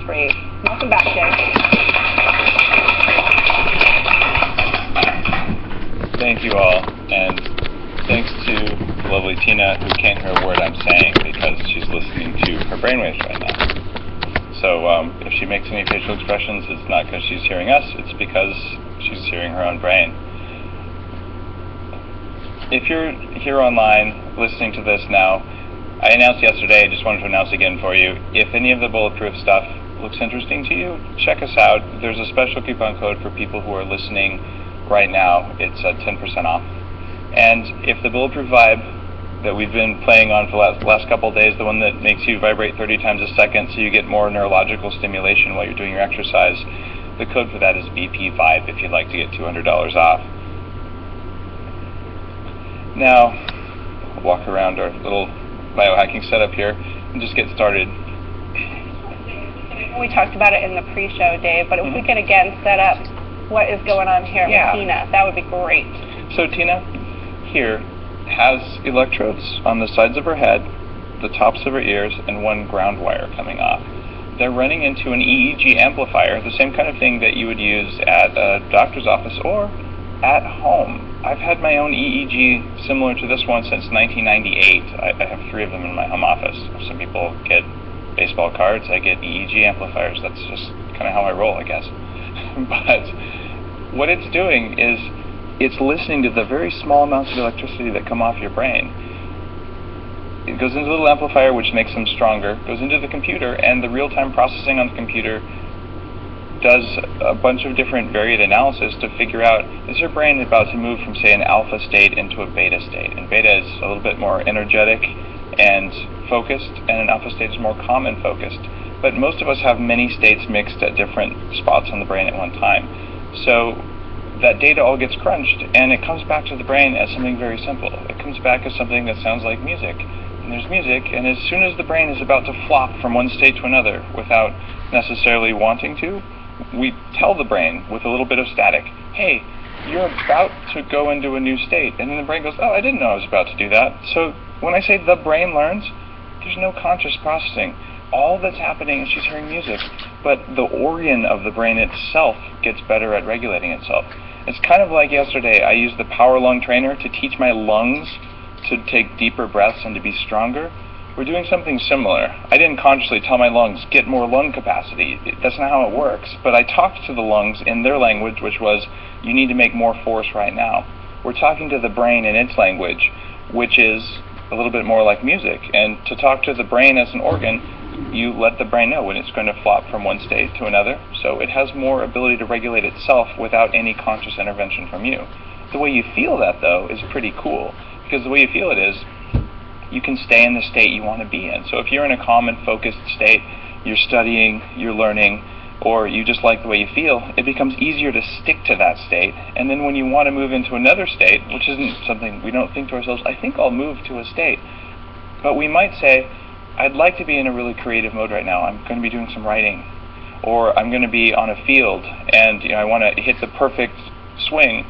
great. Welcome back, Jay. Thank you all, and thanks to lovely Tina, who can't hear a word I'm saying because she's listening to her brainwaves right now. So if she makes any facial expressions, it's not because she's hearing us, it's because she's hearing her own brain. If you're here online listening to this now, I announced yesterday, I just wanted to announce again for you, if any of the bulletproof stuff looks interesting to you, check us out. There's a special coupon code for people who are listening right now. It's 10% off. And if the bulletproof vibe that we've been playing on for the last couple of days, the one that makes you vibrate 30 times a second so you get more neurological stimulation while you're doing your exercise, the code for that is BP5 if you'd like to get $200 off. Now, we'll walk around our little biohacking setup here and just get started. We talked about it in the pre-show, Dave, but if we can again set up what is going on here with Tina, that would be great. So Tina here has electrodes on the sides of her head, the tops of her ears, and one ground wire coming off. They're running into an EEG amplifier, the same kind of thing that you would use at a doctor's office or at home. I've had my own EEG similar to this one since 1998. I have 3 of them in my home office. Some people get baseball cards, I get EEG amplifiers. That's just kind of how I roll, I guess. But what it's doing is it's listening to the very small amounts of electricity that come off your brain. It goes into the little amplifier, which makes them stronger, goes into the computer, and the real-time processing on the computer does a bunch of different varied analysis to figure out, is your brain about to move from, say, an alpha state into a beta state? And beta is a little bit more energetic and focused, and an alpha state is more calm and focused. But most of us have many states mixed at different spots on the brain at one time. So that data all gets crunched, and it comes back to the brain as something very simple. It comes back as something that sounds like music. And there's music, and as soon as the brain is about to flop from one state to another without necessarily wanting to, we tell the brain with a little bit of static, hey, you're about to go into a new state. And then the brain goes, oh, I didn't know I was about to do that. So when I say the brain learns, there's no conscious processing. All that's happening is she's hearing music, but the organ of the brain itself gets better at regulating itself. It's kind of like yesterday, I used the power lung trainer to teach my lungs to take deeper breaths and to be stronger. We're doing something similar. I didn't consciously tell my lungs, get more lung capacity. That's not how it works. But I talked to the lungs in their language, which was, you need to make more force right now. We're talking to the brain in its language, which is a little bit more like music. And to talk to the brain as an organ, you let the brain know when it's going to flop from one state to another. So it has more ability to regulate itself without any conscious intervention from you. The way you feel that, though, is pretty cool. Because the way you feel it is, you can stay in the state you want to be in. So if you're in a calm and focused state, you're studying, you're learning, or you just like the way you feel, it becomes easier to stick to that state. And then when you want to move into another state, which isn't something we don't think to ourselves, I think I'll move to a state. But we might say, I'd like to be in a really creative mode right now. I'm going to be doing some writing. Or I'm going to be on a field, and I want to hit the perfect swing.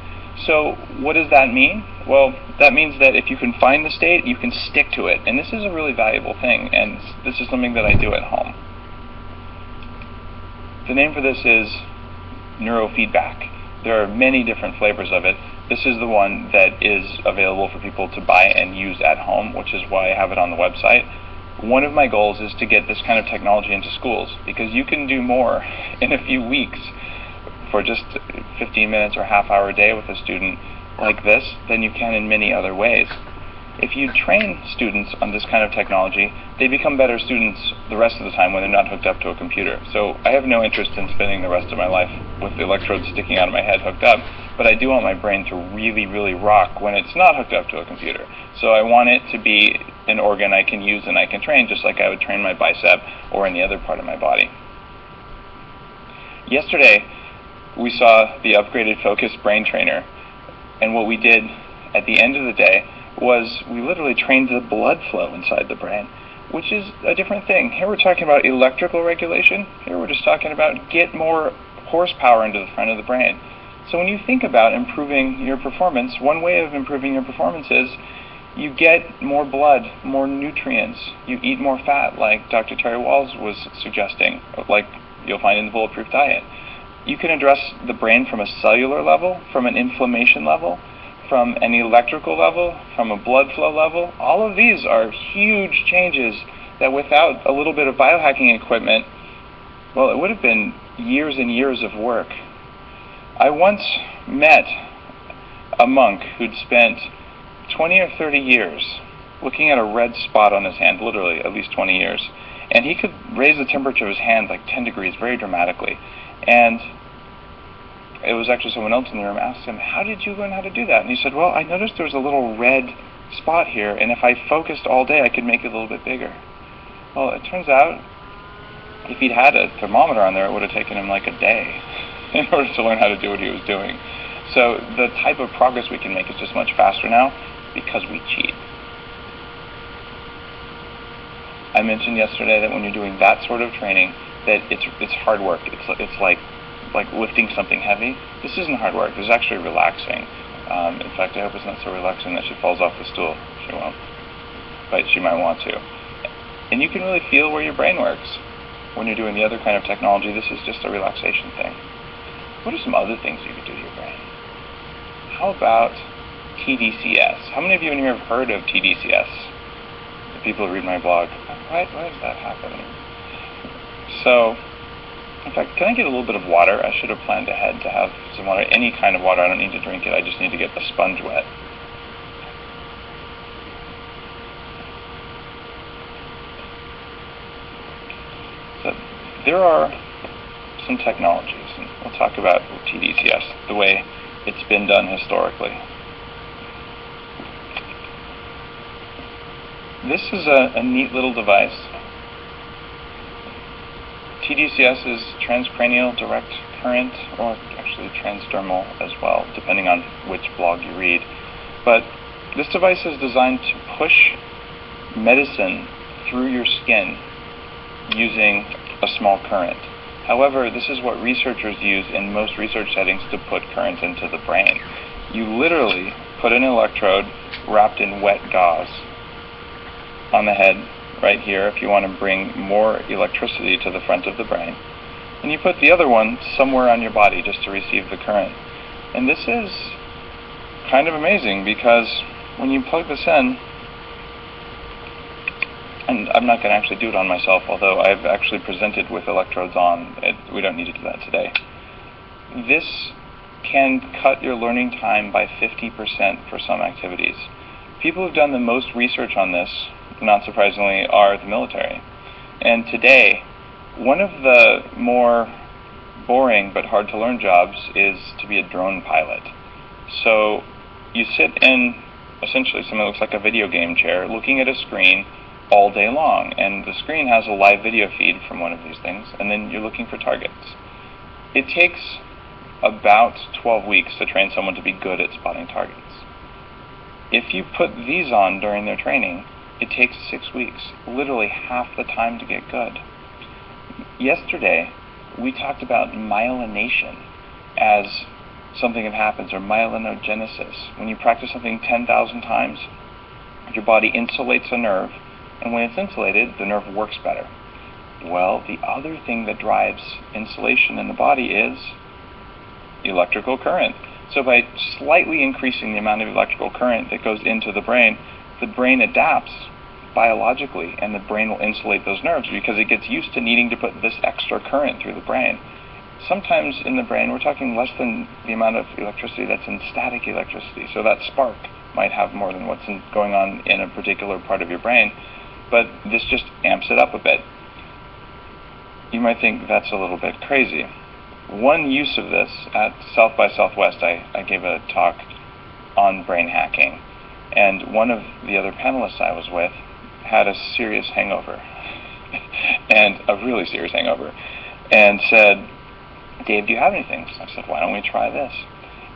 So what does that mean? Well, that means that if you can find the state, you can stick to it. And this is a really valuable thing, and this is something that I do at home. The name for this is neurofeedback. There are many different flavors of it. This is the one that is available for people to buy and use at home, which is why I have it on the website. One of my goals is to get this kind of technology into schools, because you can do more in a few weeks for just 15 minutes or half hour a day with a student like this than you can in many other ways. If you train students on this kind of technology, they become better students the rest of the time when they're not hooked up to a computer. So I have no interest in spending the rest of my life with the electrodes sticking out of my head hooked up, but I do want my brain to really, really rock when it's not hooked up to a computer. So I want it to be an organ I can use and I can train, just like I would train my bicep or any other part of my body. Yesterday, we saw the upgraded Focus Brain Trainer, and what we did at the end of the day was we literally trained the blood flow inside the brain, which is a different thing. Here we're talking about electrical regulation. Here we're just talking about get more horsepower into the front of the brain. So when you think about improving your performance, one way of improving your performance is you get more blood, more nutrients. You eat more fat, like Dr. Terry Walls was suggesting, like you'll find in the Bulletproof Diet. You can address the brain from a cellular level, from an inflammation level, from an electrical level, from a blood flow level. All of these are huge changes that without a little bit of biohacking equipment, well, it would have been years and years of work. I once met a monk who'd spent 20 or 30 years looking at a red spot on his hand, literally at least 20 years, and he could raise the temperature of his hand like 10 degrees very dramatically. And it was actually someone else in the room asked him, how did you learn how to do that? And he said, well, I noticed there was a little red spot here, and if I focused all day, I could make it a little bit bigger. Well, it turns out, if he'd had a thermometer on there, it would have taken him like a day in order to learn how to do what he was doing. So the type of progress we can make is just much faster now because we cheat. I mentioned yesterday that when you're doing that sort of training, that it's hard work. It's like lifting something heavy. This isn't hard work. This is actually relaxing. In fact, I hope it's not so relaxing that she falls off the stool. She won't, but she might want to. And you can really feel where your brain works. When you're doing the other kind of technology, this is just a relaxation thing. What are some other things you could do to your brain? How about TDCS? How many of you in here have heard of TDCS? The people who read my blog. Why is that happening? So, in fact, can I get a little bit of water? I should have planned ahead to have some water. Any kind of water. I don't need to drink it. I just need to get the sponge wet. So, there are some technologies, and we'll talk about TDCS, the way it's been done historically. This is a neat little device. TDCS is transcranial direct current, or actually transdermal as well, depending on which blog you read. But this device is designed to push medicine through your skin using a small current. However, this is what researchers use in most research settings to put current into the brain. You literally put an electrode wrapped in wet gauze on the head right here if you want to bring more electricity to the front of the brain. And you put the other one somewhere on your body just to receive the current. And this is kind of amazing because when you plug this in, and I'm not going to actually do it on myself, although I've actually presented with electrodes on. We don't need to do that today. This can cut your learning time by 50% for some activities. People who've done the most research on this, not surprisingly, are the military. And today, one of the more boring but hard to learn jobs is to be a drone pilot. So you sit in essentially something that looks like a video game chair looking at a screen all day long, and the screen has a live video feed from one of these things, and then you're looking for targets. It takes about 12 weeks to train someone to be good at spotting targets. If you put these on during their training, it takes 6 weeks, literally half the time to get good. Yesterday, we talked about myelination as something that happens, or myelinogenesis. When you practice something 10,000 times, your body insulates a nerve, and when it's insulated, the nerve works better. Well, the other thing that drives insulation in the body is electrical current. So by slightly increasing the amount of electrical current that goes into the brain adapts biologically, and the brain will insulate those nerves because it gets used to needing to put this extra current through the brain. Sometimes in the brain, we're talking less than the amount of electricity that's in static electricity. So that spark might have more than what's going on in a particular part of your brain. But this just amps it up a bit. You might think that's a little bit crazy. One use of this, at South by Southwest, I gave a talk on brain hacking. And one of the other panelists I was with had a serious hangover, and a really serious hangover, and said, "Dave, do you have anything?" So I said, "Why don't we try this?"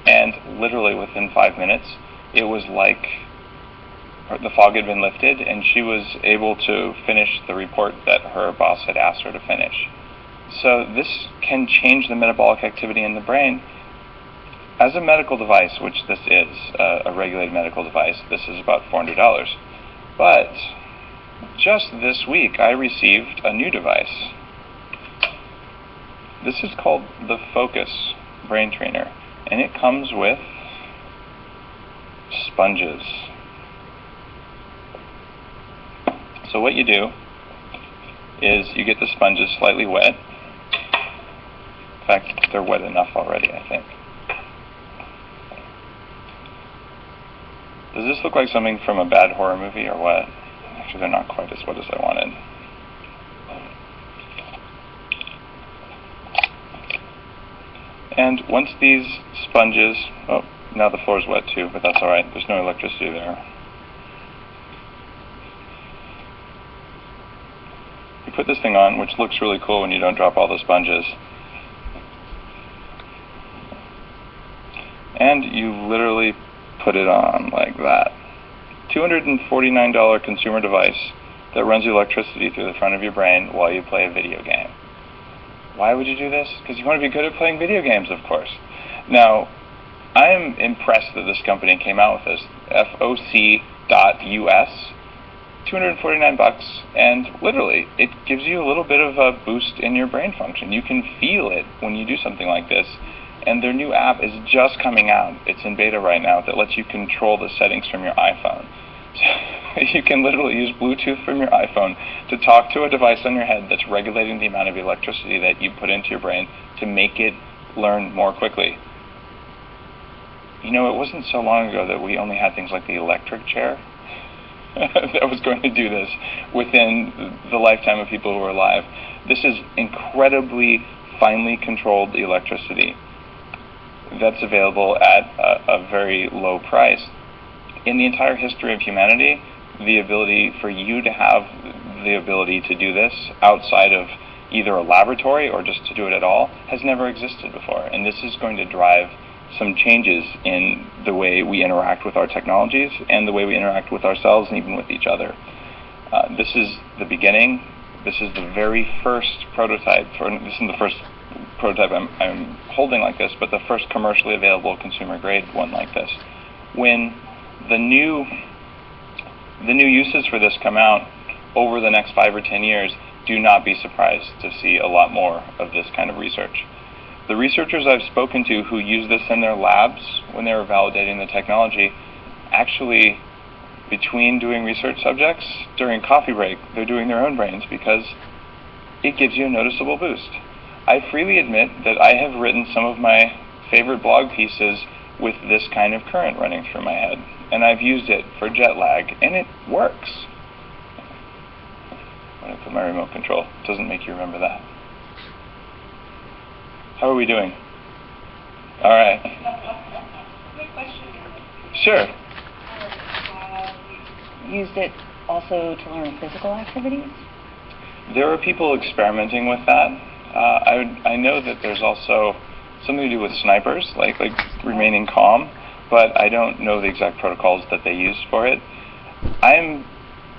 And literally within 5 minutes, it was like the fog had been lifted, and she was able to finish the report that her boss had asked her to finish. So this can change the metabolic activity in the brain. As a medical device, which this is, a regulated medical device, this is about $400. But just this week, I received a new device. This is called the Focus Brain Trainer, and it comes with sponges. So what you do is you get the sponges slightly wet. In fact, they're wet enough already, I think. Does this look like something from a bad horror movie or what? Actually, they're not quite as wet as I wanted. And once these sponges, oh, now the floor's wet too, but that's alright, there's no electricity there. You put this thing on, which looks really cool when you don't drop all the sponges. And you literally put it on like that. $249 consumer device that runs electricity through the front of your brain while you play a video game. Why would you do this? Because you want to be good at playing video games, of course. Now, I'm impressed that this company came out with this. FOC.US, $249, and literally, it gives you a little bit of a boost in your brain function. You can feel it when you do something like this. And their new app is just coming out. It's in beta right now that lets you control the settings from your iPhone. So you can literally use Bluetooth from your iPhone to talk to a device on your head that's regulating the amount of electricity that you put into your brain to make it learn more quickly. You know, it wasn't so long ago that we only had things like the electric chair that was going to do this within the lifetime of people who were alive. This is incredibly finely controlled electricity that's available at a very low price. In the entire history of humanity, the ability for you to have the ability to do this outside of either a laboratory or just to do it at all has never existed before. And this is going to drive some changes in the way we interact with our technologies and the way we interact with ourselves and even with each other. This is the beginning. This is the very first prototype. This is the first prototype I'm holding like this, but the first commercially available consumer-grade one like this. When the new uses for this come out over the next 5 or 10 years, do not be surprised to see a lot more of this kind of research. The researchers I've spoken to who use this in their labs when they were validating the technology, actually, between doing research subjects, during coffee break, they're doing their own brains because it gives you a noticeable boost. I freely admit that I have written some of my favorite blog pieces with this kind of current running through my head, and I've used it for jet lag, and it works. When I put my remote control, it doesn't make you remember that. How are we doing? All right. Quick question. Sure. Used it also to learn physical activities? There are people experimenting with that. I know that there's also something to do with snipers, like remaining calm, but I don't know the exact protocols that they use for it. I'm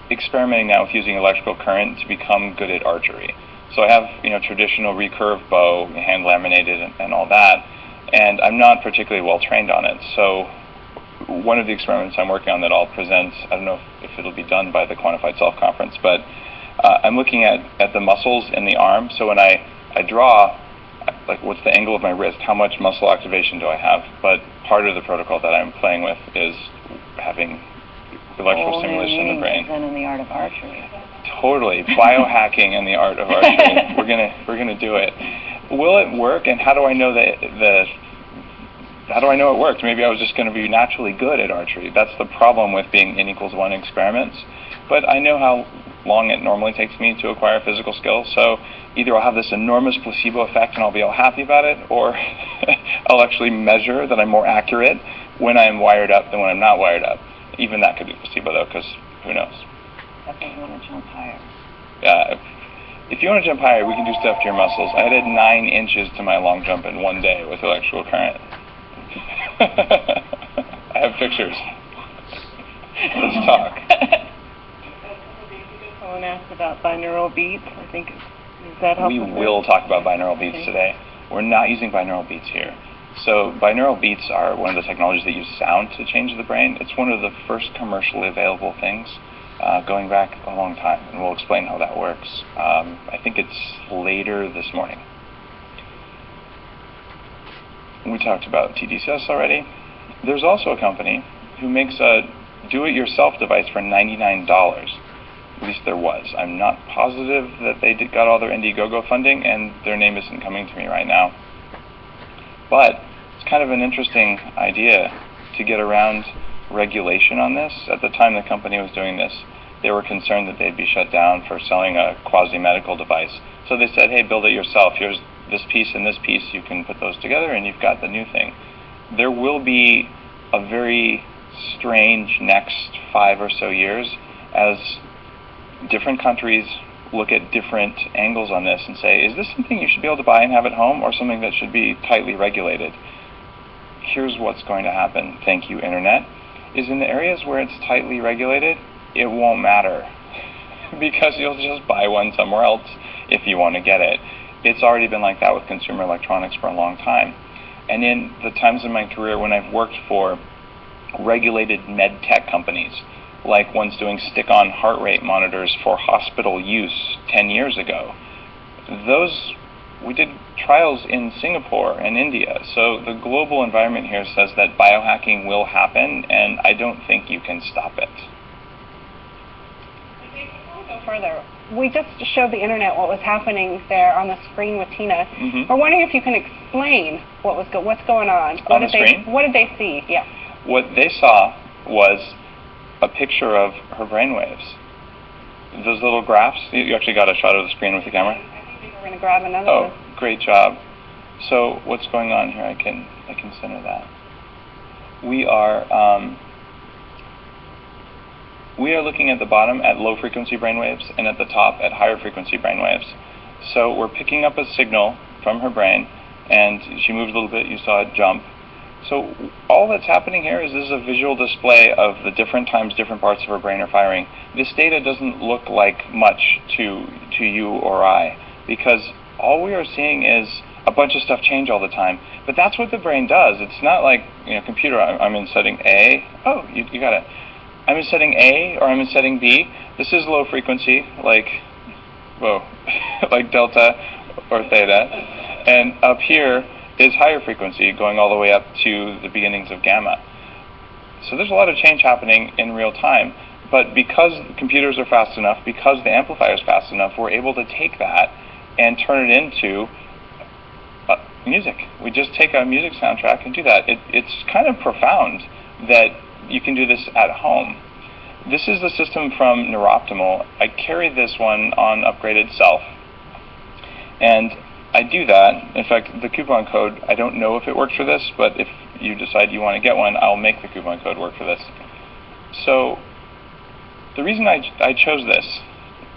experimenting now with using electrical current to become good at archery. So I have, traditional recurve bow, hand laminated, and all that, and I'm not particularly well trained on it. So one of the experiments I'm working on that I'll present, I don't know if it'll be done by the Quantified Self Conference, but I'm looking at the muscles in the arm. So when I draw, like what's the angle of my wrist, how much muscle activation do I have? But part of the protocol that I'm playing with is having electrical stimulation in the brain. Then in the art of archery. Totally, biohacking in the art of archery. We're gonna do it. Will it work? And how do I know how do I know it worked? Maybe I was just going to be naturally good at archery. That's the problem with being N=1 experiments. But I know how long it normally takes me to acquire physical skill, so either I'll have this enormous placebo effect and I'll be all happy about it, or I'll actually measure that I'm more accurate when I'm wired up than when I'm not wired up. Even that could be placebo, though, because who knows? Definitely want to jump higher. Yeah. If you want to jump higher, we can do stuff to your muscles. I added 9 inches to my long jump in one day with electrical current. I have pictures. Let's talk. Someone asked about binaural beats. I think, is that helpful? We will talk about binaural beats today. We're not using binaural beats here. So binaural beats are one of the technologies that use sound to change the brain. It's one of the first commercially available things going back a long time, and we'll explain how that works. I think it's later this morning. We talked about TDCS already. There's also a company who makes a do-it-yourself device for $99. At least there was. I'm not positive that they got all their Indiegogo funding, and their name isn't coming to me right now. But it's kind of an interesting idea to get around regulation on this. At the time the company was doing this, they were concerned that they'd be shut down for selling a quasi-medical device. So they said, hey, build it yourself. Here's this piece and this piece. You can put those together, and you've got the new thing. There will be a very strange next 5 or so years as different countries look at different angles on this and say, is this something you should be able to buy and have at home, or something that should be tightly regulated? Here's what's going to happen, thank you, Internet, is in the areas where it's tightly regulated, it won't matter because you'll just buy one somewhere else if you want to get it. It's already been like that with consumer electronics for a long time. And in the times in my career when I've worked for regulated med tech companies, like ones doing stick-on heart rate monitors for hospital use 10 years ago, we did trials in Singapore and India. So the global environment here says that biohacking will happen, and I don't think you can stop it. Before we go further, we just showed the Internet what was happening there on the screen with Tina. Mm-hmm. We're wondering if you can explain what's going on. On the screen? What did they see? Yeah. What they saw was a picture of her brainwaves. Those little graphs, you actually got a shot of the screen with the camera? I think we're going to grab another one. Oh, great job. So what's going on here? I can center that. We are looking at the bottom at low frequency brainwaves and at the top at higher frequency brainwaves. So we're picking up a signal from her brain, and she moved a little bit, you saw it jump. So all that's happening here is this is a visual display of the different times different parts of her brain are firing. This data doesn't look like much to you or I, because all we are seeing is a bunch of stuff change all the time. But that's what the brain does. It's not like, computer, I'm in setting A. Oh, you got it. I'm in setting A or I'm in setting B. This is low frequency, like delta or theta. And up here is higher frequency, going all the way up to the beginnings of gamma. So there's a lot of change happening in real time. But because the computers are fast enough, because the amplifier is fast enough, we're able to take that and turn it into music. We just take a music soundtrack and do that. It's kind of profound that you can do this at home. This is the system from Neuroptimal. I carry this one on upgraded self. And I do that. In fact, the coupon code, I don't know if it works for this, but if you decide you want to get one, I'll make the coupon code work for this. So the reason I chose this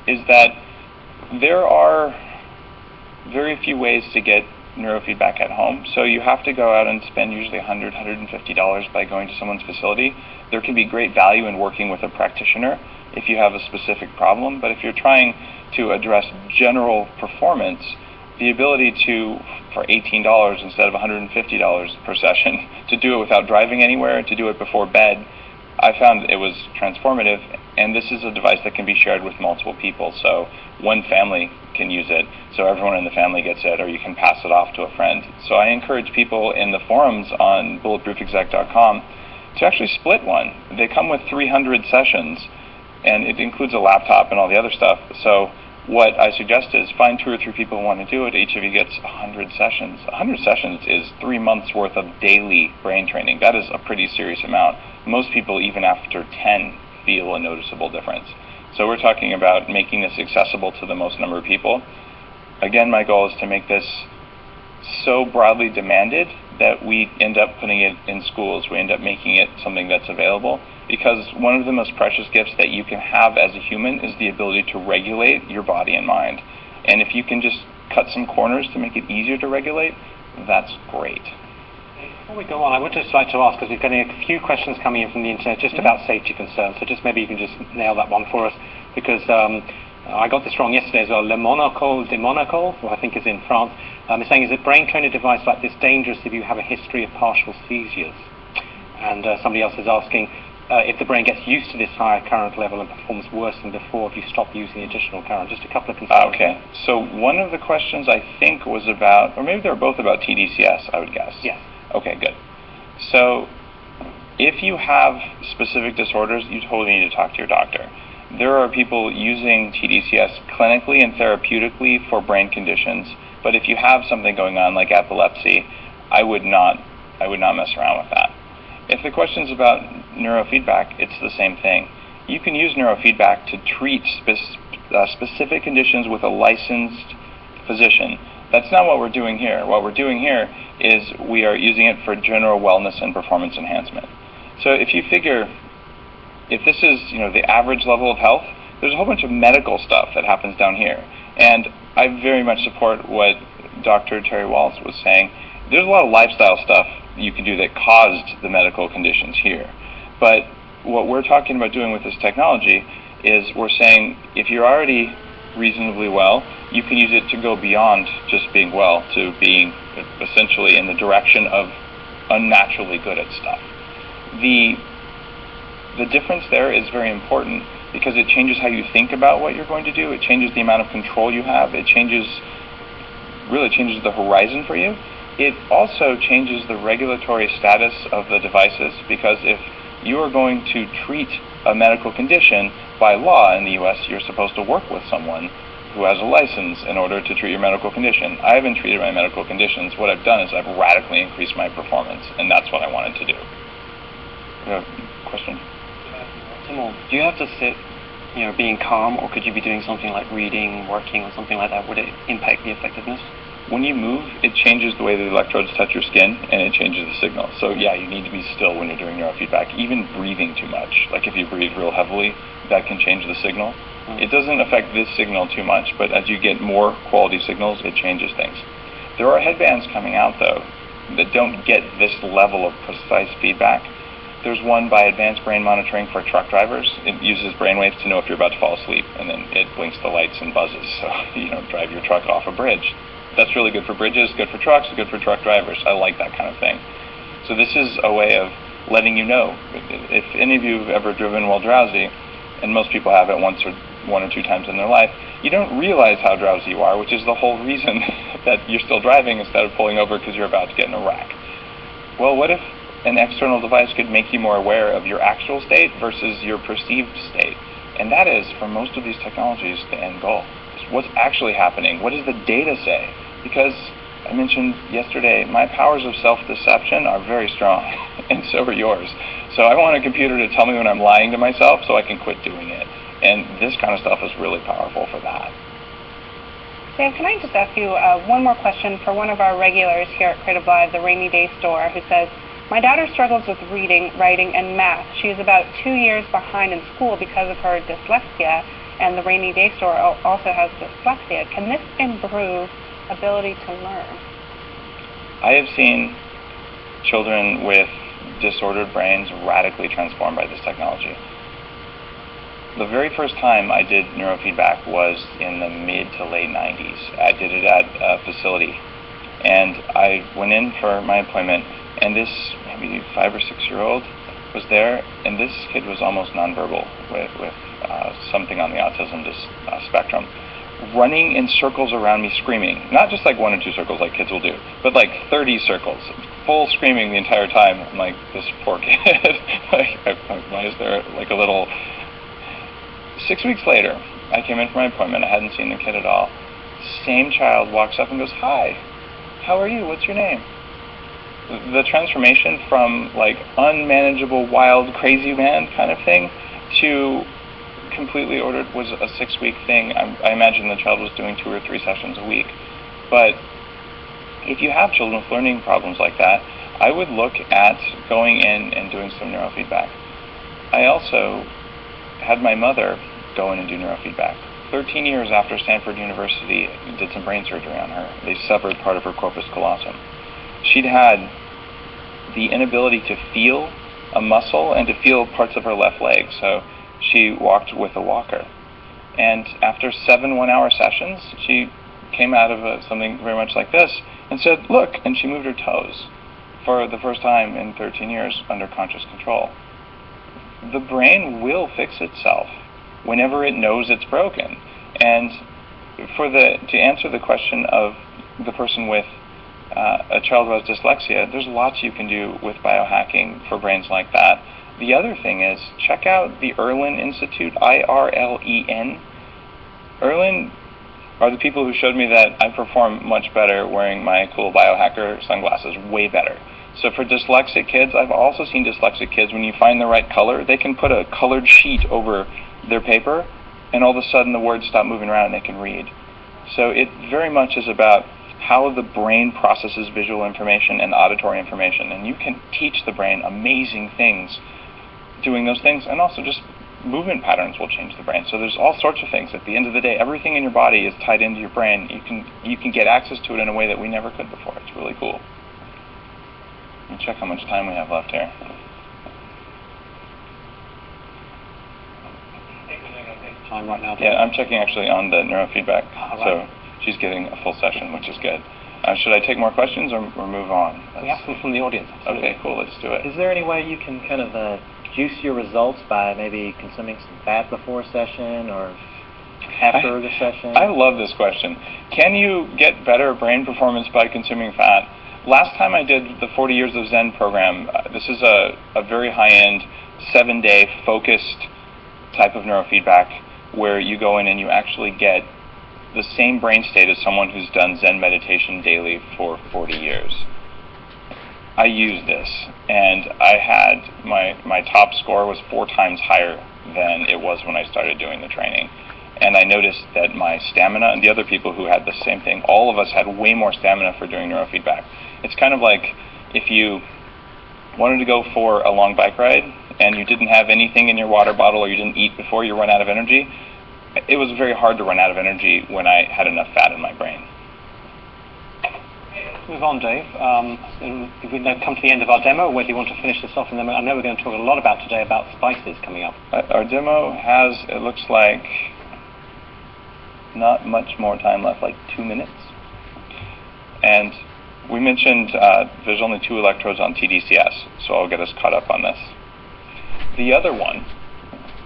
is that there are very few ways to get neurofeedback at home. So you have to go out and spend usually $100, $150 by going to someone's facility. There can be great value in working with a practitioner if you have a specific problem, but if you're trying to address general performance, the ability to, for $18 instead of $150 per session, to do it without driving anywhere, to do it before bed, I found it was transformative, and this is a device that can be shared with multiple people. So one family can use it, so everyone in the family gets it, or you can pass it off to a friend. So I encourage people in the forums on bulletproofexec.com to actually split one. They come with 300 sessions, and it includes a laptop and all the other stuff. So what I suggest is find 2 or 3 people who want to do it. Each of you gets 100 sessions. 100 sessions is 3 months worth of daily brain training. That is a pretty serious amount. Most people, even after 10, feel a noticeable difference. So we're talking about making this accessible to the most number of people. Again, my goal is to make this so broadly demanded that we end up putting it in schools. We end up making it something that's available, because one of the most precious gifts that you can have as a human is the ability to regulate your body and mind. And if you can just cut some corners to make it easier to regulate, that's great. Before we go on, I would just like to ask, because we're getting a few questions coming in from the internet just about safety concerns, so just maybe you can just nail that one for us, because I got this wrong yesterday as well. Le Monaco de Monaco, who I think is in France, is saying, is a brain trainer device like this dangerous if you have a history of partial seizures? And somebody else is asking, if the brain gets used to this higher current level and performs worse than before if you stop using additional current. Just a couple of concerns. Okay, so one of the questions I think was about, or maybe they were both about TDCS, I would guess. Yes. Okay, good. So if you have specific disorders, you totally need to talk to your doctor. There are people using TDCS clinically and therapeutically for brain conditions, but if you have something going on like epilepsy, I would not mess around with that. If the question is about neurofeedback, it's the same thing. You can use neurofeedback to treat specific conditions with a licensed physician. That's not what we're doing here. What we're doing here is we are using it for general wellness and performance enhancement. So if you figure, if this is the average level of health, there's a whole bunch of medical stuff that happens down here. And I very much support what Dr. Terry Wallace was saying. There's a lot of lifestyle stuff you can do that caused the medical conditions here. But what we're talking about doing with this technology is we're saying if you're already reasonably well, you can use it to go beyond just being well to being essentially in the direction of unnaturally good at stuff. The difference there is very important because it changes how you think about what you're going to do. It changes the amount of control you have. It really changes the horizon for you. It also changes the regulatory status of the devices, because if you are going to treat a medical condition, by law in the U.S., you're supposed to work with someone who has a license in order to treat your medical condition. I haven't treated my medical conditions. What I've done is I've radically increased my performance, and that's what I wanted to do. You have a question? Do you have to sit, being calm, or could you be doing something like reading, working, or something like that? Would it impact the effectiveness? When you move, it changes the way the electrodes touch your skin, and it changes the signal. So yeah, you need to be still when you're doing neurofeedback. Even breathing too much, like if you breathe real heavily, that can change the signal. It doesn't affect this signal too much, but as you get more quality signals, it changes things. There are headbands coming out, though, that don't get this level of precise feedback. There's one by Advanced Brain Monitoring for truck drivers. It uses brainwaves to know if you're about to fall asleep, and then it blinks the lights and buzzes, so you don't drive your truck off a bridge. That's really good for bridges, good for trucks, good for truck drivers. I like that kind of thing. So this is a way of letting you know. If any of you have ever driven while drowsy, and most people have it one or two times in their life, you don't realize how drowsy you are, which is the whole reason that you're still driving instead of pulling over because you're about to get in a wreck. Well, what if an external device could make you more aware of your actual state versus your perceived state? And that is, for most of these technologies, the end goal. What's actually happening? What does the data say? Because I mentioned yesterday, my powers of self-deception are very strong, and so are yours. So I want a computer to tell me when I'm lying to myself so I can quit doing it. And this kind of stuff is really powerful for that. Sam, can I just ask you one more question for one of our regulars here at Creative Live, the Rainy Day Store, who says, my daughter struggles with reading, writing, and math. She is about 2 years behind in school because of her dyslexia, and the Rainy Day Store also has dyslexia. Can this improve ability to learn? I have seen children with disordered brains radically transformed by this technology. The very first time I did neurofeedback was in the mid to late 90s. I did it at a facility, and I went in for my appointment, and this maybe 5 or 6 year old was there, and this kid was almost nonverbal with something on the autism spectrum, running in circles around me screaming. Not just like 1 or 2 circles like kids will do, but like 30 circles, full screaming the entire time. I'm like, this poor kid. Why is there like a little... 6 weeks later, I came in for my appointment. I hadn't seen the kid at all. Same child walks up and goes, hi, how are you? What's your name? The transformation from like unmanageable, wild, crazy man kind of thing to completely ordered was a 6-week thing. I imagine the child was doing 2 or 3 sessions a week. But if you have children with learning problems like that, I would look at going in and doing some neurofeedback. I also had my mother go in and do neurofeedback. 13 years after Stanford University did some brain surgery on her. They severed part of her corpus callosum. She'd had the inability to feel a muscle and to feel parts of her left leg, so she walked with a walker. And after 7 one-hour sessions, she came out of something very much like this and said, look, and she moved her toes for the first time in 13 years under conscious control. The brain will fix itself whenever it knows it's broken. And to answer the question of the person with a child who has dyslexia, there's lots you can do with biohacking for brains like that. The other thing is, check out the Irlen Institute, IRLEN. Irlen are the people who showed me that I perform much better wearing my cool biohacker sunglasses, way better. So for dyslexic kids, I've also seen dyslexic kids, when you find the right color, they can put a colored sheet over their paper, and all of a sudden the words stop moving around and they can read. So it very much is about how the brain processes visual information and auditory information, and you can teach the brain amazing things doing those things, and also just movement patterns will change the brain. So there's all sorts of things. At the end of the day, everything in your body is tied into your brain. You can get access to it in a way that we never could before. It's really cool. Let me check how much time we have left here. Time right now. Yeah, I'm checking actually on the neurofeedback. Right. So she's getting a full session, which is good. Should I take more questions or move on? We have some from the audience. Absolutely. Okay, cool. Let's do it. Is there any way you can kind of juice your results by maybe consuming some fat before a session or after the session? I love this question. Can you get better brain performance by consuming fat? Last time I did the 40 Years of Zen program, this is a very high-end, 7-day focused type of neurofeedback where you go in and you actually get the same brain state as someone who's done Zen meditation daily for 40 years. I used this, and I had my top score was 4 times higher than it was when I started doing the training. And I noticed that my stamina, and the other people who had the same thing, all of us had way more stamina for doing neurofeedback. It's kind of like if you wanted to go for a long bike ride and you didn't have anything in your water bottle or you didn't eat before you run out of energy. It was very hard to run out of energy when I had enough fat in my brain. Let's move on, Dave. If we now come to the end of our demo, whether you want to finish this off, and then I know we're going to talk a lot about today about spices coming up. Our demo has, it looks like, not much more time left, like 2 minutes. And we mentioned there's only 2 electrodes on TDCS, so I'll get us caught up on this. The other one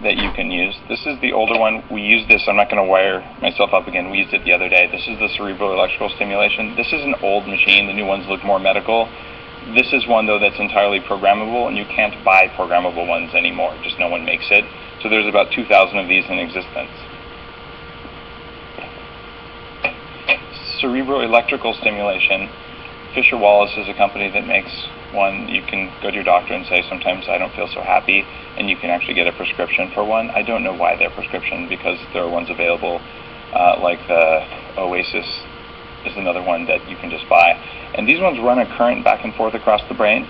that you can use, this is the older one. We use this, I'm not going to wire myself up again, we used it the other day. This is the cerebral electrical stimulation. This is an old machine, the new ones look more medical. This is one though that's entirely programmable, and you can't buy programmable ones anymore, just no one makes it. So there's about 2,000 of these in existence. Cerebral electrical stimulation. Fisher Wallace is a company that makes one. You can go to your doctor and say, sometimes I don't feel so happy, and you can actually get a prescription for one. I don't know why they're prescription, because there are ones available, like the Oasis is another one that you can just buy. And these ones run a current back and forth across the brain,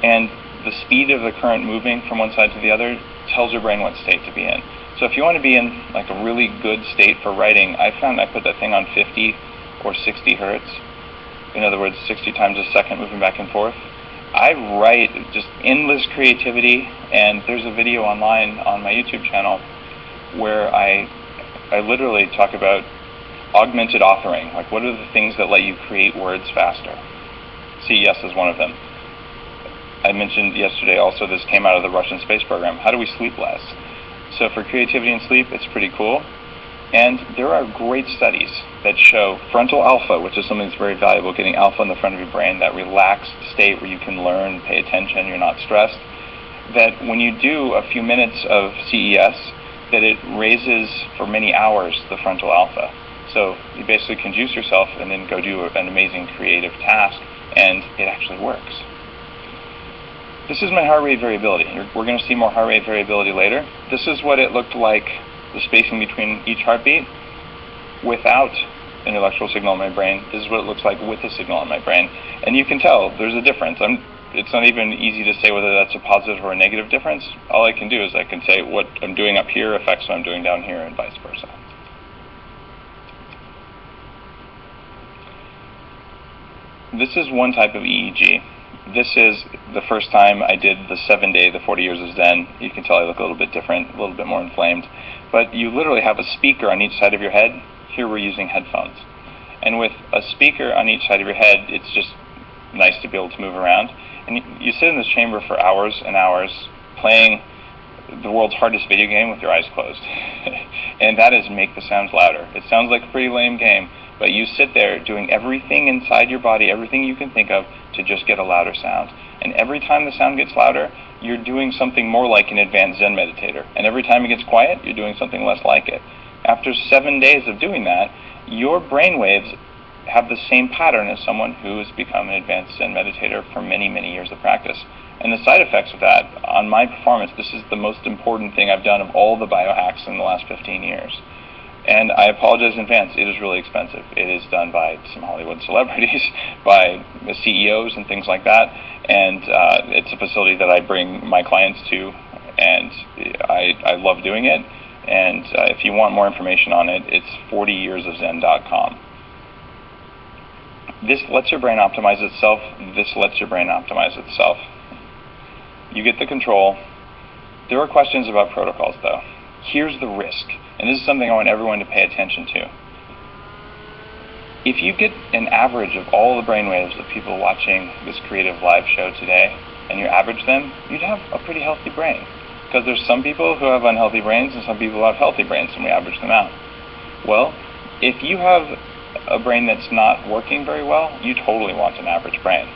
and the speed of the current moving from one side to the other tells your brain what state to be in. So if you want to be in like a really good state for writing, I found I put that thing on 50 or 60 hertz. In other words, 60 times a second moving back and forth. I write just endless creativity, and there's a video online on my YouTube channel where I literally talk about augmented authoring. Like, what are the things that let you create words faster? CES is one of them. I mentioned yesterday also this came out of the Russian space program. How do we sleep less? So for creativity and sleep, it's pretty cool. And there are great studies that show frontal alpha, which is something that's very valuable, getting alpha in the front of your brain, that relaxed state where you can learn, pay attention, you're not stressed, that when you do a few minutes of CES, that it raises for many hours the frontal alpha. So you basically can juice yourself and then go do an amazing creative task, and it actually works. This is my heart rate variability. We're going to see more heart rate variability later. This is what it looked like, the spacing between each heartbeat, without an electrical signal in my brain. This is what it looks like with a signal in my brain. And you can tell there's a difference. It's not even easy to say whether that's a positive or a negative difference. All I can do is I can say what I'm doing up here affects what I'm doing down here, and vice versa. This is one type of EEG. This is the first time I did the 7-day, the 40 Years of Zen. You can tell I look a little bit different, a little bit more inflamed. But you literally have a speaker on each side of your head. Here we're using headphones. And with a speaker on each side of your head, it's just nice to be able to move around. And you sit in this chamber for hours and hours playing the world's hardest video game with your eyes closed. And that is make the sounds louder. It sounds like a pretty lame game, but you sit there doing everything inside your body, everything you can think of, to just get a louder sound. And every time the sound gets louder, you're doing something more like an advanced Zen meditator. And every time it gets quiet, you're doing something less like it. After 7 days of doing that, your brain waves have the same pattern as someone who has become an advanced Zen meditator for many, many years of practice. And the side effects of that on my performance, this is the most important thing I've done of all the biohacks in the last 15 years. And I apologize in advance, it is really expensive. It is done by some Hollywood celebrities, by CEOs and things like that, and it's a facility that I bring my clients to, and I love doing it. And if you want more information on it, it's 40yearsofzen.com. This lets your brain optimize itself. This lets your brain optimize itself. You get the control. There are questions about protocols, though. Here's the risk, and this is something I want everyone to pay attention to. If you get an average of all the brainwaves of people watching this creative live show today, and you average them, you'd have a pretty healthy brain. Because there's some people who have unhealthy brains and some people who have healthy brains, and we average them out. Well, if you have a brain that's not working very well, you totally want an average brain.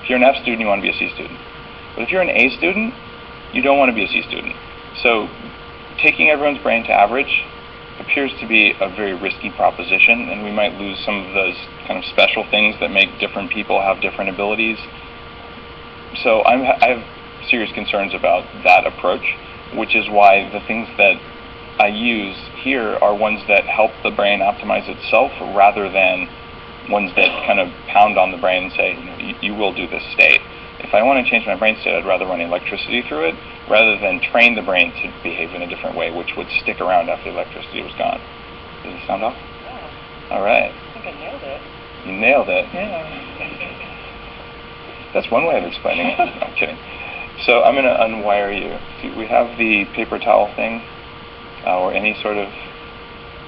If you're an F student, you want to be a C student. But if you're an A student, you don't want to be a C student. So taking everyone's brain to average appears to be a very risky proposition, and we might lose some of those kind of special things that make different people have different abilities. So I have serious concerns about that approach, which is why the things that I use here are ones that help the brain optimize itself rather than ones that kind of pound on the brain and say, you will do this state. If I want to change my brain state, I'd rather run electricity through it rather than train the brain to behave in a different way, which would stick around after the electricity was gone. Does it sound off? Yeah. All right. I think I nailed it. You nailed it. Yeah. That's one way of explaining it. I'm kidding. So I'm going to unwire you. Do we have the paper towel thing or any sort of...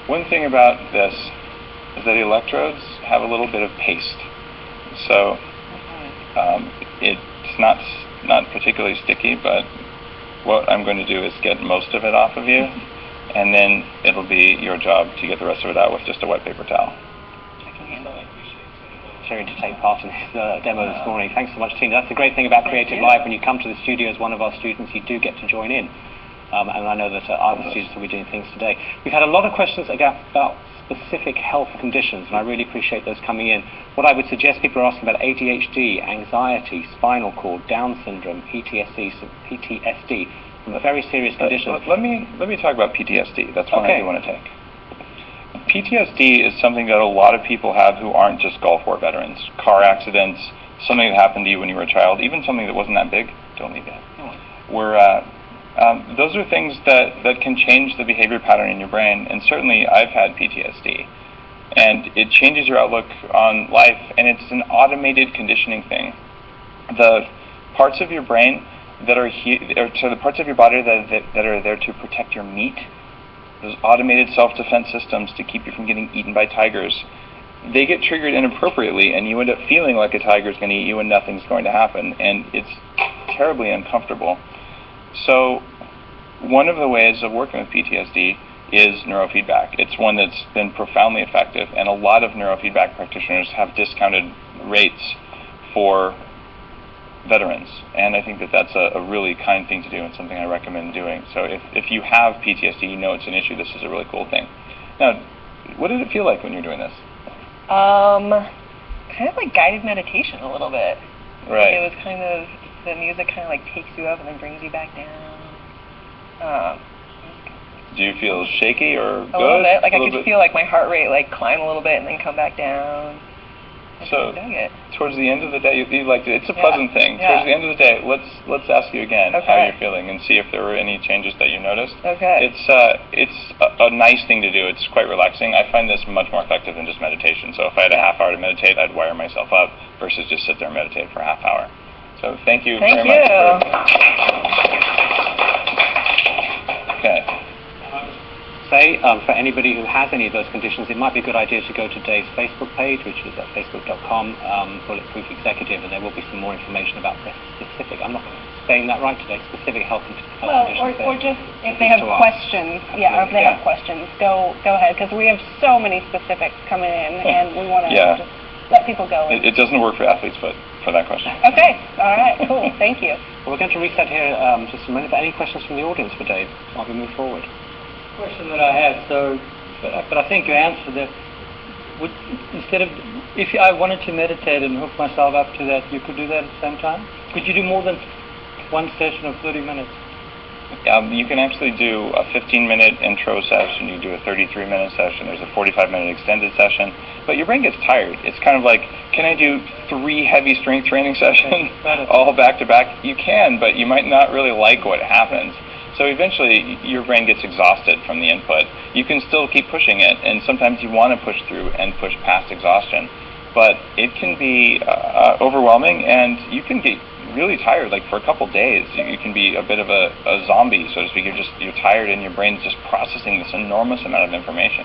One thing about this is that electrodes have a little bit of paste. So it's not particularly sticky, but what I'm going to do is get most of it off of you, and then it'll be your job to get the rest of it out with just a wet paper towel. I can handle it. Sharing to take part in this demo this morning. Thanks so much, Tina. That's the great thing about Creative Live. When you come to the studio as one of our students, you do get to join in. And I know that other students will be doing things today. We've had a lot of questions about specific health conditions, and I really appreciate those coming in. What I would suggest people are asking about ADHD, anxiety, spinal cord, Down syndrome, PTSD, some very serious conditions. Let me talk about PTSD. That's one I do want to take. PTSD is something that a lot of people have who aren't just Gulf War veterans. Car accidents, something that happened to you when you were a child, even something that wasn't that big. Don't leave that. Those are things that can change the behavior pattern in your brain, and certainly I've had PTSD. And it changes your outlook on life, and it's an automated conditioning thing. The parts of your brain that are the parts of your body that are there to protect your meat, those automated self-defense systems to keep you from getting eaten by tigers, they get triggered inappropriately, and you end up feeling like a tiger's going to eat you and nothing's going to happen, and it's terribly uncomfortable. So one of the ways of working with PTSD is neurofeedback. It's one that's been profoundly effective, and a lot of neurofeedback practitioners have discounted rates for veterans, and I think that that's a really kind thing to do and something I recommend doing. So if you have PTSD, you know it's an issue, this is a really cool thing. Now, what did it feel like when you were doing this? Kind of like guided meditation a little bit. Right. It was kind of, the music kind of like takes you up and then brings you back down. Do you feel shaky or good? A little bit. Like I could feel like my heart rate like climb a little bit and then come back down. So towards the end of the day, you liked it. It's a pleasant thing. Yeah. Towards the end of the day, let's ask you again how you're feeling and see if there were any changes that you noticed. Okay. It's a nice thing to do. It's quite relaxing. I find this much more effective than just meditation. So if I had a half hour to meditate, I'd wire myself up versus just sit there and meditate for a half hour. So thank you very much. Okay. For anybody who has any of those conditions, it might be a good idea to go to Dave's Facebook page, which is at facebook.com, Bulletproof Executive, and there will be some more information about this specific. I'm not going to saying that right today, specific health Well, conditions. or just if they have To us. questions, yeah, or if they Yeah. have questions, go ahead, because we have so many specifics coming in, and we want to Yeah. just let people go. It doesn't work for athletes, but for that question. Okay, all right, cool, thank you. Well, we're going to reset here just a minute. Any questions from the audience for Dave while we move forward? Question that I had, but I think you answered it. If I wanted to meditate and hook myself up to that, you could do that at the same time? Could you do more than one session of 30 minutes? You can actually do a 15-minute intro session. You do a 33-minute session. There's a 45-minute extended session. But your brain gets tired. It's kind of like, can I do 3 heavy strength training sessions all back to back? You can, but you might not really like what happens. So eventually, your brain gets exhausted from the input. You can still keep pushing it, and sometimes you want to push through and push past exhaustion. But it can be overwhelming, and you can get really tired. Like for a couple days, you can be a bit of a zombie, so to speak. You're tired, and your brain's just processing this enormous amount of information.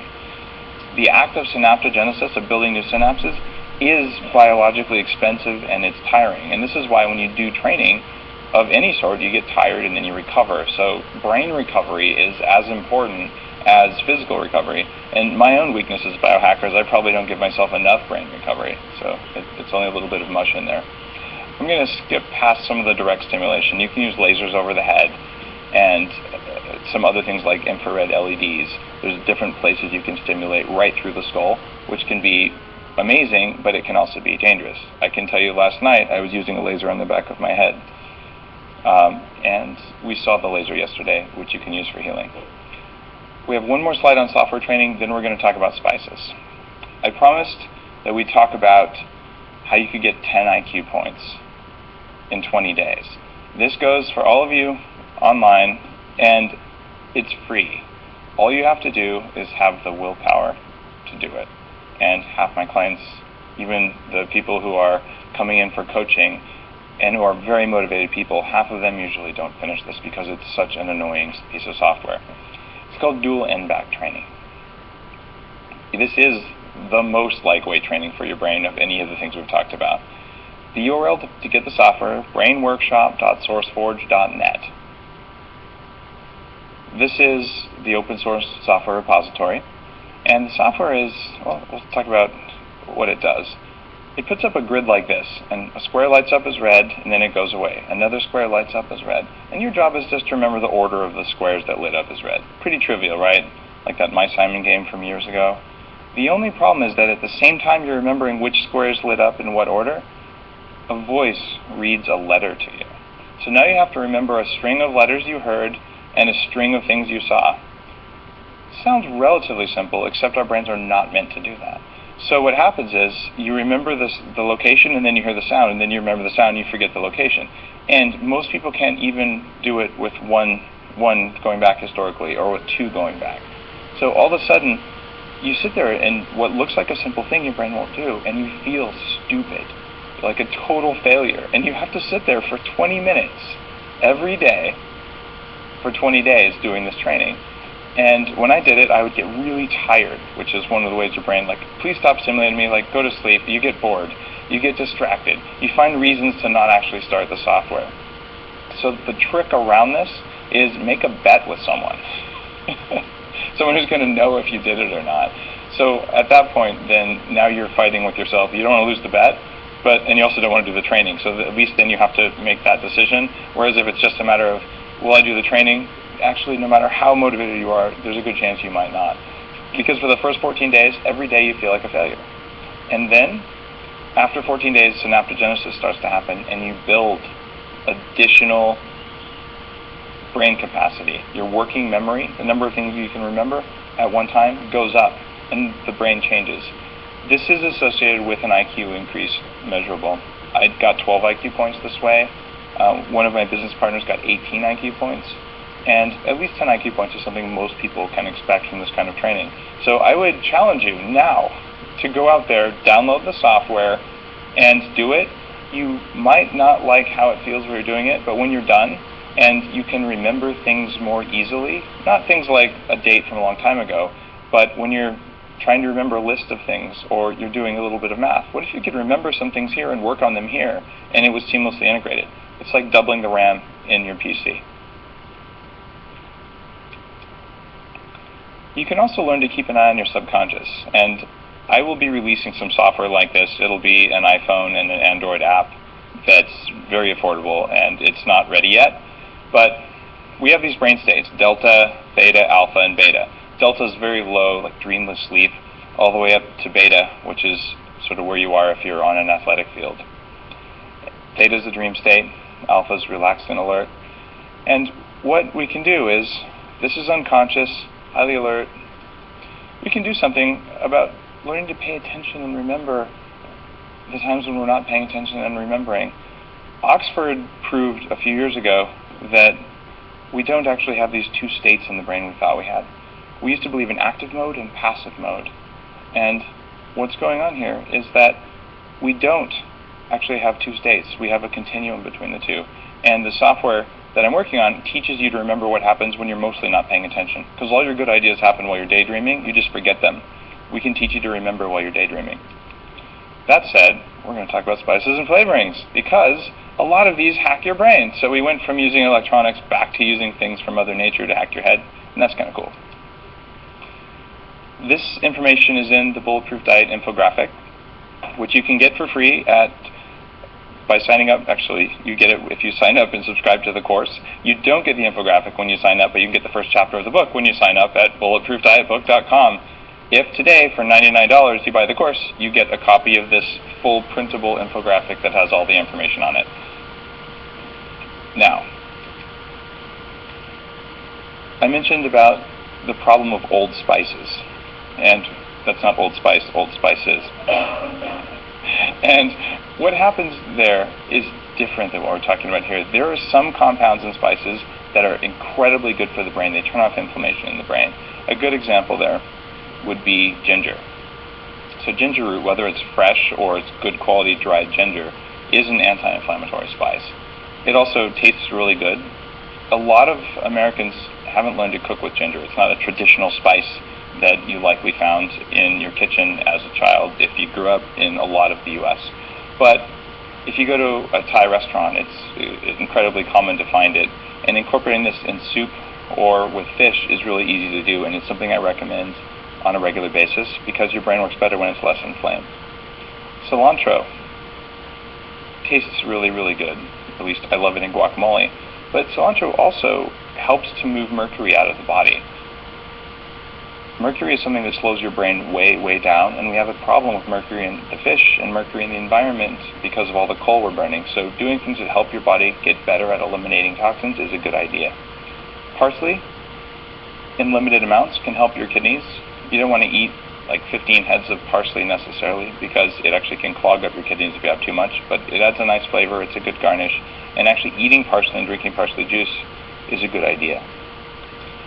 The act of synaptogenesis, of building new synapses, is biologically expensive, and it's tiring. And this is why when you do training of any sort, you get tired and then you recover. So brain recovery is as important as physical recovery. And my own weakness as a biohacker is I probably don't give myself enough brain recovery. So it's only a little bit of mush in there. I'm going to skip past some of the direct stimulation. You can use lasers over the head and some other things like infrared LEDs. There's different places you can stimulate right through the skull, which can be amazing, but it can also be dangerous. I can tell you last night I was using a laser on the back of my head. And we saw the laser yesterday, which you can use for healing. We have one more slide on software training, then we're going to talk about spices. I promised that we'd talk about how you could get 10 IQ points in 20 days. This goes for all of you online, and it's free. All you have to do is have the willpower to do it. And half my clients, even the people who are coming in for coaching, and who are very motivated people, half of them usually don't finish this because it's such an annoying piece of software. It's called dual end-back training. This is the most lightweight training for your brain of any of the things we've talked about. The URL to get the software, brainworkshop.sourceforge.net. This is the open source software repository, and the software is, well, let's talk about what it does. It puts up a grid like this, and a square lights up as red, and then it goes away. Another square lights up as red, and your job is just to remember the order of the squares that lit up as red. Pretty trivial, right? Like that My Simon game from years ago. The only problem is that at the same time you're remembering which squares lit up in what order, a voice reads a letter to you. So now you have to remember a string of letters you heard and a string of things you saw. It sounds relatively simple, except our brains are not meant to do that. So what happens is you remember the location, and then you hear the sound, and then you remember the sound and you forget the location. And most people can't even do it with one going back historically or with 2 going back. So all of a sudden you sit there, and what looks like a simple thing your brain won't do, and you feel stupid, like a total failure. And you have to sit there for 20 minutes every day for 20 days doing this training. And when I did it, I would get really tired, which is one of the ways your brain, like, please stop stimulating me, like, go to sleep. You get bored. You get distracted. You find reasons to not actually start the software. So the trick around this is make a bet with someone. Someone who's going to know if you did it or not. So at that point, then now you're fighting with yourself. You don't want to lose the bet, and you also don't want to do the training. So at least then you have to make that decision. Whereas if it's just a matter of, will I do the training? Actually, no matter how motivated you are, there's a good chance you might not. Because for the first 14 days, every day you feel like a failure. And then, after 14 days, synaptogenesis starts to happen, and you build additional brain capacity. Your working memory, the number of things you can remember at one time, goes up, and the brain changes. This is associated with an IQ increase measurable. I got 12 IQ points this way. One of my business partners got 18 IQ points. And at least 10 IQ points is something most people can expect from this kind of training. So I would challenge you now to go out there, download the software, and do it. You might not like how it feels when you're doing it, but when you're done, and you can remember things more easily, not things like a date from a long time ago, but when you're trying to remember a list of things, or you're doing a little bit of math. What if you could remember some things here and work on them here, and it was seamlessly integrated? It's like doubling the RAM in your PC. You can also learn to keep an eye on your subconscious, and I will be releasing some software like this. It'll be an iPhone and an Android app that's very affordable, and it's not ready yet, but we have these brain states: delta, theta, alpha, and beta. Delta is very low, like dreamless sleep, all the way up to beta, which is sort of where you are if you're on an athletic field. Theta is a dream state, alpha is relaxed and alert. And what we can do is, this is unconscious, highly alert. We can do something about learning to pay attention and remember the times when we're not paying attention and remembering. Oxford proved a few years ago that we don't actually have these two states in the brain we thought we had. We used to believe in active mode and passive mode. And what's going on here is that we don't actually have two states. We have a continuum between the two. And the software that I'm working on teaches you to remember what happens when you're mostly not paying attention. Because all your good ideas happen while you're daydreaming, you just forget them. We can teach you to remember while you're daydreaming. That said, we're going to talk about spices and flavorings, because a lot of these hack your brain. So we went from using electronics back to using things from Mother Nature to hack your head, and that's kind of cool. This information is in the Bulletproof Diet infographic, which you can get for free by signing up. Actually, you get it if you sign up and subscribe to the course. You don't get the infographic when you sign up, but you can get the first chapter of the book when you sign up at bulletproofdietbook.com. If today, for $99, you buy the course, you get a copy of this full printable infographic that has all the information on it. Now, I mentioned about the problem of old spices. And that's not Old Spice, Old Spices. And what happens there is different than what we're talking about here. There are some compounds in spices that are incredibly good for the brain. They turn off inflammation in the brain. A good example there would be ginger. So ginger root, whether it's fresh or it's good quality dried ginger, is an anti-inflammatory spice. It also tastes really good. A lot of Americans haven't learned to cook with ginger. It's not a traditional spice that you likely found in your kitchen as a child if you grew up in a lot of the U.S. But if you go to a Thai restaurant, it's incredibly common to find it. And incorporating this in soup or with fish is really easy to do, and it's something I recommend on a regular basis because your brain works better when it's less inflamed. Cilantro tastes really, really good. At least I love it in guacamole. But cilantro also helps to move mercury out of the body. Mercury is something that slows your brain way, way down, and we have a problem with mercury in the fish and mercury in the environment because of all the coal we're burning. So doing things that help your body get better at eliminating toxins is a good idea. Parsley, in limited amounts, can help your kidneys. You don't want to eat like 15 heads of parsley necessarily because it actually can clog up your kidneys if you have too much, but it adds a nice flavor, it's a good garnish, and actually eating parsley and drinking parsley juice is a good idea.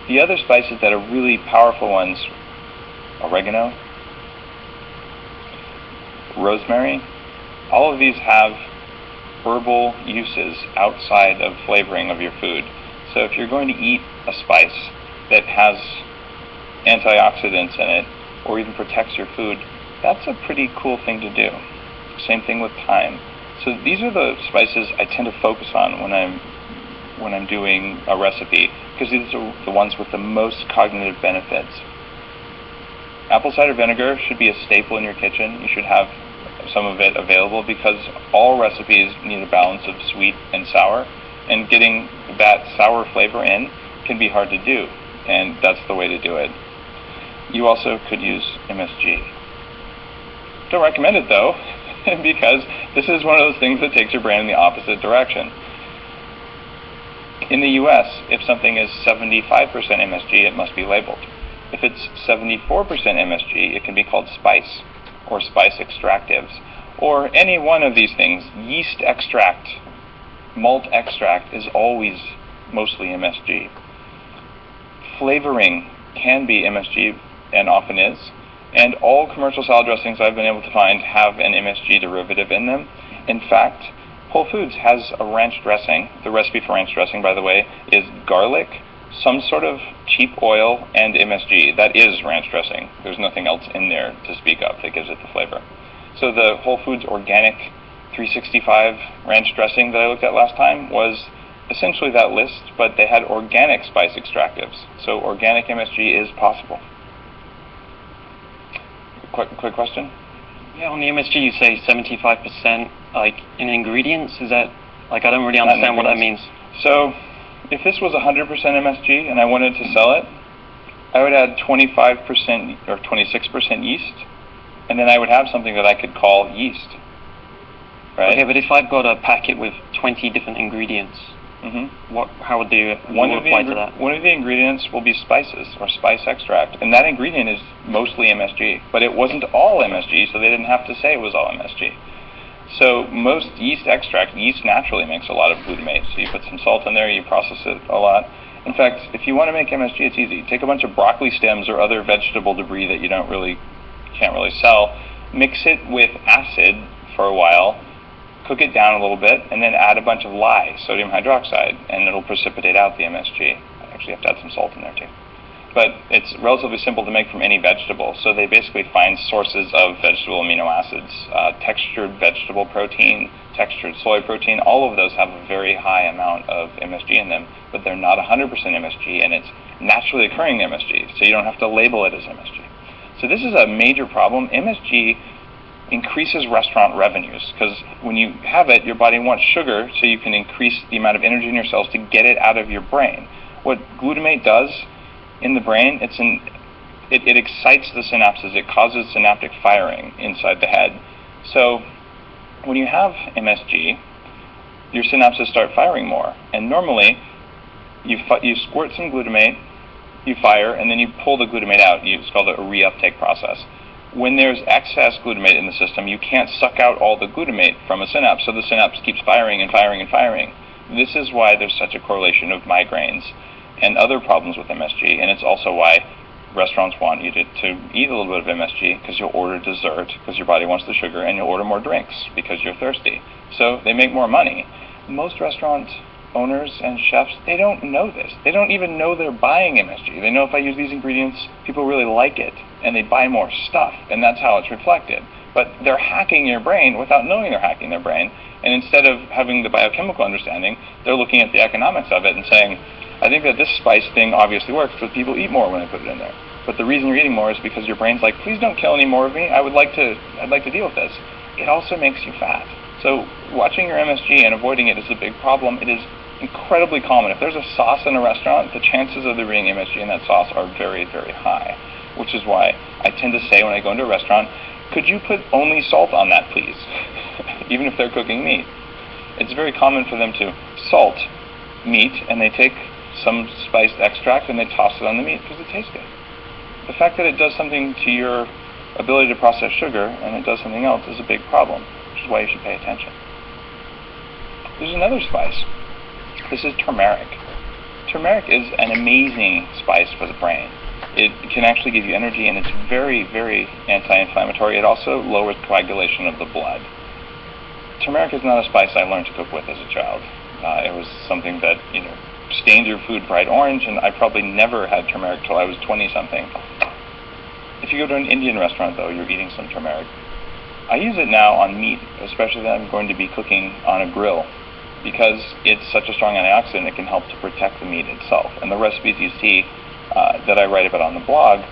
The other spices that are really powerful ones, oregano, rosemary, all of these have herbal uses outside of flavoring of your food. So if you're going to eat a spice that has antioxidants in it, or even protects your food, that's a pretty cool thing to do. Same thing with thyme. So these are the spices I tend to focus on when I'm doing a recipe, because these are the ones with the most cognitive benefits. Apple cider vinegar should be a staple in your kitchen. You should have some of it available because all recipes need a balance of sweet and sour, and getting that sour flavor in can be hard to do, and that's the way to do it. You also could use MSG. Don't recommend it though, because this is one of those things that takes your brain in the opposite direction. In the US, if something is 75% MSG, it must be labeled. If it's 74% MSG, it can be called spice, or spice extractives, or any one of these things. Yeast extract, malt extract is always mostly MSG. Flavoring can be MSG, and often is, and all commercial salad dressings I've been able to find have an MSG derivative in them. In fact, Whole Foods has a ranch dressing. The recipe for ranch dressing, by the way, is garlic, some sort of cheap oil and MSG. That is ranch dressing. There's nothing else in there to speak of that gives it the flavor. So the Whole Foods organic 365 ranch dressing that I looked at last time was essentially that list, but they had organic spice extractives. So organic MSG is possible. Quick question? Yeah, on the MSG you say 75% like in ingredients. Is that like I don't really understand what that means. So if this was 100% MSG and I wanted to sell it, I would add 25% or 26% yeast, and then I would have something that I could call yeast. Right? Okay, but if I've got a packet with 20 different ingredients, how would they apply to that? One of the ingredients will be spices or spice extract, and that ingredient is mostly MSG, but it wasn't all MSG, so they didn't have to say it was all MSG. So most yeast extract, yeast naturally makes a lot of glutamate, so you put some salt in there, you process it a lot. In fact, if you want to make MSG, it's easy. Take a bunch of broccoli stems or other vegetable debris that you can't really sell, mix it with acid for a while, cook it down a little bit, and then add a bunch of lye, sodium hydroxide, and it'll precipitate out the MSG. I actually have to add some salt in there too. But it's relatively simple to make from any vegetable. So they basically find sources of vegetable amino acids, textured vegetable protein, textured soy protein. All of those have a very high amount of MSG in them, but they're not 100% MSG, and it's naturally occurring MSG, so you don't have to label it as MSG. So this is a major problem. MSG increases restaurant revenues, because when you have it, your body wants sugar so you can increase the amount of energy in your cells to get it out of your brain. What glutamate does in the brain, it excites the synapses. It causes synaptic firing inside the head. So when you have MSG, your synapses start firing more. And normally, you squirt some glutamate, you fire, and then you pull the glutamate out. It's called a reuptake process. When there's excess glutamate in the system, you can't suck out all the glutamate from a synapse, so the synapse keeps firing and firing and firing. This is why there's such a correlation of migraines and other problems with MSG, and it's also why restaurants want you to eat a little bit of MSG, because you'll order dessert because your body wants the sugar, and you'll order more drinks because you're thirsty. So they make more money. Most restaurant owners and chefs, they don't know this. They don't even know they're buying MSG. They know if I use these ingredients, people really like it, and they buy more stuff, and that's how it's reflected. But they're hacking your brain without knowing they're hacking their brain, and instead of having the biochemical understanding, they're looking at the economics of it and saying, I think that this spice thing obviously works because people eat more when I put it in there. But the reason you're eating more is because your brain's like, please don't kill any more of me. I'd like to deal with this. It also makes you fat. So watching your MSG and avoiding it is a big problem. It is incredibly common. If there's a sauce in a restaurant, the chances of there being MSG in that sauce are very, very high, which is why I tend to say when I go into a restaurant, could you put only salt on that, please? Even if they're cooking meat. It's very common for them to salt meat, and they take some spiced extract and they toss it on the meat because it tastes good. The fact that it does something to your ability to process sugar and it does something else is a big problem, which is why you should pay attention. There's another spice. This is turmeric. Turmeric is an amazing spice for the brain. It can actually give you energy, and it's very, very anti-inflammatory. It also lowers coagulation of the blood. Turmeric is not a spice I learned to cook with as a child. It was something that, stains your food bright orange, and I probably never had turmeric till I was 20-something. If you go to an Indian restaurant, though, you're eating some turmeric. I use it now on meat, especially that I'm going to be cooking on a grill, because it's such a strong antioxidant. It can help to protect the meat itself. And the recipes you see that I write about on the blog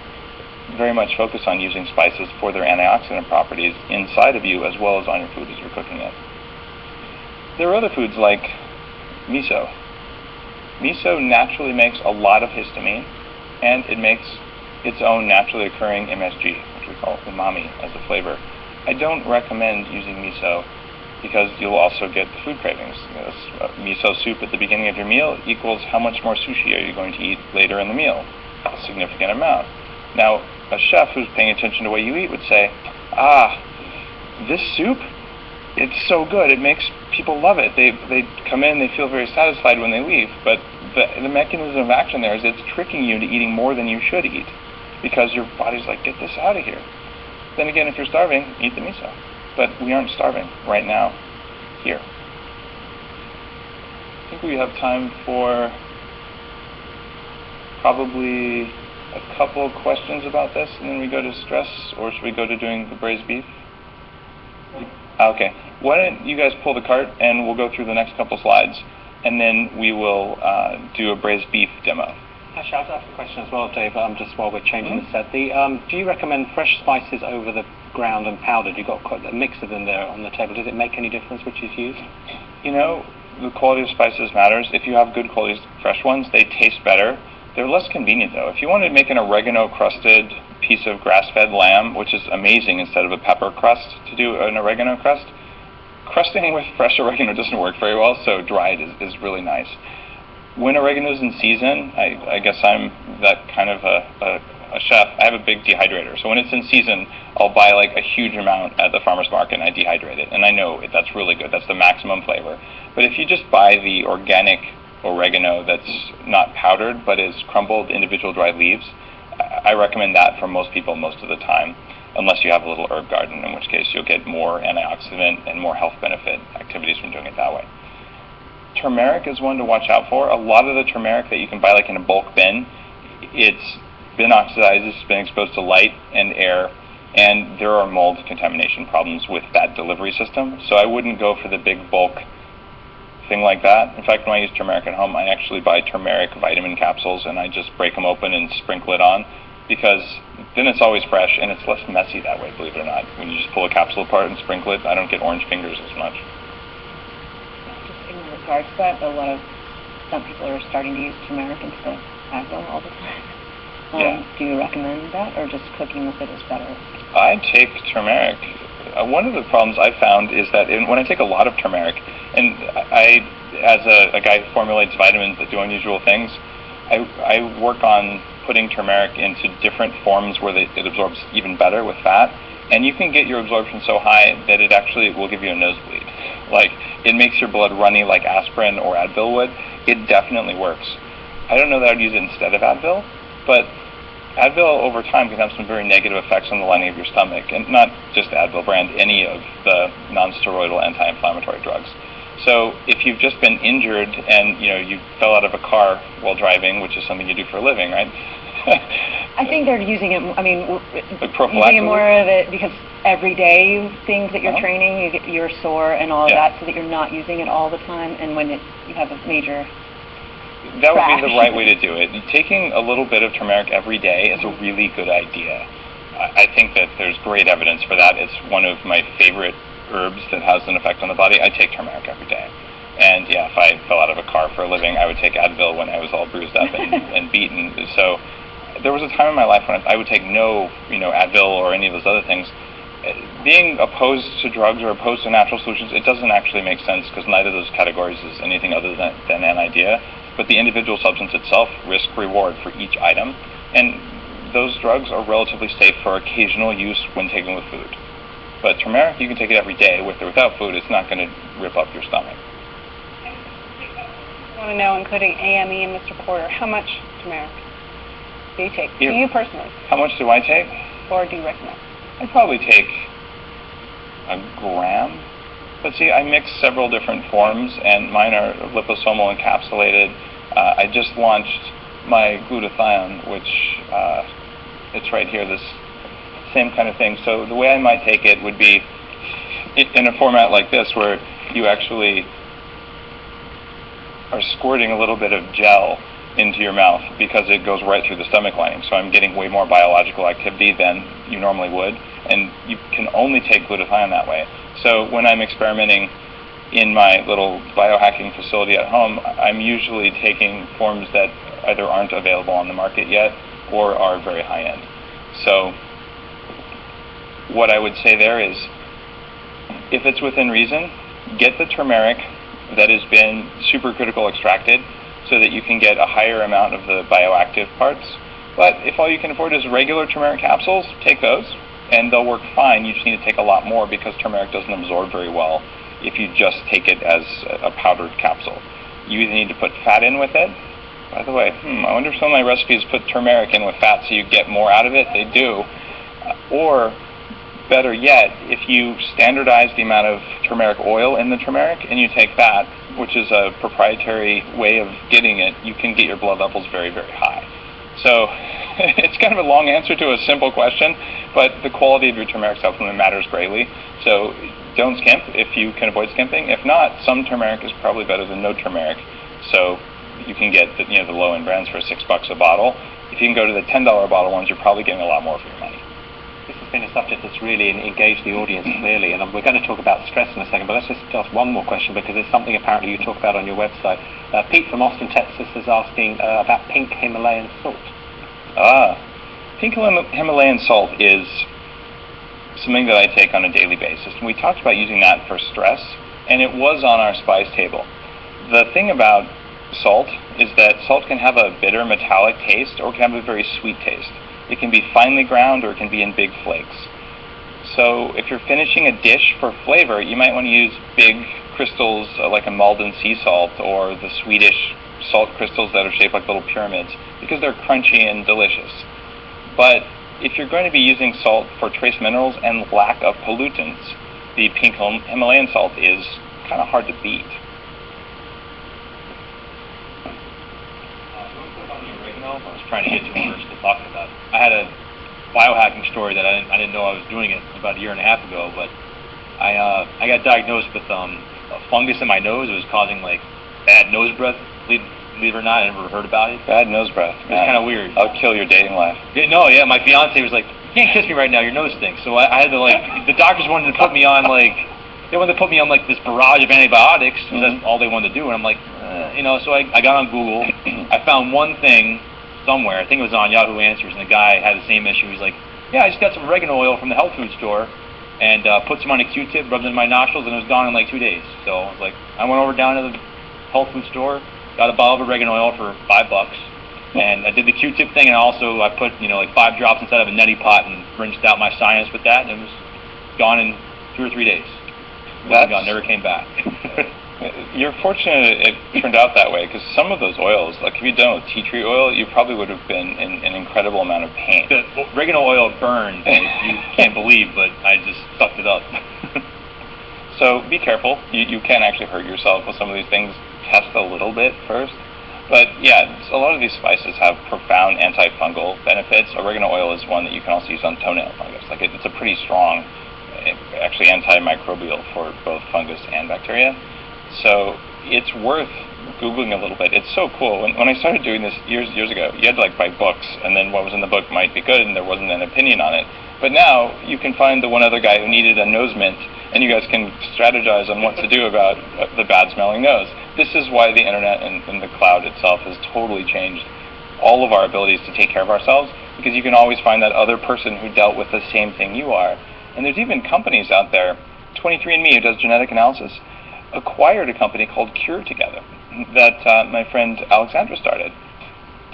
very much focus on using spices for their antioxidant properties inside of you as well as on your food as you're cooking it. There are other foods like miso. Miso naturally makes a lot of histamine, and it makes its own naturally occurring MSG, which we call umami, as a flavor. I don't recommend using miso because you'll also get food cravings. Miso soup at the beginning of your meal equals how much more sushi are you going to eat later in the meal? A significant amount. Now, a chef who's paying attention to what you eat would say, this soup, it's so good, it makes people love it. They come in, they feel very satisfied when they leave, but the mechanism of action there is it's tricking you into eating more than you should eat because your body's like, get this out of here. Then again, if you're starving, eat the miso. But we aren't starving right now here. I think we have time for probably a couple of questions about this, and then we go to stress, or should we go to doing the braised beef? Okay. Why don't you guys pull the cart, and we'll go through the next couple slides, and then we will do a braised beef demo. Actually, I'll ask a question as well, Dave, just while we're changing the set. Do you recommend fresh spices over the ground and powdered? You've got quite a mix of them there on the table. Does it make any difference which is used? You know, the quality of spices matters. If you have good quality fresh ones, they taste better. They're less convenient, though. If you want to make an oregano-crusted piece of grass-fed lamb, which is amazing instead of a pepper crust to do an oregano crust, crusting with fresh oregano doesn't work very well, so dried is really nice. When oregano's in season, I guess I'm that kind of a chef. I have a big dehydrator, so when it's in season, I'll buy like a huge amount at the farmer's market and I dehydrate it, and I know that's really good. That's the maximum flavor. But if you just buy the organic oregano that's not powdered but is crumbled individual dried leaves, I recommend that for most people most of the time, unless you have a little herb garden, in which case you'll get more antioxidant and more health benefit activities from doing it that way. Turmeric is one to watch out for. A lot of the turmeric that you can buy like in a bulk bin, it's been oxidized, it's been exposed to light and air, and there are mold contamination problems with that delivery system. So I wouldn't go for the big bulk thing like that. In fact, when I use turmeric at home, I actually buy turmeric vitamin capsules and I just break them open and sprinkle it on, because then it's always fresh and it's less messy that way, believe it or not. When you just pull a capsule apart and sprinkle it, I don't get orange fingers as much. Just in regards to that, some people are starting to use turmeric instead of Advil all the time. Yeah. Do you recommend that, or just cooking with it is better? I take turmeric. One of the problems I found is that when I take a lot of turmeric, and I, as a guy who formulates vitamins that do unusual things, I work on putting turmeric into different forms where it absorbs even better with fat, and you can get your absorption so high that it actually will give you a nosebleed. Like, it makes your blood runny like aspirin or Advil would. It definitely works. I don't know that I'd use it instead of Advil, but Advil over time can have some very negative effects on the lining of your stomach, and not just Advil brand, any of the non-steroidal anti-inflammatory drugs. So if you've just been injured and you fell out of a car while driving, which is something you do for a living, right? I think they're using it. I mean, like using more of it because everyday things that you're training, you're sore and all of that, so that you're not using it all the time. And when you have a major that would be the right way to do it. Taking a little bit of turmeric every day is a really good idea. I think that there's great evidence for that. It's one of my favorite herbs that has an effect on the body. I take turmeric every day. And yeah, if I fell out of a car for a living, I would take Advil when I was all bruised up and beaten. So there was a time in my life when I would take no Advil or any of those other things. Being opposed to drugs or opposed to natural solutions, it doesn't actually make sense, because neither of those categories is anything other than an idea. But the individual substance itself, risk-reward for each item. And those drugs are relatively safe for occasional use when taken with food. But turmeric, you can take it every day. With or without food, it's not going to rip up your stomach. I want to know, including AME and Mr. Porter, how much turmeric do you take? Do you personally? How much do I take? Or do you recommend? I probably take a gram. But see, I mix several different forms, and mine are liposomal encapsulated. I just launched my glutathione, which it's right here, this same kind of thing. So the way I might take it would be in a format like this, where you actually are squirting a little bit of gel into your mouth, because it goes right through the stomach lining. So I'm getting way more biological activity than you normally would, and you can only take glutathione that way. So when I'm experimenting in my little biohacking facility at home, I'm usually taking forms that either aren't available on the market yet or are very high end. So what I would say there is, if it's within reason, get the turmeric that has been supercritical extracted, so that you can get a higher amount of the bioactive parts. But if all you can afford is regular turmeric capsules, take those, and they'll work fine. You just need to take a lot more, because turmeric doesn't absorb very well if you just take it as a powdered capsule. You either need to put fat in with it. By the way, I wonder if some of my recipes put turmeric in with fat so you get more out of it. They do. Or better yet, if you standardize the amount of turmeric oil in the turmeric and you take that, which is a proprietary way of getting it, you can get your blood levels very, very high. So it's kind of a long answer to a simple question, but the quality of your turmeric supplement matters greatly. So don't skimp if you can avoid skimping. If not, some turmeric is probably better than no turmeric. So you can get the low-end brands for $6 a bottle. If you can go to the $10 bottle ones, you're probably getting a lot more for your money. This has been a subject that's really engaged the audience clearly, and we're going to talk about stress in a second, but let's just ask one more question because it's something apparently you talk about on your website. Pete from Austin, Texas is asking about pink Himalayan salt. Pink Himalayan salt is something that I take on a daily basis, and we talked about using that for stress, and it was on our spice table. The thing about salt is that salt can have a bitter metallic taste or can have a very sweet taste. It can be finely ground or it can be in big flakes. So if you're finishing a dish for flavor, you might want to use big crystals like a Malden sea salt or the Swedish salt crystals that are shaped like little pyramids because they're crunchy and delicious. But if you're going to be using salt for trace minerals and lack of pollutants, the pink Himalayan salt is kind of hard to beat. I was trying to get to when we were still talking about it. I had a biohacking story that I didn't know I was doing it about a year and a half ago, but I got diagnosed with a fungus in my nose. It was causing like bad nose breath. Believe it or not, I never heard about it. Bad nose breath. It was kind of weird. I'll kill your dating life. Yeah, my fiance was like, "You can't kiss me right now. Your nose stinks." So I had to the doctors wanted to put me on this barrage of antibiotics. Mm-hmm. That's all they wanted to do, and I'm like, So I got on Google. I found one thing somewhere. I think it was on Yahoo Answers, and the guy had the same issue. He's like, "Yeah, I just got some oregano oil from the health food store, and put some on a Q-tip, rubbed it in my nostrils, and it was gone in like 2 days." So I was like, I went over down to the health food store, got a bottle of oregano oil for $5, and I did the Q-tip thing, and also I put 5 drops inside of a neti pot and rinsed out my sinus with that, and it was gone in 2 or 3 days. Gone, never came back. You're fortunate it turned out that way, because some of those oils, like if you'd done with tea tree oil, you probably would have been in an incredible amount of pain. The oregano oil burned, like you can't believe, but I just sucked it up. So be careful. You can actually hurt yourself with some of these things. Test a little bit first. But yeah, a lot of these spices have profound antifungal benefits. Oregano oil is one that you can also use on toenail fungus. Like it's a pretty strong, actually antimicrobial for both fungus and bacteria. So it's worth Googling a little bit. It's so cool. When I started doing this years ago, you had to buy books, and then what was in the book might be good, and there wasn't an opinion on it. But now you can find the one other guy who needed a nose mint, and you guys can strategize on what to do about the bad-smelling nose. This is why the internet and the cloud itself has totally changed all of our abilities to take care of ourselves, because you can always find that other person who dealt with the same thing you are. And there's even companies out there, 23andMe, who does genetic analysis, acquired a company called Cure Together that my friend Alexandra started.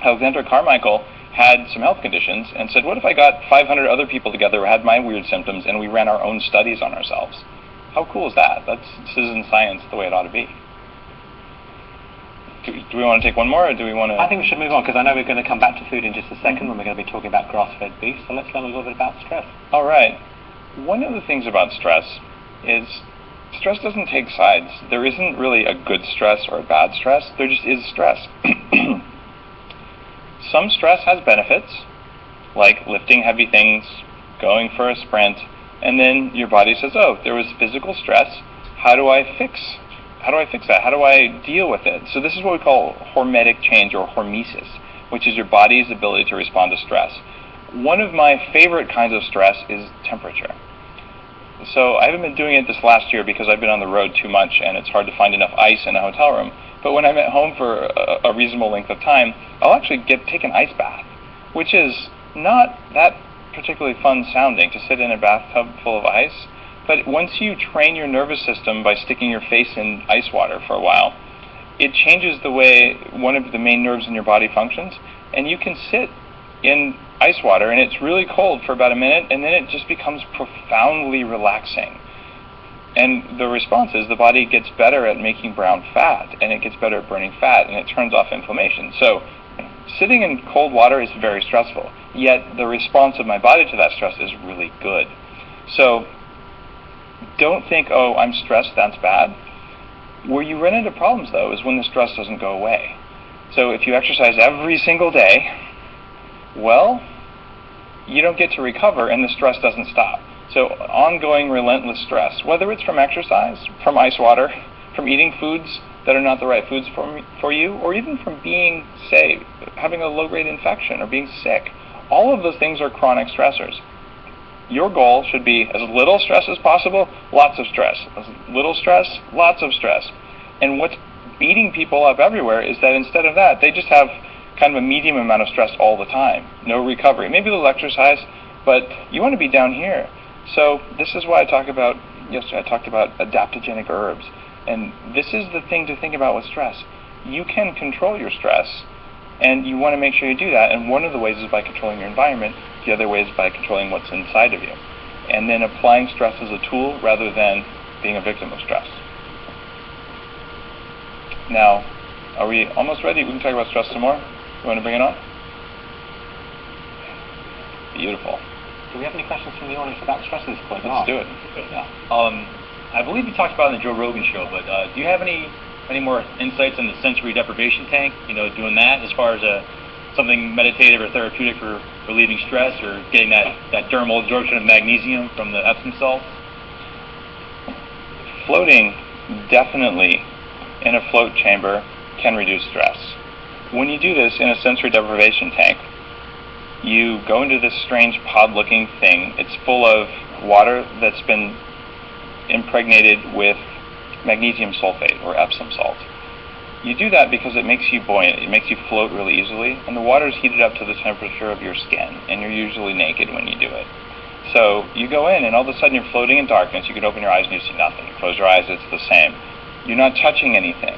Alexandra Carmichael had some health conditions and said, what if I got 500 other people together who had my weird symptoms and we ran our own studies on ourselves? How cool is that? That's citizen science the way it ought to be. Do we want to take one more, or do we want to... I think we should move on, because I know we're going to come back to food in just a second when we're going to be talking about grass-fed beef, so let's learn a little bit about stress. All right. One of the things about stress is stress doesn't take sides. There isn't really a good stress or a bad stress. There just is stress. Some stress has benefits, like lifting heavy things, going for a sprint, and then your body says, oh, there was physical stress. How do I fix that? How do I deal with it? So this is what we call hormetic change, or hormesis, which is your body's ability to respond to stress. One of my favorite kinds of stress is temperature. So I haven't been doing it this last year because I've been on the road too much and it's hard to find enough ice in a hotel room. But when I'm at home for a reasonable length of time, I'll actually take an ice bath, which is not that particularly fun sounding to sit in a bathtub full of ice. But once you train your nervous system by sticking your face in ice water for a while, it changes the way one of the main nerves in your body functions, and you can sit in ice water and it's really cold for about a minute, and then it just becomes profoundly relaxing. And the response is the body gets better at making brown fat, and it gets better at burning fat, and it turns off inflammation. So sitting in cold water is very stressful, yet the response of my body to that stress is really good. So don't think, oh, I'm stressed, that's bad. Where you run into problems, though, is when the stress doesn't go away. So if you exercise every single day, Well, you don't get to recover and the stress doesn't stop. So ongoing relentless stress, whether it's from exercise, from ice water, from eating foods that are not the right foods for you, or even from being, say, having a low-grade infection or being sick, all of those things are chronic stressors. Your goal should be as little stress as possible, lots of stress. As little stress, lots of stress. And what's beating people up everywhere is that instead of that, they just have kind of a medium amount of stress all the time. No recovery. Maybe a little exercise, but you want to be down here. So this is why yesterday I talked about adaptogenic herbs. And this is the thing to think about with stress. You can control your stress, and you want to make sure you do that. And one of the ways is by controlling your environment. The other way is by controlling what's inside of you. And then applying stress as a tool rather than being a victim of stress. Now, are we almost ready? We can talk about stress some more. You want to bring it on? Beautiful. Do we have any questions from the audience about stress at this point? Let's do it. Yeah. I believe you talked about it on the Joe Rogan show, but do you have any more insights on the sensory deprivation tank? Doing that as far as something meditative or therapeutic for relieving stress or getting that dermal absorption of magnesium from the Epsom salts? Floating definitely in a float chamber can reduce stress. When you do this in a sensory deprivation tank, you go into this strange pod-looking thing. It's full of water that's been impregnated with magnesium sulfate or Epsom salt. You do that because it makes you buoyant. It makes you float really easily, and the water is heated up to the temperature of your skin, and you're usually naked when you do it. So you go in, and all of a sudden you're floating in darkness. You can open your eyes and you see nothing. You close your eyes, it's the same. You're not touching anything.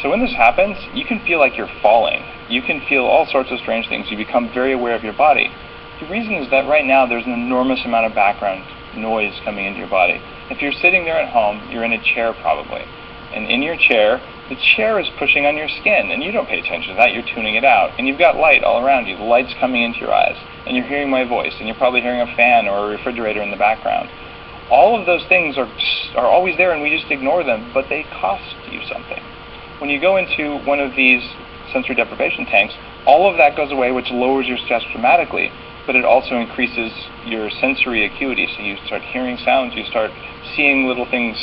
So when this happens, you can feel like you're falling. You can feel all sorts of strange things. You become very aware of your body. The reason is that right now there's an enormous amount of background noise coming into your body. If you're sitting there at home, you're in a chair probably. And in your chair, the chair is pushing on your skin, and you don't pay attention to that. You're tuning it out. And you've got light all around you. The light's coming into your eyes. And you're hearing my voice, and you're probably hearing a fan or a refrigerator in the background. All of those things are always there, and we just ignore them, but they cost you something. When you go into one of these sensory deprivation tanks, all of that goes away, which lowers your stress dramatically, but it also increases your sensory acuity. So you start hearing sounds, you start seeing little things,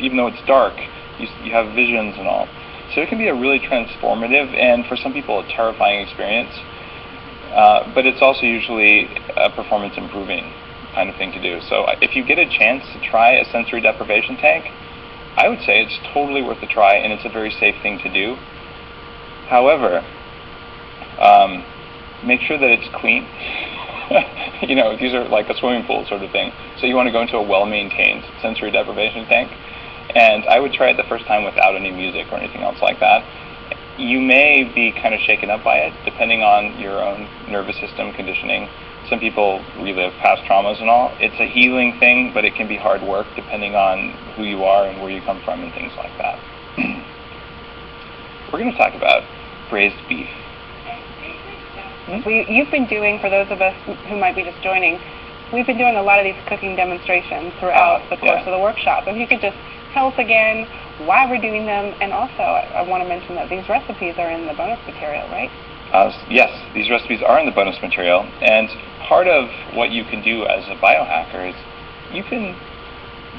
even though it's dark, you have visions and all. So it can be a really transformative and, for some people, a terrifying experience. But it's also usually a performance improving kind of thing to do. So if you get a chance to try a sensory deprivation tank, I would say it's totally worth a try, and it's a very safe thing to do. However, make sure that it's clean. These are like a swimming pool sort of thing. So you want to go into a well-maintained sensory deprivation tank. And I would try it the first time without any music or anything else like that. You may be kind of shaken up by it, depending on your own nervous system conditioning. Some people relive past traumas and all. It's a healing thing, but it can be hard work depending on who you are and where you come from and things like that. We're going to talk about braised beef. You've been doing, for those of us who might be just joining, we've been doing a lot of these cooking demonstrations throughout the course of the workshop. If you could just tell us again why we're doing them, and also I want to mention that these recipes are in the bonus material, right? Yes, these recipes are in the bonus material, and part of what you can do as a biohacker is you can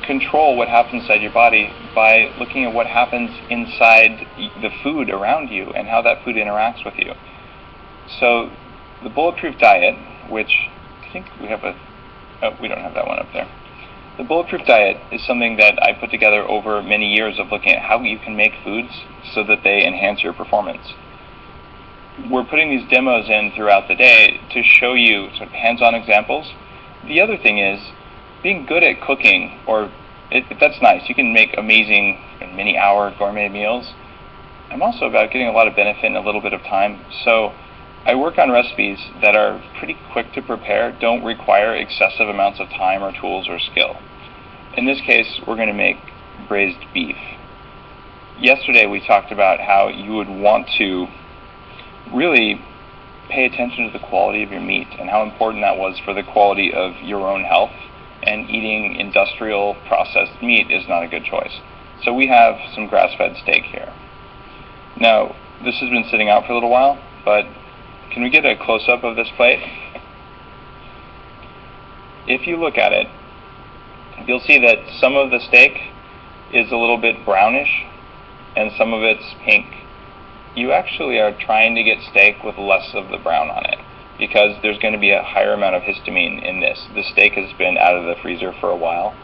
control what happens inside your body by looking at what happens inside the food around you and how that food interacts with you. So the Bulletproof Diet, which I think we have we don't have that one up there. The Bulletproof Diet is something that I put together over many years of looking at how you can make foods so that they enhance your performance. We're putting these demos in throughout the day to show you sort of hands-on examples. The other thing is being good at cooking, that's nice. You can make amazing many-hour gourmet meals. I'm also about getting a lot of benefit in a little bit of time. So I work on recipes that are pretty quick to prepare, don't require excessive amounts of time or tools or skill. In this case, we're going to make braised beef. Yesterday we talked about how you would want to really pay attention to the quality of your meat and how important that was for the quality of your own health, and eating industrial processed meat is not a good choice. So we have some grass-fed steak here. Now, this has been sitting out for a little while, but can we get a close-up of this plate? If you look at it, you'll see that some of the steak is a little bit brownish and some of it's pink. You actually are trying to get steak with less of the brown on it because there's going to be a higher amount of histamine in this. The steak has been out of the freezer for a while.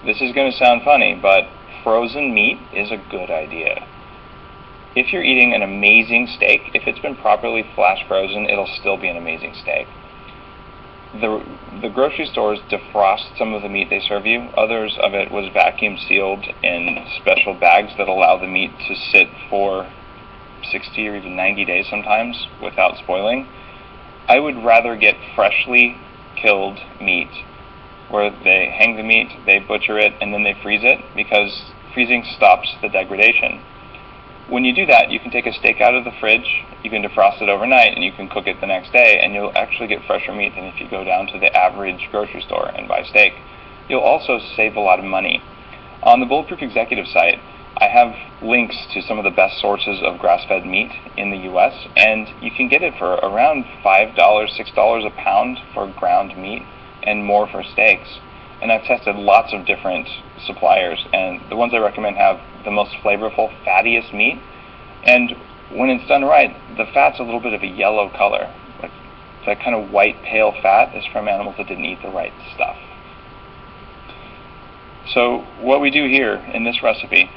This is going to sound funny, but frozen meat is a good idea. If you're eating an amazing steak, if it's been properly flash frozen, it'll still be an amazing steak. The grocery stores defrost some of the meat they serve you. Others of it was vacuum sealed in special bags that allow the meat to sit for 60 or even 90 days sometimes without spoiling. I would rather get freshly killed meat where they hang the meat, they butcher it, and then they freeze it because freezing stops the degradation. When you do that, you can take a steak out of the fridge, you can defrost it overnight, and you can cook it the next day, and you'll actually get fresher meat than if you go down to the average grocery store and buy steak. You'll also save a lot of money. On the Bulletproof Executive site, I have links to some of the best sources of grass-fed meat in the U.S., and you can get it for around $5, $6 a pound for ground meat, and more for steaks. And I've tested lots of different suppliers, and the ones I recommend have the most flavorful, fattiest meat. And when it's done right, the fat's a little bit of a yellow color. Like that kind of white, pale fat is from animals that didn't eat the right stuff. So what we do here in this recipe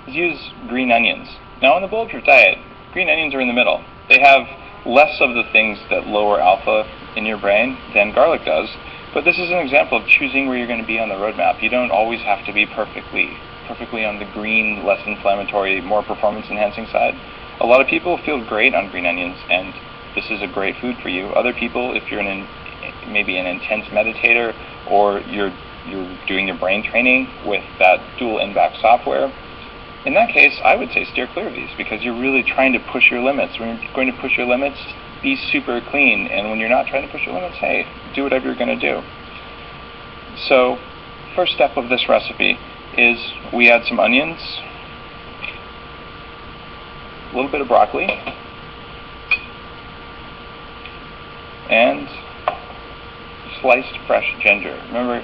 is use green onions. Now in the Bulletproof diet, green onions are in the middle. They have less of the things that lower alpha in your brain than garlic does. But this is an example of choosing where you're going to be on the roadmap. You don't always have to be perfectly on the green, less inflammatory, more performance-enhancing side. A lot of people feel great on green onions, and this is a great food for you. Other people, if you're maybe an intense meditator, or you're doing your brain training with that dual in-back software, in that case, I would say steer clear of these because you're really trying to push your limits. When you're going to push your limits, be super clean, and when you're not trying to push your limits, hey, do whatever you're going to do. So, first step of this recipe is we add some onions, a little bit of broccoli, and sliced fresh ginger. Remember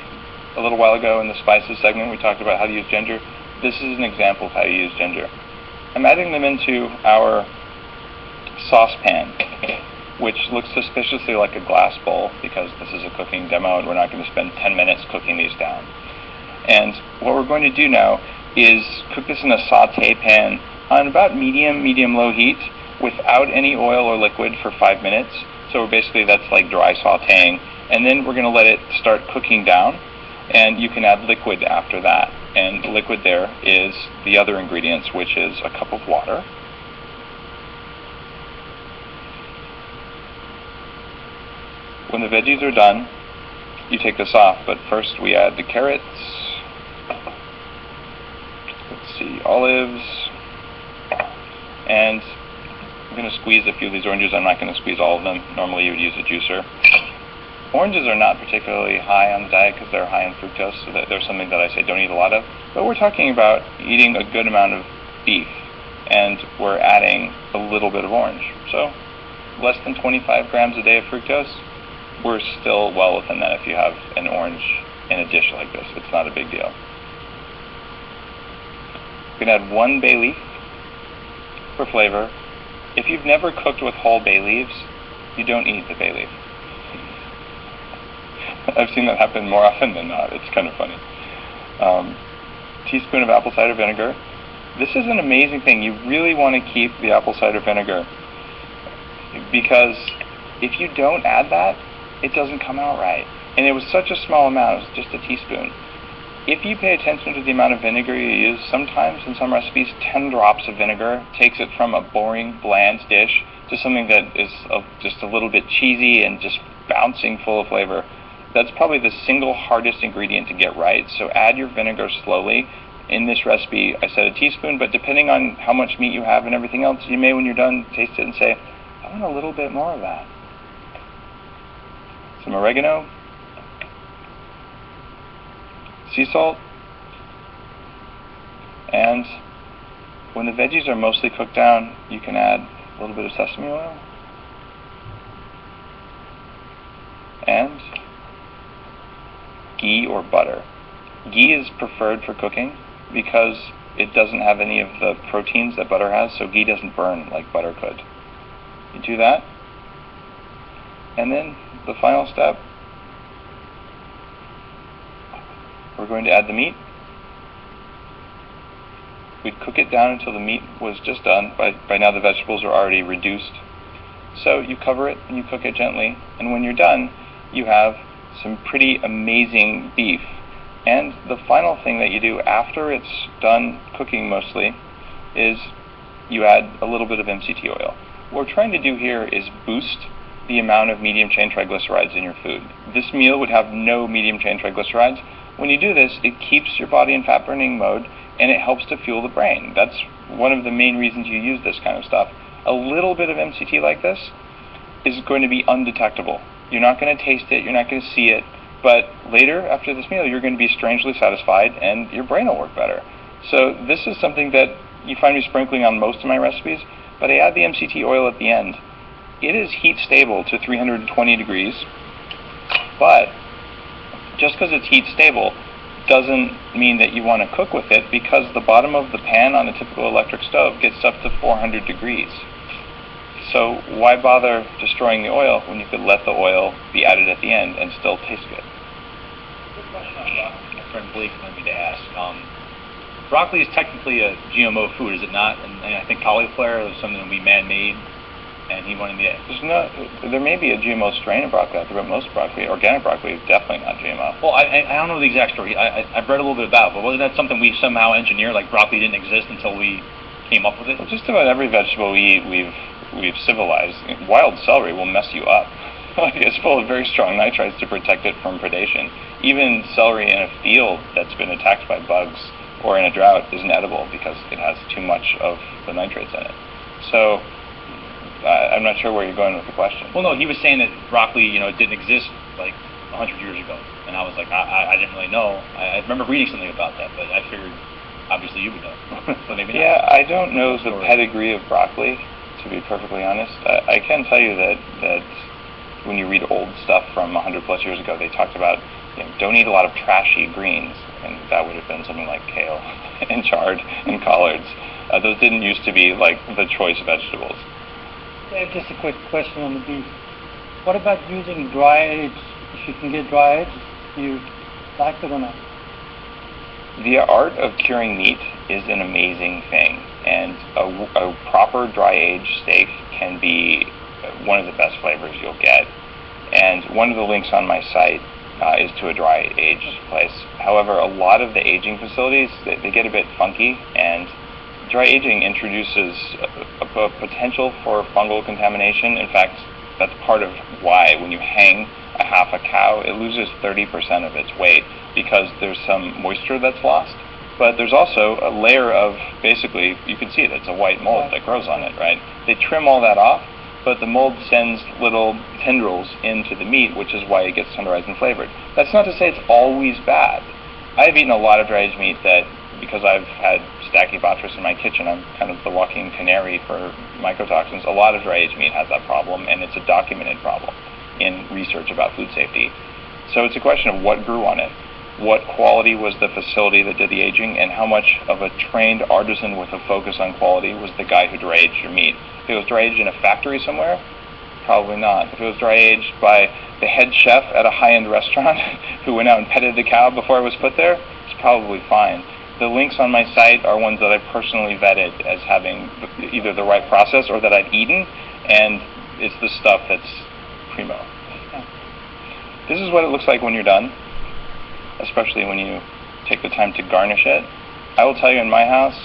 a little while ago in the spices segment we talked about how to use ginger? This is an example of how you use ginger. I'm adding them into our saucepan, which looks suspiciously like a glass bowl because this is a cooking demo and we're not going to spend 10 minutes cooking these down. And what we're going to do now is cook this in a saute pan on about medium-low heat without any oil or liquid for 5 minutes. So basically that's like dry sauteing. And then we're going to let it start cooking down, and you can add liquid after that. And the liquid there is the other ingredients, which is a cup of water, when the veggies are done, you take this off, but first we add the carrots, olives, and I'm going to squeeze a few of these oranges. I'm not going to squeeze all of them. Normally you would use a juicer. Oranges are not particularly high on the diet because they're high in fructose, so they're something that I say don't eat a lot of. But we're talking about eating a good amount of beef, and we're adding a little bit of orange. So less than 25 grams a day of fructose. We're still well within that if you have an orange in a dish like this. It's not a big deal. You can add 1 bay leaf for flavor. If you've never cooked with whole bay leaves, you don't eat the bay leaf. I've seen that happen more often than not. It's kind of funny. Teaspoon of apple cider vinegar. This is an amazing thing. You really want to keep the apple cider vinegar because if you don't add that, it doesn't come out right. And it was such a small amount, it was just a teaspoon. If you pay attention to the amount of vinegar you use, sometimes in some recipes, 10 drops of vinegar takes it from a boring, bland dish to something that is just a little bit cheesy and just bouncing full of flavor. That's probably the single hardest ingredient to get right, so add your vinegar slowly. In this recipe, I said a teaspoon, but depending on how much meat you have and everything else, you may, when you're done, taste it and say, I want a little bit more of that. Some oregano, sea salt, and when the veggies are mostly cooked down, you can add a little bit of sesame oil, and ghee or butter. Ghee is preferred for cooking because it doesn't have any of the proteins that butter has, so ghee doesn't burn like butter could. You do that, and then the final step, we're going to add the meat. We'd cook it down until the meat was just done. By now the vegetables are already reduced. So you cover it and you cook it gently, and when you're done, you have some pretty amazing beef. And the final thing that you do after it's done cooking mostly is you add a little bit of MCT oil. What we're trying to do here is boost the amount of medium chain triglycerides in your food. This meal would have no medium chain triglycerides. When you do this, it keeps your body in fat burning mode and it helps to fuel the brain. That's one of the main reasons you use this kind of stuff. A little bit of MCT like this is going to be undetectable. You're not going to taste it, you're not going to see it, but later, after this meal, you're going to be strangely satisfied and your brain will work better. So this is something that you find me sprinkling on most of my recipes, but I add the MCT oil at the end. It is heat stable to 320 degrees, but just because it's heat stable doesn't mean that you want to cook with it, because the bottom of the pan on a typical electric stove gets up to 400 degrees. So why bother destroying the oil when you could let the oil be added at the end and still taste good? Good question on broccoli. My friend Blake wanted me to ask. Broccoli is technically a GMO food, is it not? And I think cauliflower is something that we man-made, and he wanted me to... There may be a GMO strain of broccoli out there, but most broccoli, organic broccoli, is definitely not GMO. Well, I don't know the exact story. I've read a little bit about it, but wasn't that something we somehow engineered, like broccoli didn't exist until we came up with it? Well, just about every vegetable we eat, we've civilized. Wild celery will mess you up. It's full of very strong nitrites to protect it from predation. Even celery in a field that's been attacked by bugs or in a drought isn't edible because it has too much of the nitrates in it. So I'm not sure where you're going with the question. Well, no, he was saying that broccoli, it didn't exist like 100 years ago, and I was like, I didn't really know. I remember reading something about that, but I figured obviously you would know. So maybe yeah, not. I don't know the pedigree of broccoli, to be perfectly honest. I can tell you that when you read old stuff from 100 plus years ago, they talked about don't eat a lot of trashy greens, and that would have been something like kale and chard and collards. Those didn't used to be like the choice vegetables. Yeah, just a quick question on the beef. What about using dry aged? If you can get dry aged, do you like it or not? The art of curing meat is an amazing thing, and a proper dry aged steak can be one of the best flavors you'll get. And one of the links on my site is to a dry aged place. However, a lot of the aging facilities, they get a bit funky, and dry aging introduces a potential for fungal contamination. In fact, that's part of why when you hang a half a cow, it loses 30% of its weight because there's some moisture that's lost. But there's also a layer of, basically, you can see it, it's a white mold that grows on it, right? They trim all that off, but the mold sends little tendrils into the meat, which is why it gets tenderized and flavored. That's not to say it's always bad. I've eaten a lot of dry aged meat that, because I've had Stachybotrys in my kitchen, I'm kind of the walking canary for mycotoxins. A lot of dry aged meat has that problem, and it's a documented problem in research about food safety. So it's a question of what grew on it, what quality was the facility that did the aging, and how much of a trained artisan with a focus on quality was the guy who dry aged your meat. If it was dry aged in a factory somewhere, probably not. If it was dry aged by the head chef at a high-end restaurant who went out and petted the cow before it was put there, it's probably fine. The links on my site are ones that I personally vetted as having either the right process or that I've eaten, and it's the stuff that's primo. This is what it looks like when you're done, especially when you take the time to garnish it. I will tell you, in my house,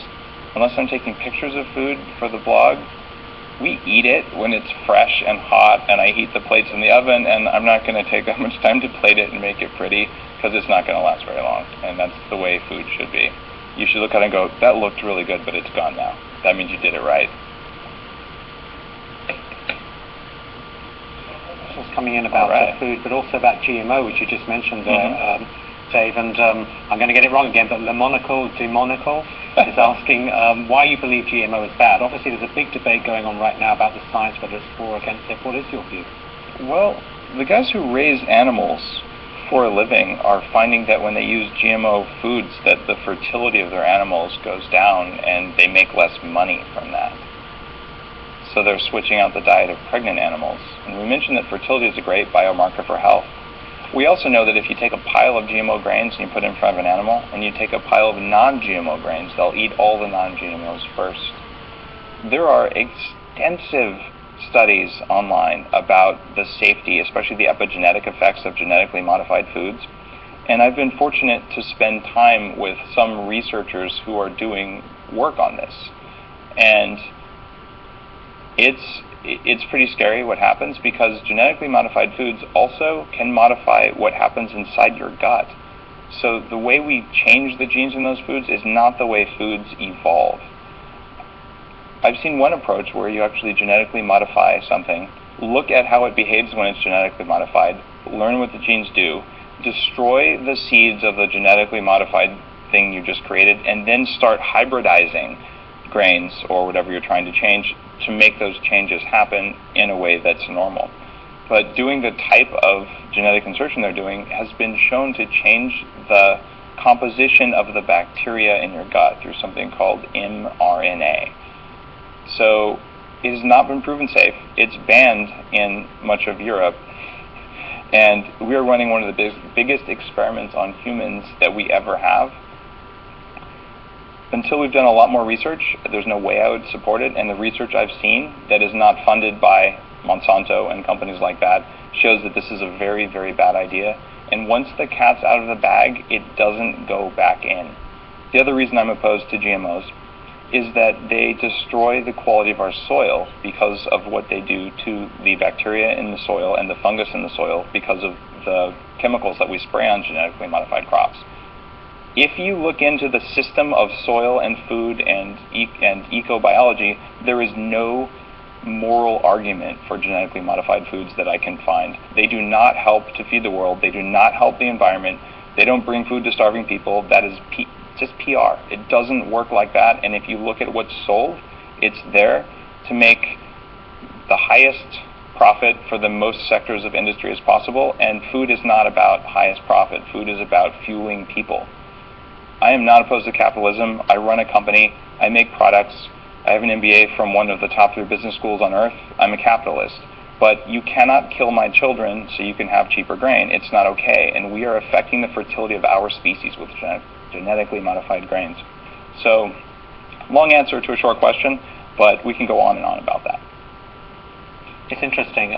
unless I'm taking pictures of food for the blog, we eat it when it's fresh and hot, and I heat the plates in the oven, and I'm not going to take that much time to plate it and make it pretty, because it's not going to last very long, and that's the way food should be. You should look at it and go, that looked really good, but it's gone now. That means you did it right. Questions coming in about food, but also about GMO, which you just mentioned, Dave, and I'm going to get it wrong again, but lemonical, demonical. is asking why you believe GMO is bad. Obviously, there's a big debate going on right now about the science, whether it's for or against it. What is your view? Well, the guys who raise animals for a living are finding that when they use GMO foods, that the fertility of their animals goes down and they make less money from that. So they're switching out the diet of pregnant animals. And we mentioned that fertility is a great biomarker for health. We also know that if you take a pile of GMO grains and you put it in front of an animal, and you take a pile of non-GMO grains, they'll eat all the non-GMOs first. There are extensive studies online about the safety, especially the epigenetic effects of genetically modified foods. And I've been fortunate to spend time with some researchers who are doing work on this. And it's pretty scary what happens, because genetically modified foods also can modify what happens inside your gut. So the way we change the genes in those foods is not the way foods evolve. I've seen one approach where you actually genetically modify something, look at how it behaves when it's genetically modified, learn what the genes do, destroy the seeds of the genetically modified thing you just created, and then start hybridizing grains or whatever you're trying to change to make those changes happen in a way that's normal. But doing the type of genetic insertion they're doing has been shown to change the composition of the bacteria in your gut through something called mRNA. So it has not been proven safe. It's banned in much of Europe. And we are running one of the biggest experiments on humans that we ever have. Until we've done a lot more research, there's no way I would support it. And the research I've seen that is not funded by Monsanto and companies like that shows that this is a very, very bad idea. And once the cat's out of the bag, it doesn't go back in. The other reason I'm opposed to GMOs is that they destroy the quality of our soil because of what they do to the bacteria in the soil and the fungus in the soil because of the chemicals that we spray on genetically modified crops. If you look into the system of soil and food and ecobiology, there is no moral argument for genetically modified foods that I can find. They do not help to feed the world. They do not help the environment. They don't bring food to starving people. That is just PR. It doesn't work like that. And if you look at what's sold, it's there to make the highest profit for the most sectors of industry as possible. And food is not about highest profit. Food is about fueling people. I am not opposed to capitalism. I run a company. I make products. I have an MBA from one of the top 3 business schools on earth. I'm a capitalist. But you cannot kill my children so you can have cheaper grain. It's not okay. And we are affecting the fertility of our species with genetically modified grains. So, long answer to a short question, but we can go on and on about that. It's interesting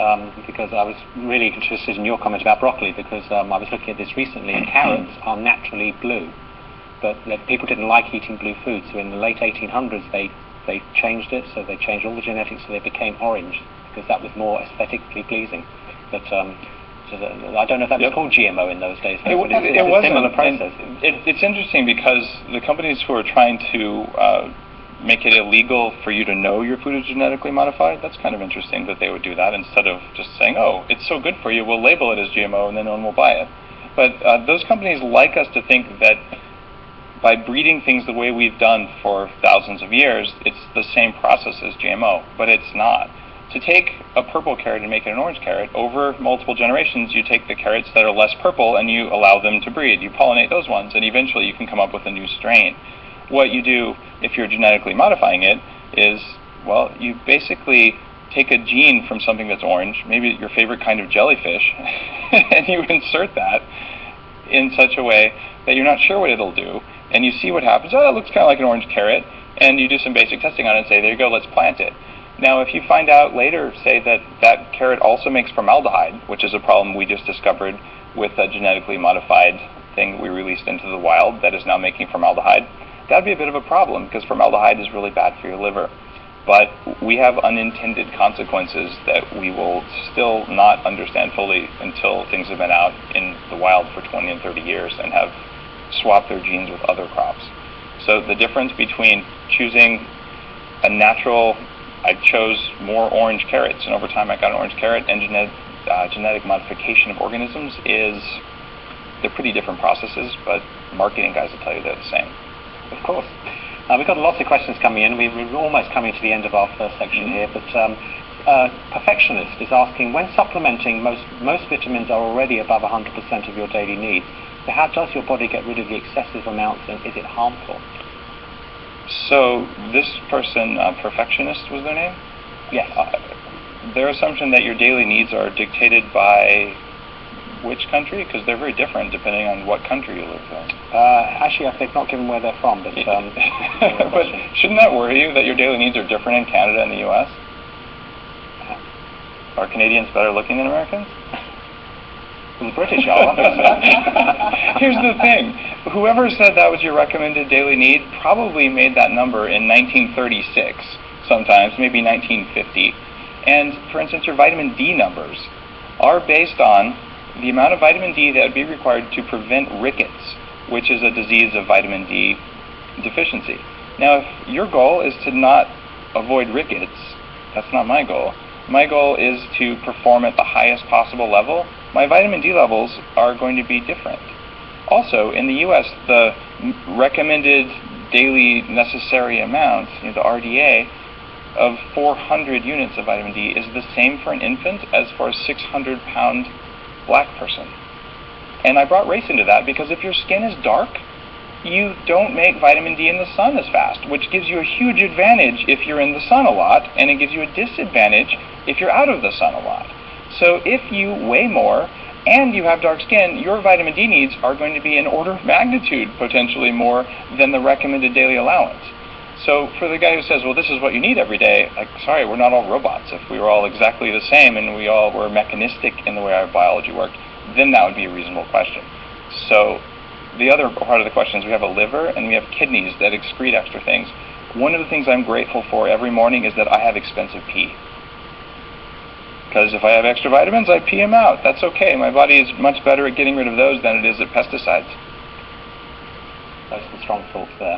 because I was really interested in your comment about broccoli, because I was looking at this recently. Carrots are naturally blue, but people didn't like eating blue food, so in the late 1800s they changed it, so they changed all the genetics so they became orange, because that was more aesthetically pleasing. But I don't know if that was called GMO in those days. It wasn't. A similar process. It's interesting because the companies who are trying to make it illegal for you to know your food is genetically modified, that's kind of interesting that they would do that instead of just saying, oh, it's so good for you, we'll label it as GMO and then no one will buy it. But those companies like us to think that by breeding things the way we've done for thousands of years, it's the same process as GMO, but it's not. To take a purple carrot and make it an orange carrot, over multiple generations, you take the carrots that are less purple and you allow them to breed. You pollinate those ones, and eventually you can come up with a new strain. What you do, if you're genetically modifying it, is, well, you basically take a gene from something that's orange, maybe your favorite kind of jellyfish, and you insert that in such a way that you're not sure what it'll do, and you see what happens. Oh, it looks kind of like an orange carrot, and you do some basic testing on it and say, there you go, let's plant it. Now, if you find out later, say, that that carrot also makes formaldehyde, which is a problem we just discovered with a genetically modified thing we released into the wild that is now making formaldehyde, that'd be a bit of a problem, because formaldehyde is really bad for your liver. But we have unintended consequences that we will still not understand fully until things have been out in the wild for 20 and 30 years and have swapped their genes with other crops. So the difference between choosing a natural, I chose more orange carrots, and over time I got an orange carrot, and genetic modification of organisms they're pretty different processes, but marketing guys will tell you they're the same. Of course. We've got lots of questions coming in. We're almost coming to the end of our first section here, but Perfectionist is asking, when supplementing, most vitamins are already above 100% of your daily needs. So how does your body get rid of the excessive amounts, and is it harmful? So this person, Perfectionist was their name? Yes. Their assumption that your daily needs are dictated by which country? Because they're very different depending on what country you live in. Actually, they've not given where they're from, but... but shouldn't that worry you, that your daily needs are different in Canada and the U.S.? Are Canadians better looking than Americans? Well, the British are. Here's the thing. Whoever said that was your recommended daily need probably made that number in 1936, sometimes, maybe 1950. And, for instance, your vitamin D numbers are based on the amount of vitamin D that would be required to prevent rickets, which is a disease of vitamin D deficiency. Now, if your goal is to not avoid rickets, that's not my goal. My goal is to perform at the highest possible level. My vitamin D levels are going to be different. Also, in the U.S., the recommended daily necessary amount, the RDA, of 400 units of vitamin D is the same for an infant as for a 600-pound black person. And I brought race into that because if your skin is dark, you don't make vitamin D in the sun as fast, which gives you a huge advantage if you're in the sun a lot, and it gives you a disadvantage if you're out of the sun a lot. So if you weigh more and you have dark skin, your vitamin D needs are going to be an order of magnitude potentially more than the recommended daily allowance. So for the guy who says, well, this is what you need every day, like, sorry, we're not all robots. If we were all exactly the same and we all were mechanistic in the way our biology worked, then that would be a reasonable question. So the other part of the question is we have a liver and we have kidneys that excrete extra things. One of the things I'm grateful for every morning is that I have expensive pee. Because if I have extra vitamins, I pee them out. That's okay. My body is much better at getting rid of those than it is at pesticides. Those are strong thoughts there.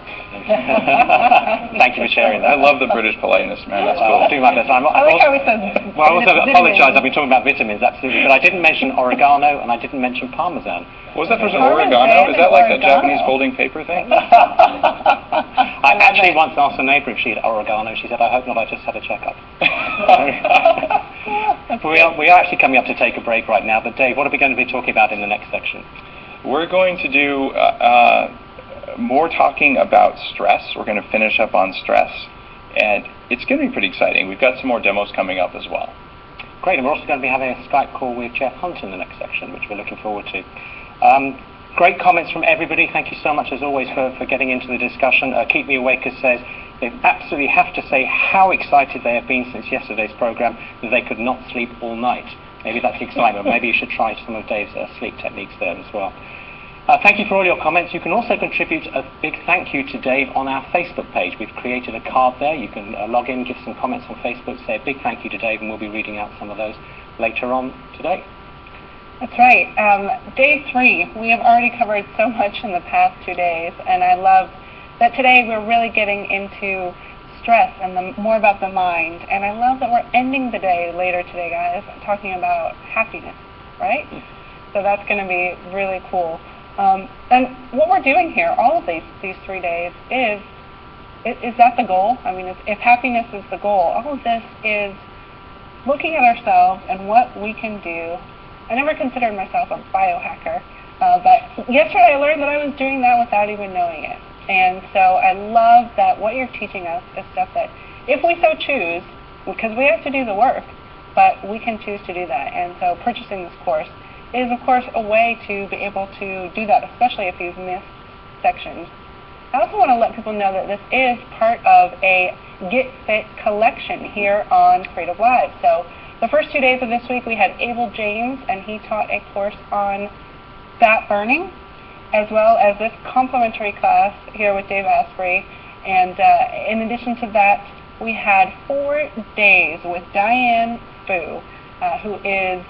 Thank you for sharing that. I love the British politeness, man. That's cool. I'll do my best. I like how we said... Well, I also apologise. I've been talking about vitamins, absolutely. But I didn't mention oregano and I didn't mention parmesan. Was that person oregano? Is that like the Japanese folding paper thing? I actually once asked a neighbour if she had oregano. She said, I hope not, I just had a checkup. We are actually coming up to take a break right now. But Dave, what are we going to be talking about in the next section? We're going to do more talking about stress. We're going to finish up on stress. And it's going to be pretty exciting. We've got some more demos coming up as well. Great, and we're also going to be having a Skype call with Jeff Hunt in the next section, which we're looking forward to. Great comments from everybody. Thank you so much, as always, for getting into the discussion. Keep Me Awake says they absolutely have to say how excited they have been since yesterday's program that they could not sleep all night. Maybe that's the excitement. Maybe you should try some of Dave's sleep techniques there as well. Thank you for all your comments. You can also contribute a big thank you to Dave on our Facebook page. We've created a card there. You can log in, give some comments on Facebook, say a big thank you to Dave, and we'll be reading out some of those later on today. That's right. Day 3, we have already covered so much in the past 2 days, and I love that today we're really getting into stress and more about the mind. And I love that we're ending the day later today, guys, talking about happiness, right? So that's going to be really cool. And what we're doing here, all of these 3 days, is that the goal? I mean, if happiness is the goal, all of this is looking at ourselves and what we can do. I never considered myself a biohacker, but yesterday I learned that I was doing that without even knowing it. And so I love that what you're teaching us is stuff that, if we so choose, because we have to do the work, but we can choose to do that. And so purchasing this course is, of course, a way to be able to do that, especially if you've missed sections. I also want to let people know that this is part of a Get Fit collection here on Creative Live. So the first 2 days of this week, we had Abel James, and he taught a course on fat burning, as well as this complimentary class here with Dave Asprey. And in addition to that, we had 4 days with Diane Fu, who is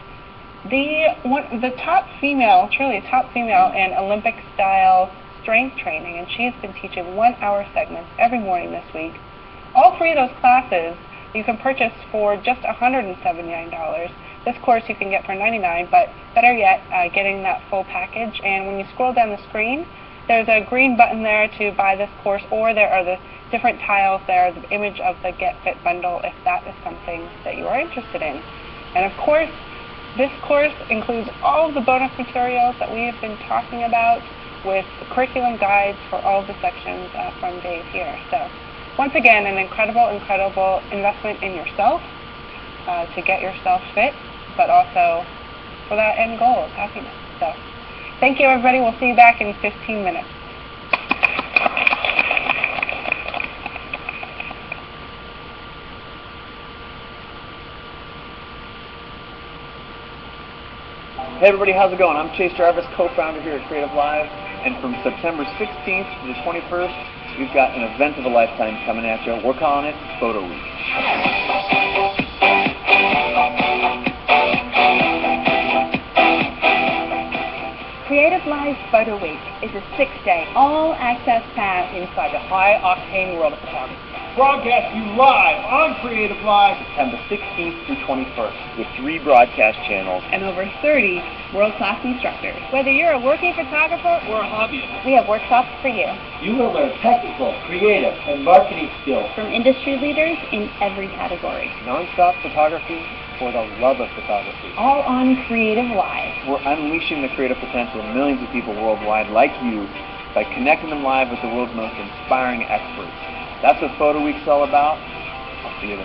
the top female, truly top female in Olympic-style strength training, and she has been teaching 1-hour segments every morning this week. All 3 of those classes you can purchase for just $179. This course you can get for $99, but better yet, getting that full package. And when you scroll down the screen, There's a green button there to buy this course, or there are the different tiles there, the image of the Get Fit bundle, if that is something that you are interested in. And of course, this course includes all of the bonus materials that we have been talking about, with curriculum guides for all of the sections from Dave here. So once again, an incredible investment in yourself to get yourself fit, but also for that end goal of happiness. So thank you, everybody. We'll see you back in 15 minutes. Hey everybody, how's it going? I'm Chase Jarvis, co-founder here at Creative Live, and from September 16th to the 21st, we've got an event of a lifetime coming at you. We're calling it Photo Week. Creative Live Photo Week is a 6-day all-access pass inside the high-octane world of photography. Broadcast you live on Creative Live September 16th through 21st with 3 broadcast channels And over 30 world-class instructors. Whether you're a working photographer or a hobbyist, we have workshops for you. you will learn technical, creative, and marketing skills From industry leaders in every category. Non-stop photography for the love of photography. All on Creative Live. We're unleashing the creative potential of millions of people worldwide like you by connecting them live with the world's most inspiring experts. That's what Photo Week's all about. I'll see you there.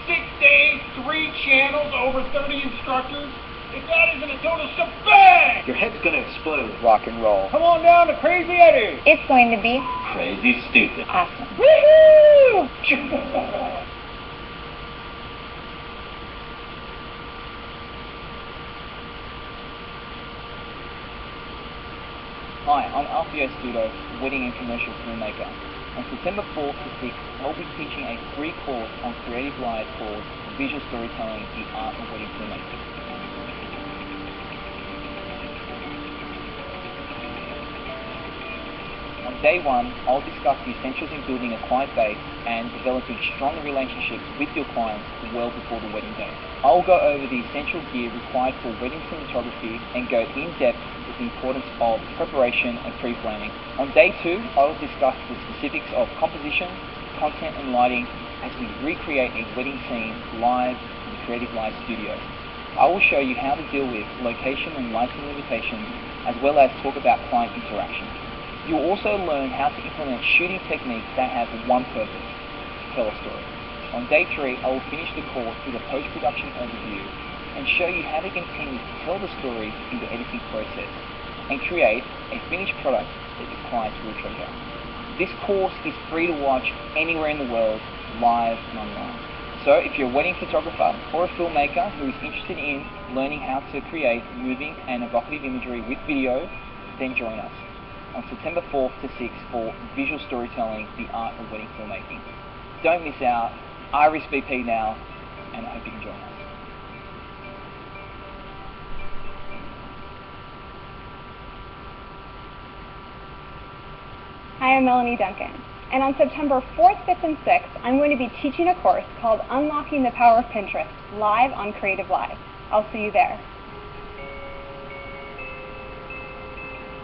6 days, 3 channels, over 30 instructors. If that isn't a total shebang! Your head's gonna explode. Rock and roll. Come on down to Crazy Eddie. It's going to be Crazy stupid. awesome. Woohoo! Hi, I'm Alfio Studo, wedding and commercial filmmaker. On September 4th to 6th, I'll be teaching a free course on Creative Live called Visual Storytelling, the Art of Wedding Filmmaking. On day 1, I'll discuss the essentials in building a client base and developing stronger relationships with your clients well before the wedding day. I'll go over the essential gear required for wedding cinematography and go in depth with the importance of preparation and pre-planning. On day 2, I will discuss the specifics of composition, content and lighting as we recreate a wedding scene live in the Creative Live studio. I will show you how to deal with location and lighting limitations, as well as talk about client interaction. You'll also learn how to implement shooting techniques that have one purpose: tell a story. On day 3, I will finish the course with a post-production overview and show you how to continue to tell the story in the editing process and create a finished product that your clients will treasure. This course is free to watch anywhere in the world, live and online. So if you're a wedding photographer or a filmmaker who is interested in learning how to create moving and evocative imagery with video, then join us on September 4th to 6th for Visual Storytelling, the Art of Wedding Filmmaking. Don't miss out. RSVP now, and I hope you can join us. Hi, I'm Melanie Duncan, and on September 4th, 5th, and 6th, I'm going to be teaching a course called Unlocking the Power of Pinterest, live on Creative Live. I'll see you there.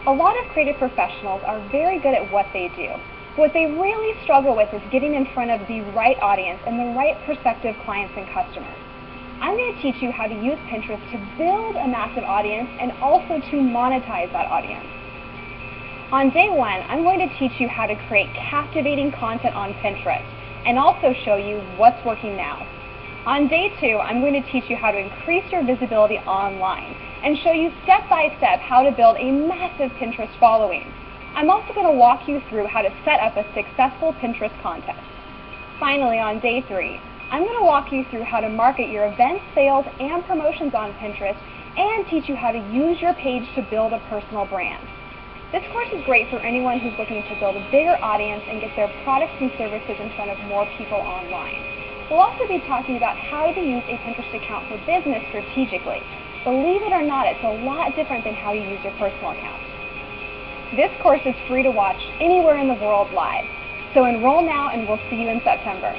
A lot of creative professionals are very good at what they do. What they really struggle with is getting in front of the right audience and the right prospective clients and customers. I'm going to teach you how to use Pinterest to build a massive audience and also to monetize that audience. On day 1, I'm going to teach you how to create captivating content on Pinterest and also show you what's working now. On day 2, I'm going to teach you how to increase your visibility online and show you step-by-step how to build a massive Pinterest following. I'm also going to walk you through how to set up a successful Pinterest contest. Finally, on day 3, I'm going to walk you through how to market your events, sales, and promotions on Pinterest and teach you how to use your page to build a personal brand. This course is great for anyone who's looking to build a bigger audience and get their products and services in front of more people online. We'll also be talking about how to use a Pinterest account for business strategically. Believe it or not, it's a lot different than how you use your personal account. This course is free to watch anywhere in the world live. So enroll now and we'll see you in September.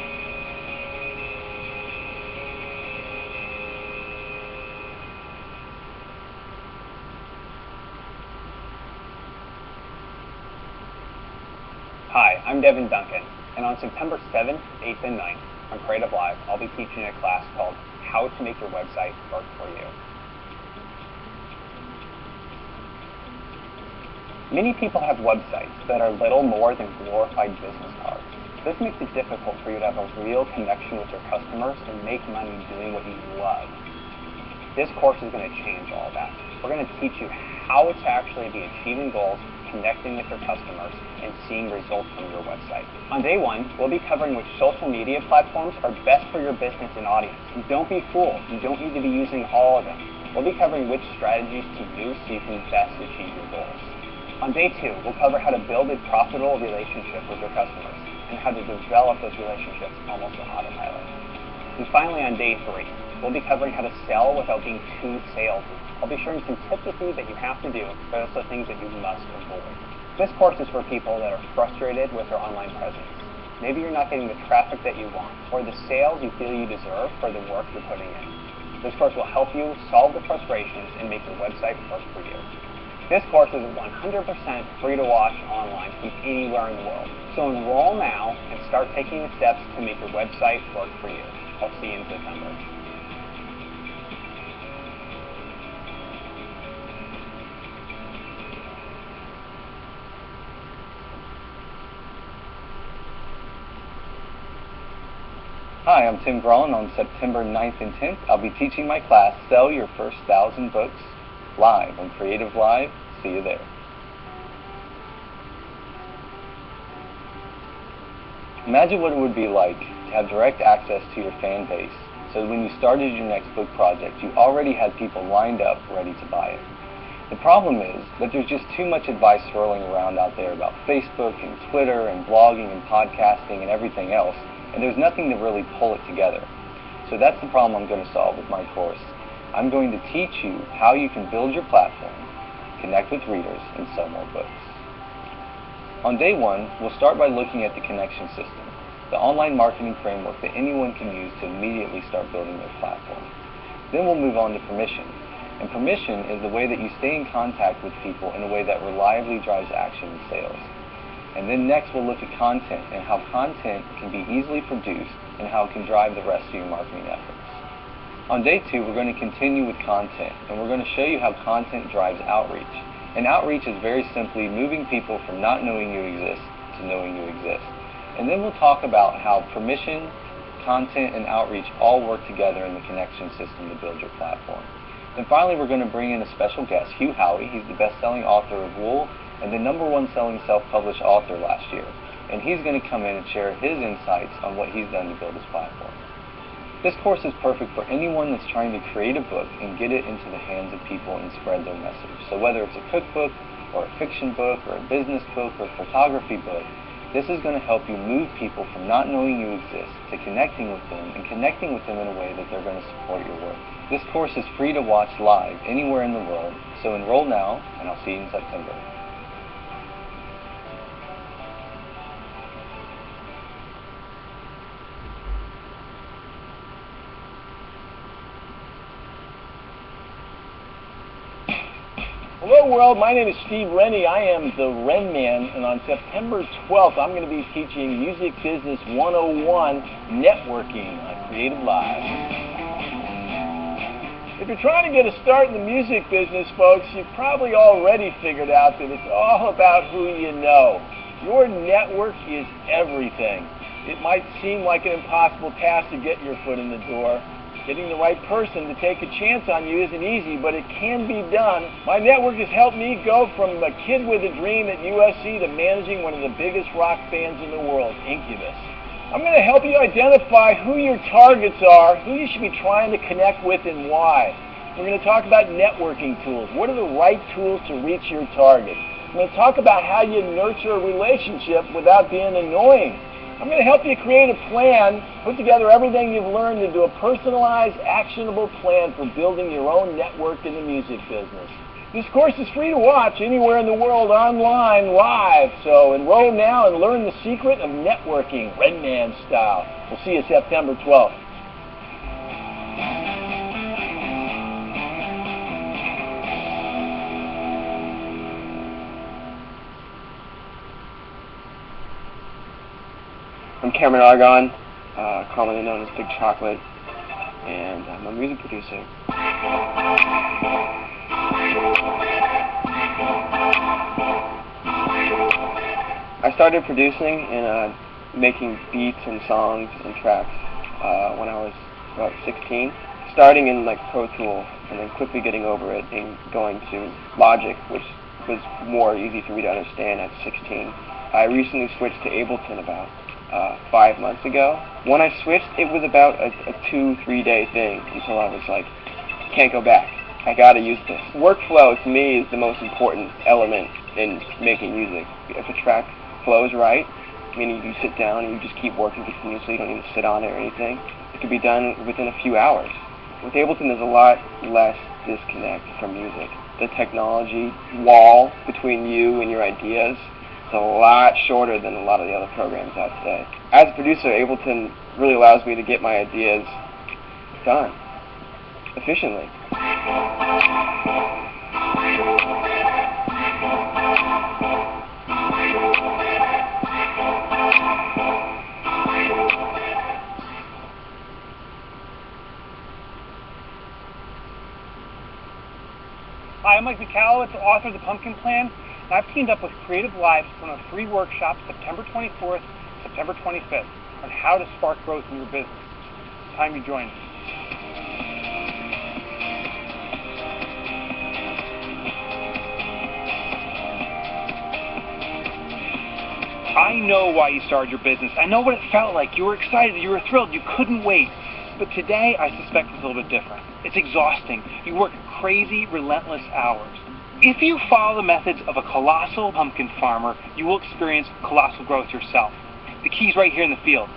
Hi, I'm Devin Duncan, and on September 7th, 8th, and 9th on Creative Live, I'll be teaching a class called How to Make Your Website Work for You. Many people have websites that are little more than glorified business cards. This makes it difficult for you to have a real connection with your customers and make money doing what you love. This course is going to change all that. We're going to teach you how to actually be achieving goals, connecting with your customers, and seeing results from your website. On day one, we'll be covering which social media platforms are best for your business and audience. And don't be fooled, you don't need to be using all of them. We'll be covering which strategies to use so you can best achieve your goals. On day two, we'll cover how to build a profitable relationship with your customers and how to develop those relationships almost on autopilot. And finally, on day three, we'll be covering how to sell without being too salesy. I'll be sharing some tips with you that you have to do, but also things that you must avoid. This course is for people that are frustrated with their online presence. Maybe you're not getting the traffic that you want, or the sales you feel you deserve for the work you're putting in. This course will help you solve the frustrations and make your website work for you. This course is 100% free to watch online from anywhere in the world. So enroll now and start taking the steps to make your website work for you. I'll see you in September. Hi, I'm Tim Groen. On September 9th and 10th, I'll be teaching my class, Sell Your First 1,000 Books, live on Creative Live. See you there. Imagine what it would be like to have direct access to your fan base, so that when you started your next book project, you already had people lined up ready to buy it. The problem is that there's just too much advice swirling around out there about Facebook and Twitter and blogging and podcasting and everything else, and there's nothing to really pull it together. So that's the problem I'm going to solve with my course. I'm going to teach you how you can build your platform, connect with readers, and sell more books. On day one, we'll start by looking at the connection system, the online marketing framework that anyone can use to immediately start building their platform. Then we'll move on to permission. And permission is the way that you stay in contact with people in a way that reliably drives action and sales. And then next we'll look at content and how content can be easily produced and how it can drive the rest of your marketing efforts. On day two, we're going to continue with content, and we're going to show you how content drives outreach. And outreach is very simply moving people from not knowing you exist to knowing you exist. And then we'll talk about how permission, content, and outreach all work together in the connection system to build your platform. And finally, we're going to bring in a special guest, Hugh Howey. He's the best-selling author of Wool and the #1 selling self-published author last year. And he's going to come in and share his insights on what he's done to build his platform. This course is perfect for anyone that's trying to create a book and get it into the hands of people and spread their message. So whether it's a cookbook or a fiction book or a business book or a photography book, this is going to help you move people from not knowing you exist to connecting with them and connecting with them in a way that they're going to support your work. This course is free to watch live anywhere in the world, so enroll now and I'll see you in September. Hello world, my name is Steve Rennie. I am the Ren Man, and on September 12th I'm going to be teaching Music Business 101 Networking on Creative Live. If you're trying to get a start in the music business, folks, you've probably already figured out that it's all about who you know. Your network is everything. It might seem like an impossible task to get your foot in the door. Getting the right person to take a chance on you isn't easy, but it can be done. My network has helped me go from a kid with a dream at USC to managing one of the biggest rock bands in the world, Incubus. I'm going to help you identify who your targets are, who you should be trying to connect with, and why. We're going to talk about networking tools. What are the right tools to reach your targets? I'm going to talk about how you nurture a relationship without being annoying. I'm going to help you create a plan, put together everything you've learned into a personalized, actionable plan for building your own network in the music business. This course is free to watch anywhere in the world, online, live. So enroll now and learn the secret of networking, Red Man style. We'll see you September 12th. Cameron Argon, commonly known as Big Chocolate, and I'm a music producer. I started producing and making beats and songs and tracks when I was about 16, starting in like Pro Tools and then quickly getting over it and going to Logic, which was more easy for me to understand at 16. I recently switched to Ableton about 5 months ago. When I switched, it was about a 2-3 day thing until I was like, can't go back. I gotta use this. Workflow to me is the most important element in making music. If a track flows right, meaning you sit down and you just keep working continuously, you don't need to sit on it or anything, it can be done within a few hours. With Ableton, there's a lot less disconnect from music. The technology wall between you and your ideas is a lot shorter than a lot of the other programs out today. As a producer, Ableton really allows me to get my ideas done efficiently. Hi, I'm Mike McCallowitz, author of The Pumpkin Plan, and I've teamed up with Creative Live to run a free workshop September 24th, September 25th on how to spark growth in your business. It's time you join me. I know why you started your business. I know what it felt like. You were excited, you were thrilled, you couldn't wait. But today, I suspect it's a little bit different. It's exhausting. You work crazy, relentless hours. If you follow the methods of a colossal pumpkin farmer, you will experience colossal growth yourself. The key's right here in the field.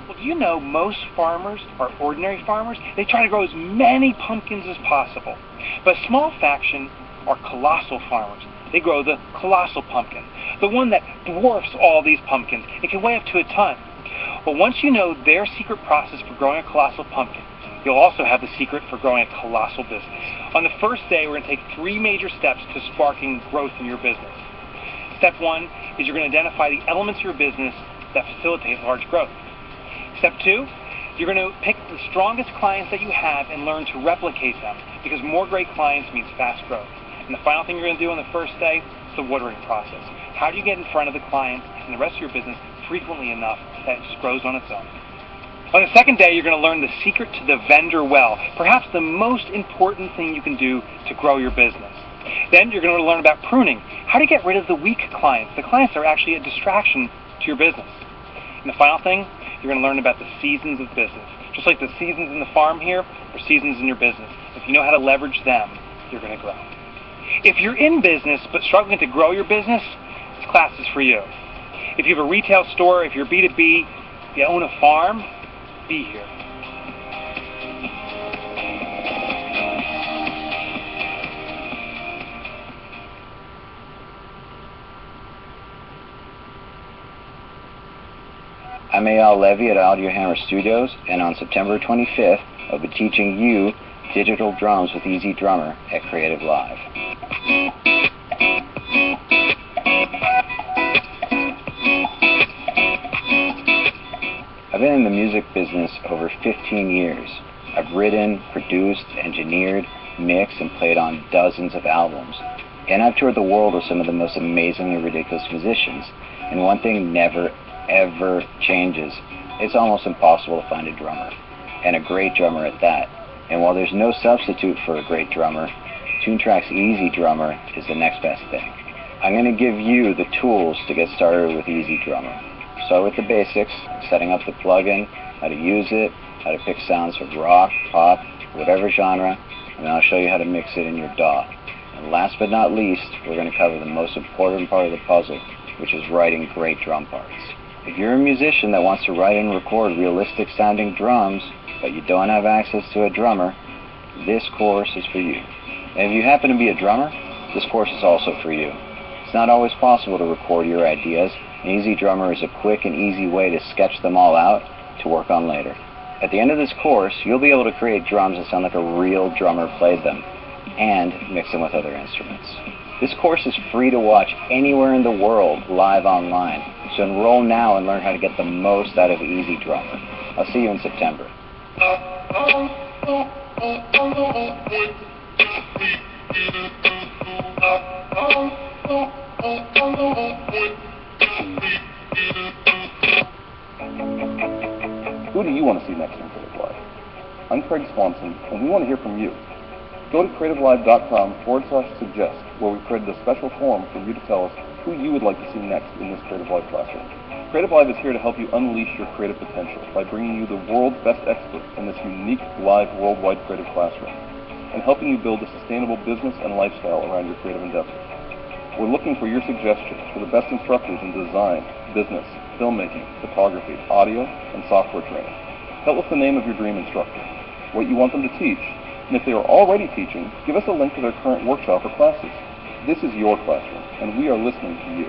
Well, do you know most farmers are ordinary farmers? They try to grow as many pumpkins as possible. But a small faction are colossal farmers. They grow the colossal pumpkin, the one that dwarfs all these pumpkins. It can weigh up to a ton. But once you know their secret process for growing a colossal pumpkin, you'll also have the secret for growing a colossal business. On the first day, we're going to take 3 major steps to sparking growth in your business. Step 1 is you're going to identify the elements of your business that facilitate large growth. Step 2, you're going to pick the strongest clients that you have and learn to replicate them, because more great clients means fast growth. And the final thing you're going to do on the first day is the watering process. How do you get in front of the clients and the rest of your business frequently enough that it just grows on its own? On the second day, you're going to learn the secret to the vendor well, perhaps the most important thing you can do to grow your business. Then you're going to learn about pruning. How to get rid of the weak clients, the clients that are actually a distraction to your business. And the final thing, you're going to learn about the seasons of business. Just like the seasons in the farm here, are seasons in your business. If you know how to leverage them, you're going to grow. If you're in business but struggling to grow your business, this class is for you. If you have a retail store, if you're B2B, if you own a farm, be here. I'm Eyal Levy at Audiohammer Studios, and on September 25th, I'll be teaching you digital drums with Easy Drummer at Creative Live. I've been in the music business over 15 years. I've written, produced, engineered, mixed, and played on dozens of albums. And I've toured the world with some of the most amazingly ridiculous musicians. And one thing never, ever changes. It's almost impossible to find a drummer, and a great drummer at that. And while there's no substitute for a great drummer, TuneTrack's Easy Drummer is the next best thing. I'm going to give you the tools to get started with Easy Drummer. Start with the basics, setting up the plugin, how to use it, how to pick sounds from rock, pop, whatever genre, and then I'll show you how to mix it in your DAW. And last but not least, we're going to cover the most important part of the puzzle, which is writing great drum parts. If you're a musician that wants to write and record realistic sounding drums, but you don't have access to a drummer, this course is for you. And if you happen to be a drummer, this course is also for you. It's not always possible to record your ideas, and Easy Drummer is a quick and easy way to sketch them all out to work on later. At the end of this course, you'll be able to create drums that sound like a real drummer played them, and mix them with other instruments. This course is free to watch anywhere in the world live online, so enroll now and learn how to get the most out of Easy Drummer. I'll see you in September. Who do you want to see next on Creative Live? I'm Craig Swanson, and we want to hear from you. Go to creativelive.com/suggest, where we've created a special form for you to tell us who you would like to see next in this Creative Live classroom. Creative Live is here to help you unleash your creative potential by bringing you the world's best experts in this unique live worldwide creative classroom, and helping you build a sustainable business and lifestyle around your creative endeavors. We're looking for your suggestions for the best instructors in design, business, filmmaking, photography, audio, and software training. Tell us the name of your dream instructor, what you want them to teach, and if they are already teaching, give us a link to their current workshop or classes. This is your classroom, and we are listening to you.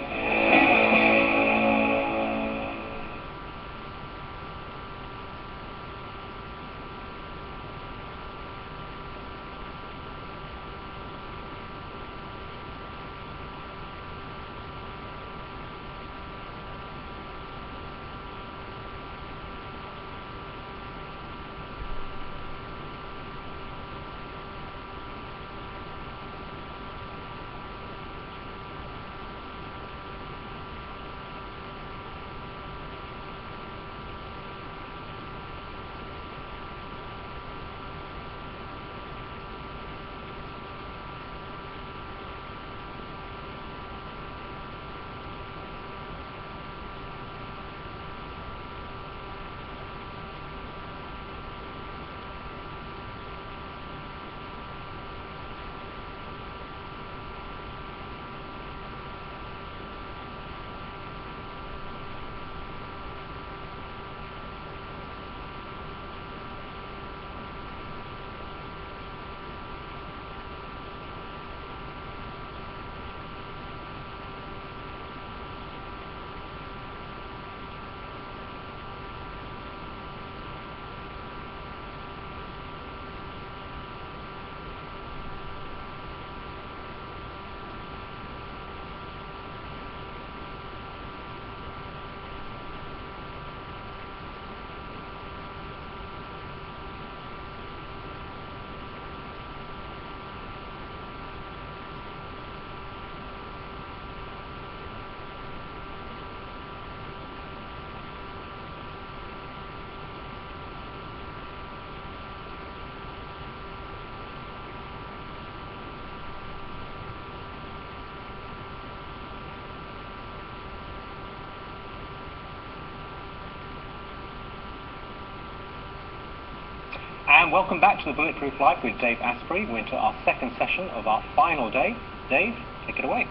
And welcome back to the Bulletproof Life with Dave Asprey. We're into our second session of our final day. Dave, take it away.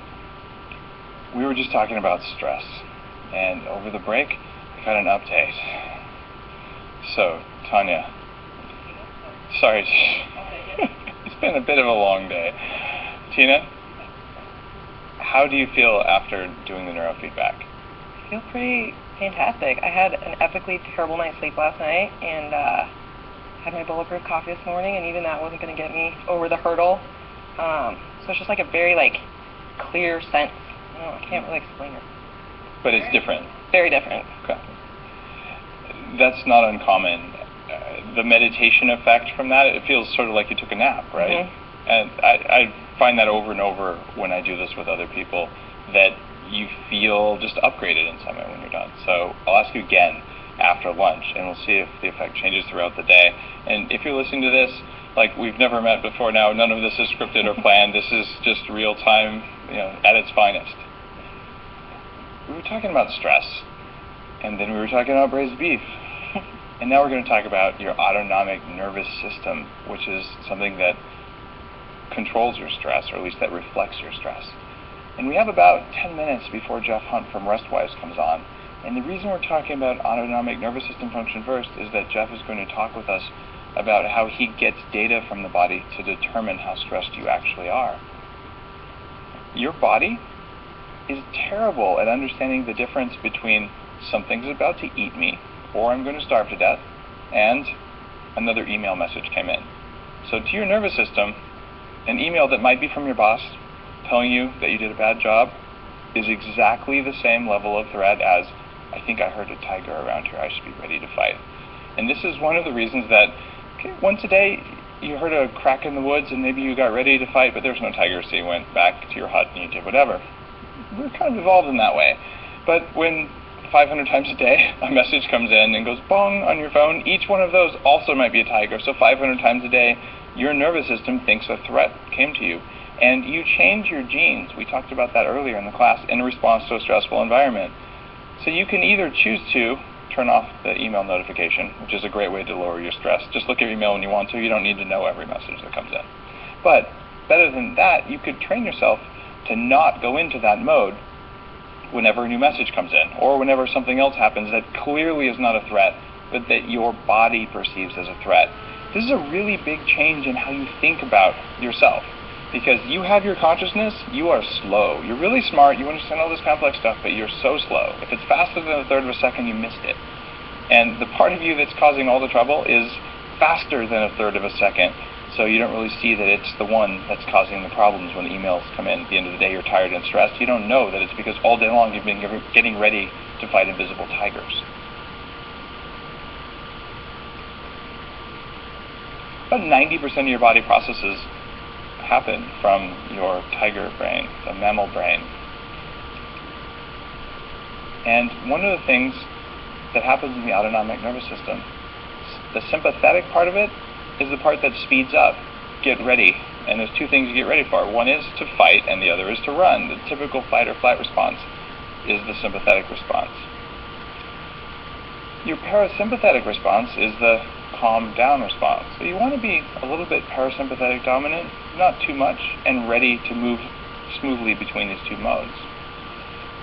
We were just talking about stress, and over the break, I got an update. So, Tanya, sorry, it's been a bit of a long day. Tina, how do you feel after doing the neurofeedback? I feel pretty fantastic. I had an epically terrible night's sleep last night, and had my bulletproof coffee this morning, and even that wasn't going to get me over the hurdle. So it's just like a very clear sense. I can't really explain it. But it's different. Very different. Okay. That's not uncommon. The meditation effect from that, it feels sort of like you took a nap, right? Mm-hmm. And I find that over and over when I do this with other people, that you feel just upgraded in some way when you're done. So I'll ask you again after lunch, and we'll see if the effect changes throughout the day. And if you're listening to this, we've never met before now, none of this is scripted or planned. This is just real time, at its finest. We were talking about stress, and then we were talking about braised beef. And now we're going to talk about your autonomic nervous system, which is something that controls your stress, or at least that reflects your stress. And we have about 10 minutes before Jeff Hunt from RestWise comes on. And the reason we're talking about autonomic nervous system function first is that Jeff is going to talk with us about how he gets data from the body to determine how stressed you actually are. Your body is terrible at understanding the difference between something's about to eat me, or I'm going to starve to death, and another email message came in. So to your nervous system, an email that might be from your boss, telling you that you did a bad job is exactly the same level of threat as, I think I heard a tiger around here, I should be ready to fight. And this is one of the reasons that, okay, once a day you heard a crack in the woods and maybe you got ready to fight, but there's no tiger, so you went back to your hut and you did whatever. We're kind of evolved in that way. But when 500 times a day a message comes in and goes bong on your phone, each one of those also might be a tiger. So 500 times a day, your nervous system thinks a threat came to you. And you change your genes, we talked about that earlier in the class, in response to a stressful environment. So you can either choose to turn off the email notification, which is a great way to lower your stress. Just look at your email when you want to. You don't need to know every message that comes in. But better than that, you could train yourself to not go into that mode whenever a new message comes in, or whenever something else happens that clearly is not a threat, but that your body perceives as a threat. This is a really big change in how you think about yourself. Because you have your consciousness, you are slow. You're really smart, you understand all this complex stuff, but you're so slow. If it's faster than a third of a second, you missed it. And the part of you that's causing all the trouble is faster than a third of a second, so you don't really see that it's the one that's causing the problems when the emails come in. At the end of the day, you're tired and stressed. You don't know that it's because all day long you've been getting ready to fight invisible tigers. About 90% of your body processes happen from your tiger brain, the mammal brain. And one of the things that happens in the autonomic nervous system, the sympathetic part of it is the part that speeds up. Get ready. And there's two things you get ready for. One is to fight and the other is to run. The typical fight or flight response is the sympathetic response. Your parasympathetic response is the calm down response. So you want to be a little bit parasympathetic dominant, not too much, and ready to move smoothly between these two modes.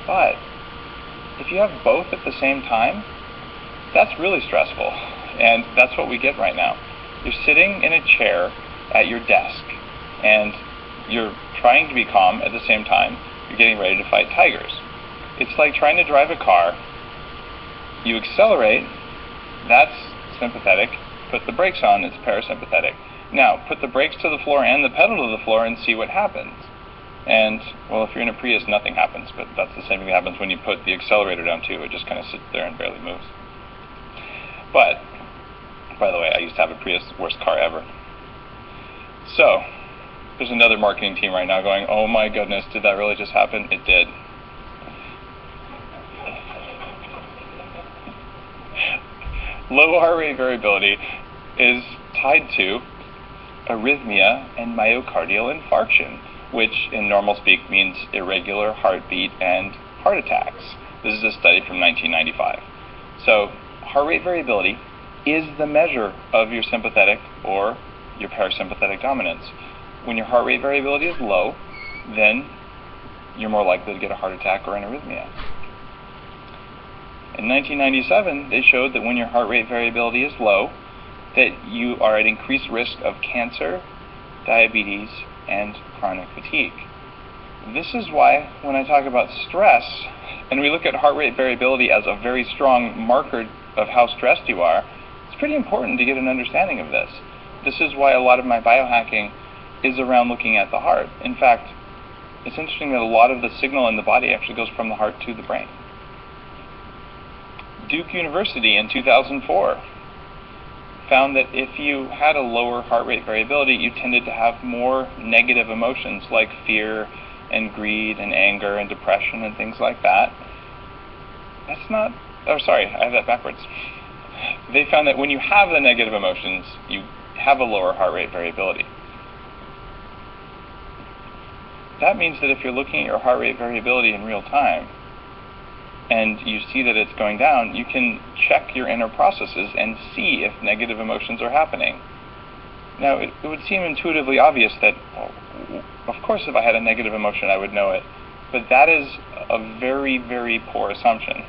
But if you have both at the same time, that's really stressful. And that's what we get right now. You're sitting in a chair at your desk, and you're trying to be calm at the same time you're getting ready to fight tigers. It's like trying to drive a car. You accelerate, that's sympathetic. Put the brakes on, it's parasympathetic. Now, put the brakes to the floor and the pedal to the floor and see what happens. And, well, if you're in a Prius, nothing happens, but that's the same thing that happens when you put the accelerator down too. It just kind of sits there and barely moves. But, by the way, I used to have a Prius, worst car ever. So, there's another marketing team right now going, oh my goodness, did that really just happen? It did. Low heart rate variability is tied to arrhythmia and myocardial infarction, which in normal speak means irregular heartbeat and heart attacks. This is a study from 1995. So heart rate variability is the measure of your sympathetic or your parasympathetic dominance. When your heart rate variability is low, then you're more likely to get a heart attack or an arrhythmia. In 1997, they showed that when your heart rate variability is low, that you are at increased risk of cancer, diabetes, and chronic fatigue. This is why when I talk about stress, and we look at heart rate variability as a very strong marker of how stressed you are, it's pretty important to get an understanding of this. This is why a lot of my biohacking is around looking at the heart. In fact, it's interesting that a lot of the signal in the body actually goes from the heart to the brain. Duke University in 2004 found that if you had a lower heart rate variability, you tended to have more negative emotions like fear and greed and anger and depression and things like that. That's not, oh sorry, I have that backwards. They found that when you have the negative emotions, you have a lower heart rate variability. That means that if you're looking at your heart rate variability in real time, and you see that it's going down, you can check your inner processes and see if negative emotions are happening. Now, it would seem intuitively obvious that, well, of course, if I had a negative emotion, I would know it. But that is a very, very poor assumption.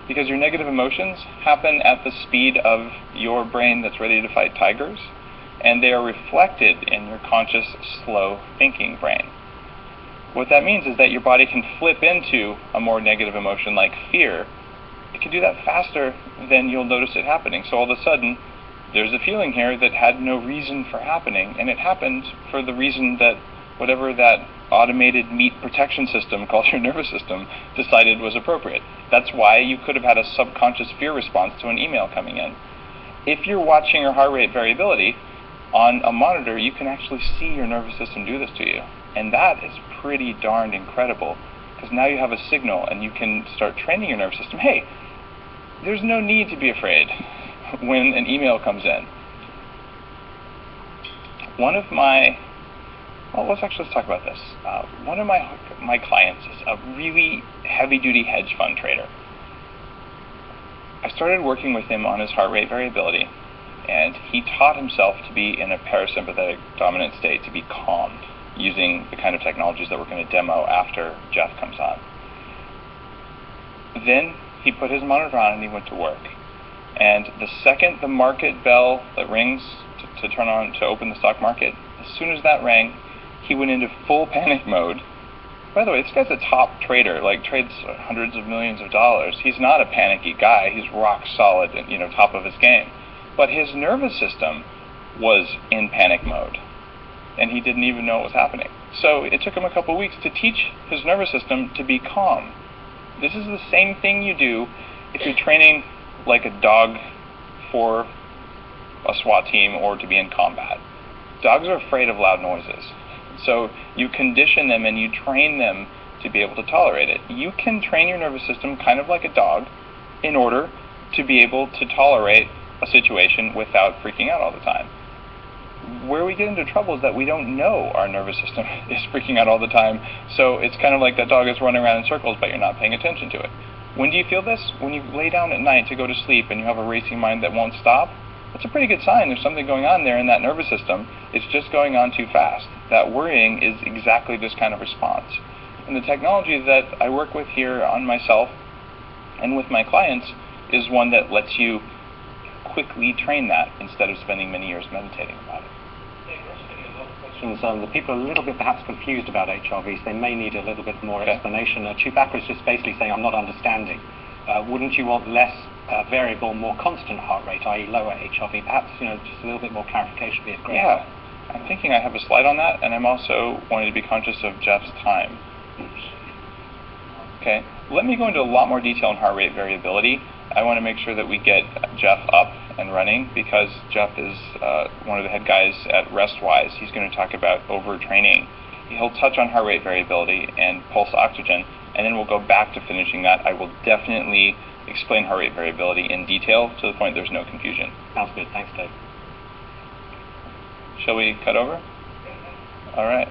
Because your negative emotions happen at the speed of your brain that's ready to fight tigers, and they are reflected in your conscious, slow thinking brain. What that means is that your body can flip into a more negative emotion like fear. It can do that faster than you'll notice it happening. So all of a sudden, there's a feeling here that had no reason for happening, and it happened for the reason that whatever that automated meat protection system called your nervous system decided was appropriate. That's why you could have had a subconscious fear response to an email coming in. If you're watching your heart rate variability on a monitor, you can actually see your nervous system do this to you. And that is pretty darned incredible, because now you have a signal and you can start training your nervous system. Hey, there's no need to be afraid when an email comes in. One of my, let's talk about this. One of my clients is a really heavy-duty hedge fund trader. I started working with him on his heart rate variability, and he taught himself to be in a parasympathetic dominant state, to be calmed, using the kind of technologies that we're going to demo after Jeff comes on. Then he put his monitor on and he went to work. And the second the market bell that rings to turn on, to open the stock market, as soon as that rang, he went into full panic mode. By the way, this guy's a top trader, like trades hundreds of millions of dollars. He's not a panicky guy. He's rock solid and, top of his game. But his nervous system was in panic mode, and he didn't even know what was happening. So it took him a couple of weeks to teach his nervous system to be calm. This is the same thing you do if you're training like a dog for a SWAT team or to be in combat. Dogs are afraid of loud noises. So you condition them and you train them to be able to tolerate it. You can train your nervous system kind of like a dog in order to be able to tolerate a situation without freaking out all the time. Where we get into trouble is that we don't know our nervous system is freaking out all the time, so it's kind of like that dog is running around in circles, but you're not paying attention to it. When do you feel this? When you lay down at night to go to sleep and you have a racing mind that won't stop, that's a pretty good sign. There's something going on there in that nervous system. It's just going on too fast. That worrying is exactly this kind of response. And the technology that I work with here on myself and with my clients is one that lets you quickly train that instead of spending many years meditating about it. The people are a little bit perhaps confused about HRVs. They may need a little bit more explanation. Chewbacca is just basically saying, I'm not understanding. Wouldn't you want less variable, more constant heart rate, i.e. lower HRV? Perhaps, just a little bit more clarification would be great. Yeah, I'm thinking I have a slide on that, and I'm also wanting to be conscious of Jeff's time. Okay, let me go into a lot more detail on heart rate variability. I want to make sure that we get Jeff up and running, because Jeff is one of the head guys at RestWise. He's going to talk about overtraining. He'll touch on heart rate variability and pulse oxygen, and then we'll go back to finishing that. I will definitely explain heart rate variability in detail to the point there's no confusion. Sounds good. Thanks, Dave. Shall we cut over? All right.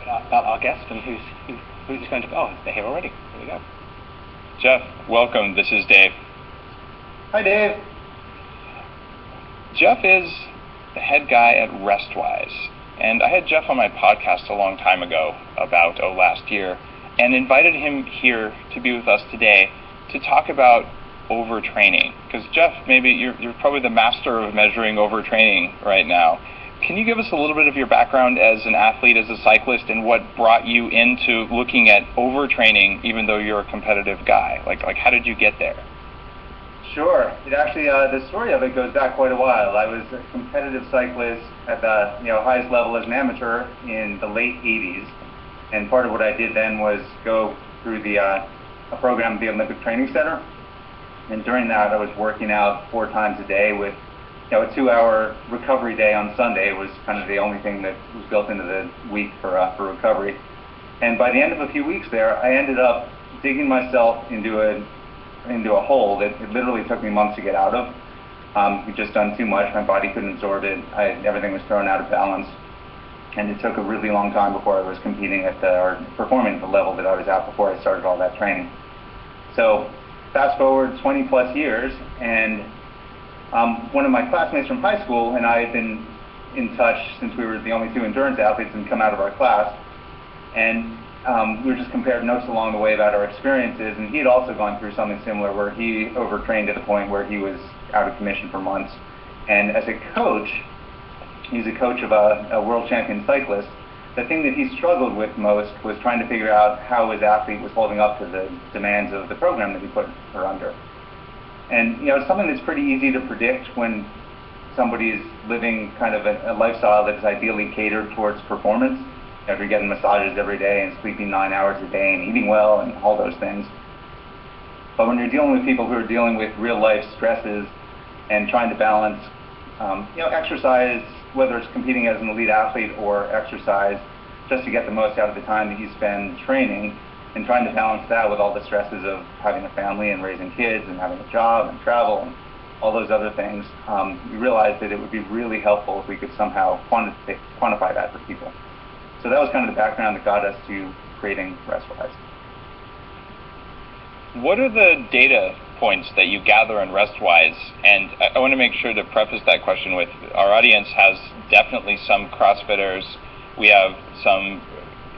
About our guest and who's going to go. Oh, they're here already. Here we go. Jeff, welcome. This is Dave. Hi, Dave. Jeff is the head guy at RestWise. And I had Jeff on my podcast a long time ago, about last year, and invited him here to be with us today to talk about overtraining. Because Jeff, maybe you're probably the master of measuring overtraining right now. Can you give us a little bit of your background as an athlete, as a cyclist, and what brought you into looking at overtraining, even though you're a competitive guy? Like how did you get there? Sure. It actually, the story of it goes back quite a while. I was a competitive cyclist at the highest level as an amateur in the late 80s, and part of what I did then was go through a program at the Olympic Training Center. And during that, I was working out 4 times a day with a 2-hour recovery day on Sunday. It was kind of the only thing that was built into the week for recovery. And by the end of a few weeks there, I ended up digging myself into a hole that it literally took me months to get out of. We'd just done too much. My body couldn't absorb it. Everything was thrown out of balance. And it took a really long time before I was competing or performing at the level that I was at before I started all that training. So fast forward 20 plus years, and one of my classmates from high school and I had been in touch since we were the only 2 endurance athletes and come out of our class. And we were just comparing notes along the way about our experiences, and he had also gone through something similar where he overtrained to the point where he was out of commission for months. And as a coach, he's a coach of a world champion cyclist. The thing that he struggled with most was trying to figure out how his athlete was holding up to the demands of the program that we put her under. And it's something that's pretty easy to predict when somebody's living kind of a lifestyle that is ideally catered towards performance, if you're getting massages every day and sleeping 9 hours a day and eating well and all those things. But when you're dealing with people who are dealing with real life stresses and trying to balance, exercise, whether it's competing as an elite athlete or exercise just to get the most out of the time that you spend training, and trying to balance that with all the stresses of having a family and raising kids and having a job and travel and all those other things, we realized that it would be really helpful if we could somehow quantify that for people. So that was kind of the background that got us to creating RestWise. What are the data points that you gather in RestWise? And I want to make sure to preface that question with, our audience has definitely some CrossFitters, we have some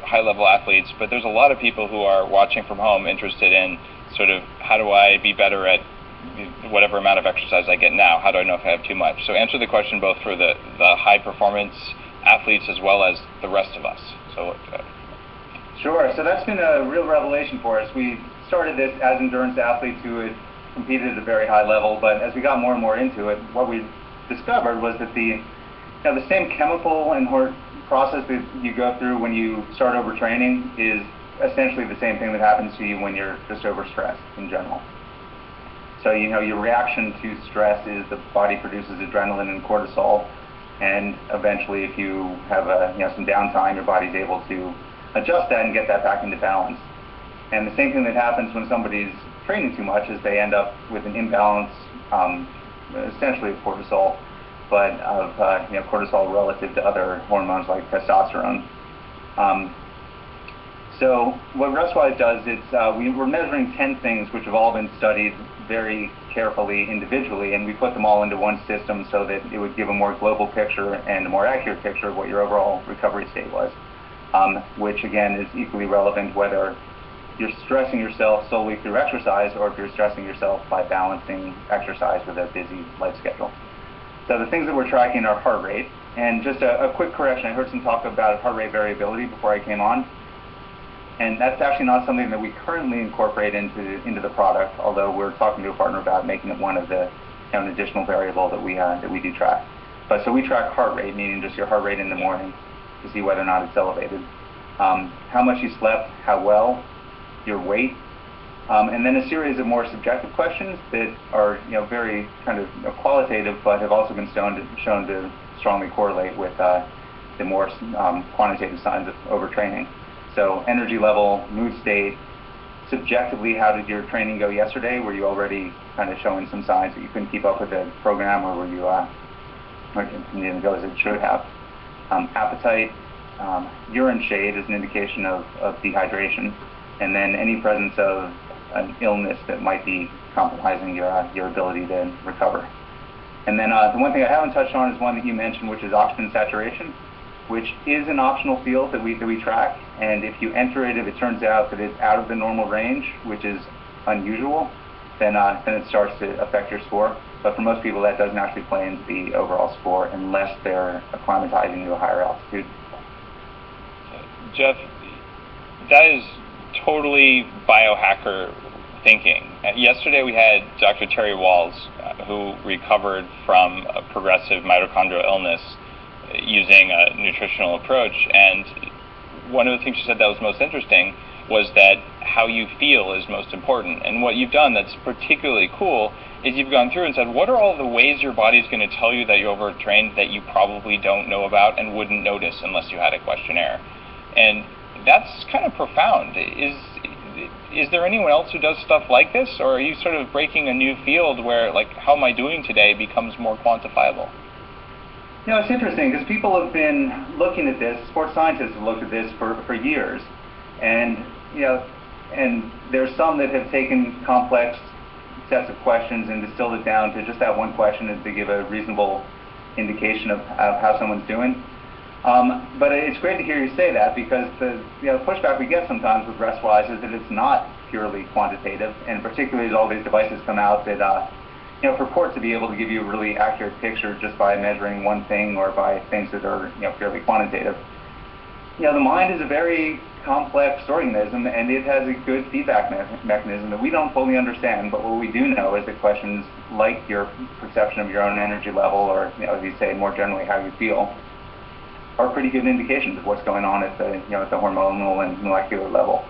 high-level athletes, but there's a lot of people who are watching from home interested in sort of, how do I be better at whatever amount of exercise I get now? How do I know if I have too much? So answer the question both for the high-performance athletes as well as the rest of us. So. Sure. So that's been a real revelation for us. We started this as endurance athletes who had competed at a very high level, but as we got more and more into it, what we discovered was that the same chemical and process that you go through when you start overtraining is essentially the same thing that happens to you when you're just overstressed in general. So your reaction to stress is the body produces adrenaline and cortisol, and eventually if you have some downtime, your body's able to adjust that and get that back into balance. And the same thing that happens when somebody's training too much is they end up with an imbalance, essentially of cortisol, but of cortisol relative to other hormones like testosterone. So what RestWise does is we're measuring 10 things which have all been studied very carefully individually, and we put them all into one system so that it would give a more global picture and a more accurate picture of what your overall recovery state was, which again is equally relevant whether you're stressing yourself solely through exercise or if you're stressing yourself by balancing exercise with a busy life schedule. So the things that we're tracking are heart rate, and just a quick correction, I heard some talk about heart rate variability before I came on, and that's actually not something that we currently incorporate into the product, although we're talking to a partner about making it one of the an additional variable that we do track. But so we track heart rate, meaning just your heart rate in the morning to see whether or not it's elevated, how much you slept, how well, your weight, and then a series of more subjective questions that are very kind of qualitative, but have also been shown to strongly correlate with the more quantitative signs of overtraining. So energy level, mood state, subjectively, how did your training go yesterday? Were you already kind of showing some signs that you couldn't keep up with the program, or were you didn't go as it should have? Appetite, urine shade is an indication of dehydration, and then any presence of an illness that might be compromising your ability to recover. And then the one thing I haven't touched on is one that you mentioned, which is oxygen saturation, which is an optional field that we track. And if you enter it, if it turns out that it's out of the normal range, which is unusual, then it starts to affect your score. But for most people, that doesn't actually play into the overall score unless they're acclimatizing to a higher altitude. Jeff, that is totally biohacker thinking. Yesterday we had Dr. Terry Walls, who recovered from a progressive mitochondrial illness using a nutritional approach, and one of the things she said that was most interesting was that how you feel is most important. And what you've done that's particularly cool is you've gone through and said, what are all the ways your body's going to tell you that you're overtrained that you probably don't know about and wouldn't notice unless you had a questionnaire? And that's kind of profound. Is there anyone else who does stuff like this, or are you sort of breaking a new field where, like, how am I doing today becomes more quantifiable? It's interesting because people have been looking at this, sports scientists have looked at this for years, and and there's some that have taken complex sets of questions and distilled it down to just that one question and to give a reasonable indication of how someone's doing. But it's great to hear you say that, because the pushback we get sometimes with RestWise is that it's not purely quantitative, and particularly as all these devices come out that purport to be able to give you a really accurate picture just by measuring one thing or by things that are purely quantitative. the mind is a very complex organism, and it has a good feedback mechanism that we don't fully understand. But what we do know is that questions like your perception of your own energy level, or as you say, more generally, how you feel, are pretty good indications of what's going on at the at the hormonal and molecular level.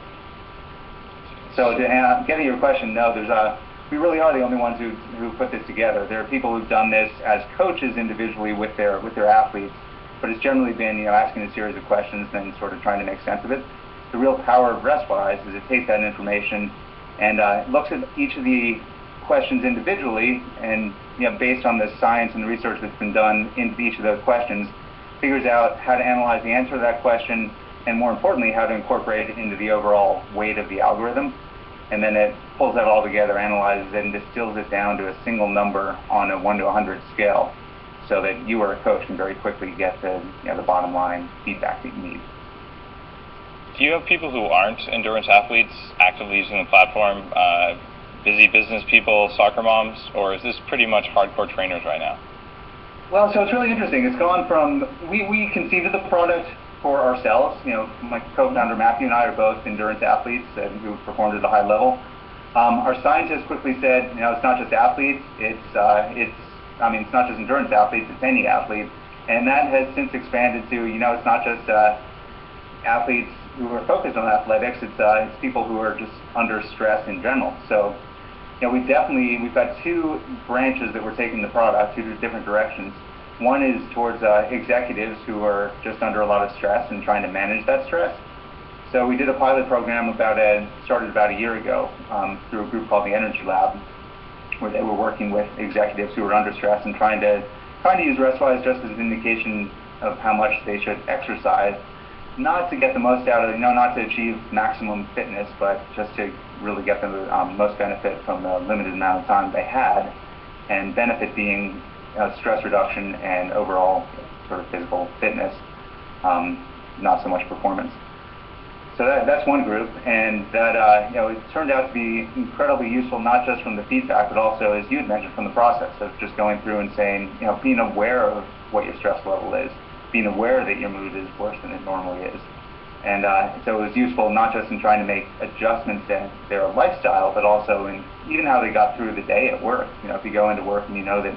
So to get at your question, no, we really are the only ones who put this together. There are people who've done this as coaches individually with their athletes, but it's generally been asking a series of questions and sort of trying to make sense of it. The real power of RestWise is it takes that information and looks at each of the questions individually, and based on the science and the research that's been done into each of those questions, figures out how to analyze the answer to that question, and more importantly, how to incorporate it into the overall weight of the algorithm. And then it pulls that all together, analyzes it, and distills it down to a single number on a 1 to 100 scale, so that you or a coach can very quickly get the bottom line feedback that you need. Do you have people who aren't endurance athletes actively using the platform, busy business people, soccer moms, or is this pretty much hardcore trainers right now? Well, so it's really interesting. It's gone from, we conceived of the product for ourselves. My co-founder Matthew and I are both endurance athletes who performed at a high level. Our scientists quickly said, it's not just athletes, it's not just endurance athletes, it's any athlete. And that has since expanded to, it's not just athletes who are focused on athletics, it's people who are just under stress in general. So, we've got two branches that we're taking the product, two different directions. One is towards executives who are just under a lot of stress and trying to manage that stress. So we did a pilot program started about a year ago through a group called the Energy Lab, where they were working with executives who were under stress and trying to use RestWise just as an indication of how much they should exercise, not to get the most out of it, not to achieve maximum fitness, but just to really get the most benefit from the limited amount of time they had, and benefit being stress reduction and overall sort of physical fitness, not so much performance. So that's one group, and that it turned out to be incredibly useful, not just from the feedback, but also, as you had mentioned, from the process of just going through and saying, being aware of what your stress level is, being aware that your mood is worse than it normally is. And so it was useful not just in trying to make adjustments in their lifestyle, but also in even how they got through the day at work. If you go into work and you know that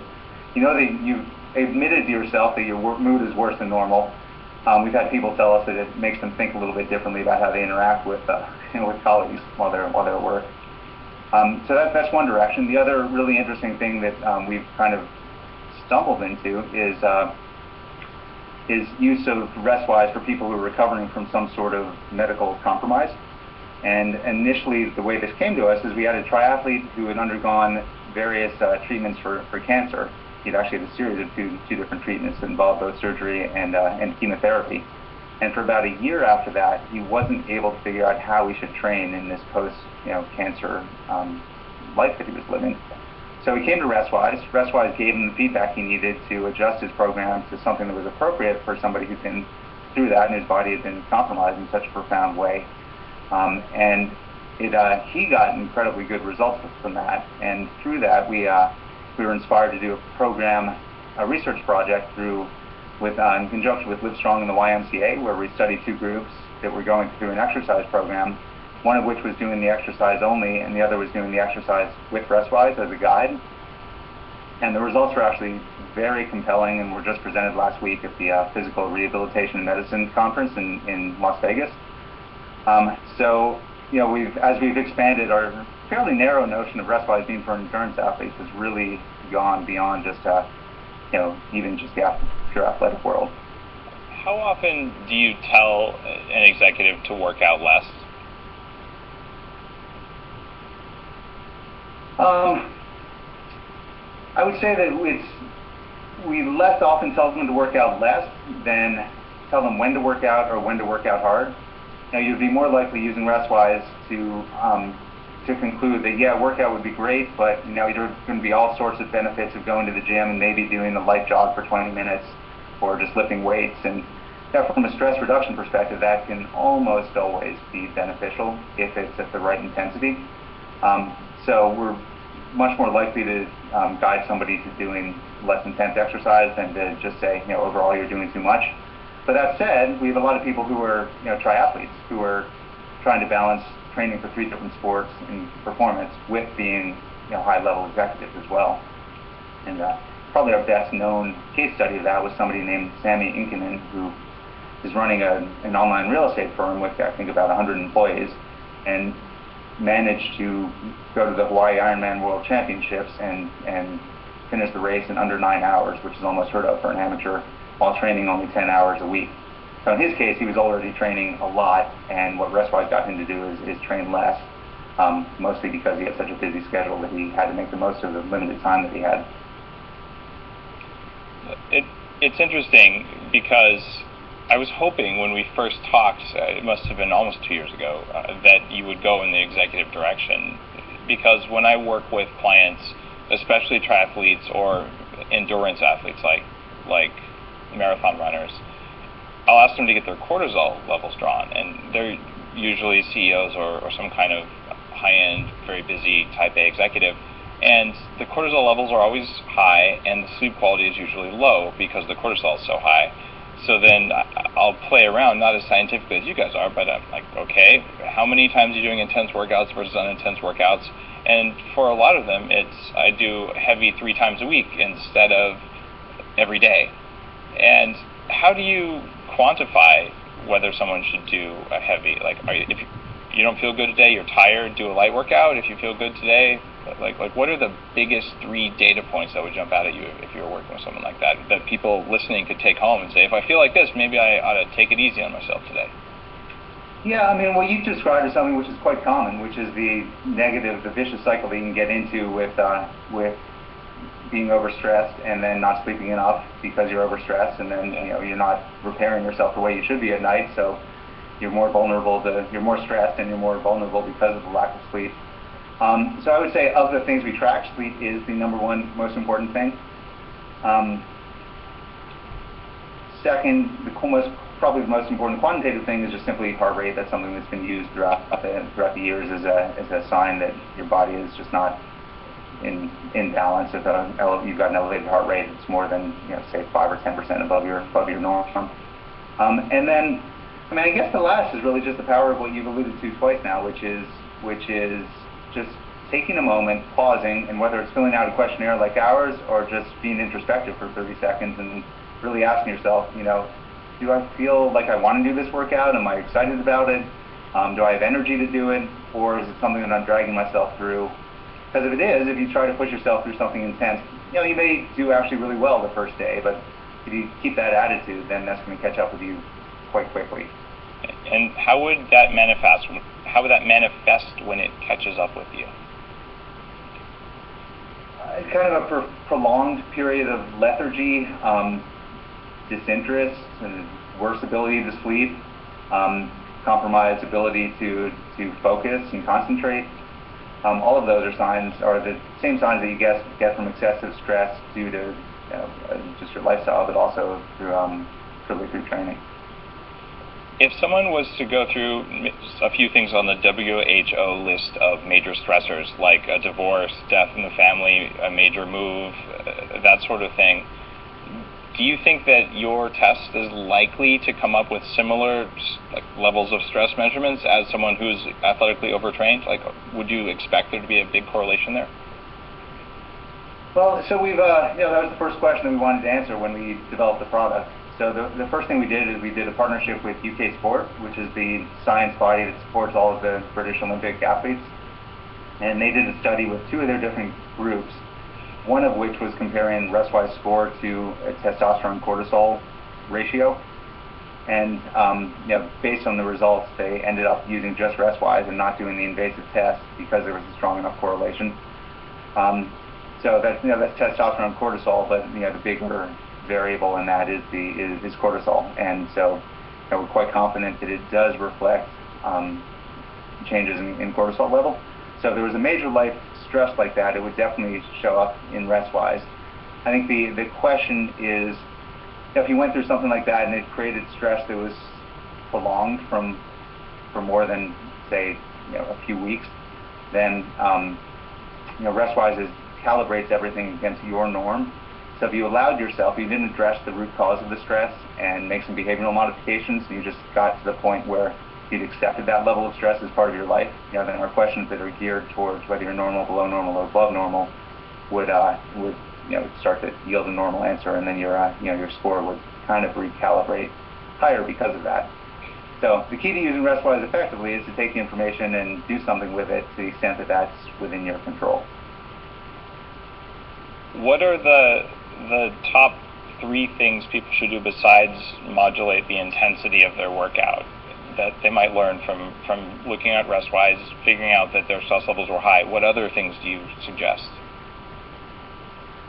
you've admitted to yourself that your mood is worse than normal. We've had people tell us that it makes them think a little bit differently about how they interact with colleagues while they're at work. So that's one direction. The other really interesting thing that we've kind of stumbled into is use of RestWise for people who are recovering from some sort of medical compromise. And initially, the way this came to us is we had a triathlete who had undergone various treatments for cancer. He'd actually had a series of two different treatments that involved both surgery and chemotherapy. And for about a year after that, he wasn't able to figure out how he should train in this post-cancer life that he was living. So he came to RestWise. RestWise gave him the feedback he needed to adjust his program to something that was appropriate for somebody who'd been through that and his body had been compromised in such a profound way. And he got incredibly good results from that. And through that, we were inspired to do a research project in conjunction with Livestrong and the YMCA, where we studied two groups that were going through an exercise program, one of which was doing the exercise only, and the other was doing the exercise with RestWise as a guide. And the results were actually very compelling and were just presented last week at the Physical Rehabilitation and Medicine Conference in Las Vegas. So, as we've expanded, our fairly narrow notion of RestWise being for endurance athletes has really gone beyond just, even just the pure athletic world. How often do you tell an executive to work out less? I would say that we less often tell them to work out less than tell them when to work out or when to work out hard. You'd be more likely using RestWise to conclude that, workout would be great, but there are going to be all sorts of benefits of going to the gym and maybe doing a light jog for 20 minutes or just lifting weights. And from a stress reduction perspective, that can almost always be beneficial if it's at the right intensity. So we're much more likely to guide somebody to doing less intense exercise than to just say, overall you're doing too much. But that said, we have a lot of people who are, triathletes, who are trying to balance training for 3 different sports and performance with being, high-level executives as well. And probably our best known case study of that was somebody named Sammy Inkinen, who is running an online real estate firm with, I think, about 100 employees, and managed to go to the Hawaii Ironman World Championships and finish the race in under 9 hours, which is almost heard of for an amateur, while training only 10 hours a week. So in his case, he was already training a lot, and what RestWise got him to do is train less, mostly because he had such a busy schedule that he had to make the most of the limited time that he had. It's interesting because I was hoping when we first talked, it must have been almost 2 years ago, that you would go in the executive direction. Because when I work with clients, especially triathletes or endurance athletes like marathon runners, I'll ask them to get their cortisol levels drawn, and they're usually CEOs or some kind of high-end, very busy type A executive, and the cortisol levels are always high, and the sleep quality is usually low because the cortisol is so high. So then I'll play around, not as scientifically as you guys are, but I'm like, okay, how many times are you doing intense workouts versus unintense workouts? And for a lot of them, I do heavy 3 times a week instead of every day. And how do you quantify whether someone should do a heavy? Like, if you don't feel good today, you're tired, do a light workout. If you feel good today, like what are the biggest 3 data points that would jump out at you if you were working with someone like that people listening could take home and say, if I feel like this, maybe I ought to take it easy on myself today? Yeah, I mean, what you described is something which is quite common, which is the vicious cycle that you can get into with being overstressed and then not sleeping enough because you're overstressed, and then you're not repairing yourself the way you should be at night, so you're more stressed and you're more vulnerable because of the lack of sleep. So I would say of the things we track, sleep is the number one most important thing. Second, probably the most important quantitative thing is just simply heart rate. That's something that's been used throughout the years as a sign that your body is just not in balance. If you've got an elevated heart rate, it's more than say 5 or 10% above your norm. And then, I mean, I guess the last is really just the power of what you've alluded to twice now, which is just taking a moment, pausing, and whether it's filling out a questionnaire like ours or just being introspective for 30 seconds and really asking yourself, do I feel like I want to do this workout? Am I excited about it? Do I have energy to do it? Or is it something that I'm dragging myself through? Because if it is, if you try to push yourself through something intense, you may do actually really well the first day, but if you keep that attitude, then that's going to catch up with you quite quickly. And how would that manifest when it catches up with you? It's kind of a prolonged period of lethargy, disinterest, and worse ability to sleep, compromised ability to focus and concentrate. All of those are the same signs that you get from excessive stress due to just your lifestyle, but also through training. If someone was to go through a few things on the WHO list of major stressors, like a divorce, death in the family, a major move, that sort of thing, do you think that your test is likely to come up with similar levels of stress measurements as someone who's athletically overtrained? Like, would you expect there to be a big correlation there? Well, so we've, that was the first question that we wanted to answer when we developed the product. So the first thing we did is we did a partnership with UK Sport, which is the science body that supports all of the British Olympic athletes. And they did a study with 2 of their different groups, one of which was comparing RestWise score to a testosterone-cortisol ratio. And based on the results, they ended up using just RestWise and not doing the invasive test because there was a strong enough correlation. So that's testosterone-cortisol, but the bigger variable in that is cortisol, and so we're quite confident that it does reflect changes in cortisol level. So if there was a major life stress like that, it would definitely show up in RestWise. I think the question is, if you went through something like that and it created stress that was prolonged for more than, say, a few weeks, then RestWise calibrates everything against your norm. So if you allowed yourself, you didn't address the root cause of the stress and make some behavioral modifications, and you just got to the point where you'd accepted that level of stress as part of your life, then our questions that are geared towards whether you're normal, below normal, or above normal would start to yield a normal answer, and then your score would kind of recalibrate higher because of that. So the key to using RestWise effectively is to take the information and do something with it to the extent that that's within your control. What are the top 3 things people should do besides modulate the intensity of their workout that they might learn from looking at RestWise, figuring out that their stress levels were high? What other things do you suggest?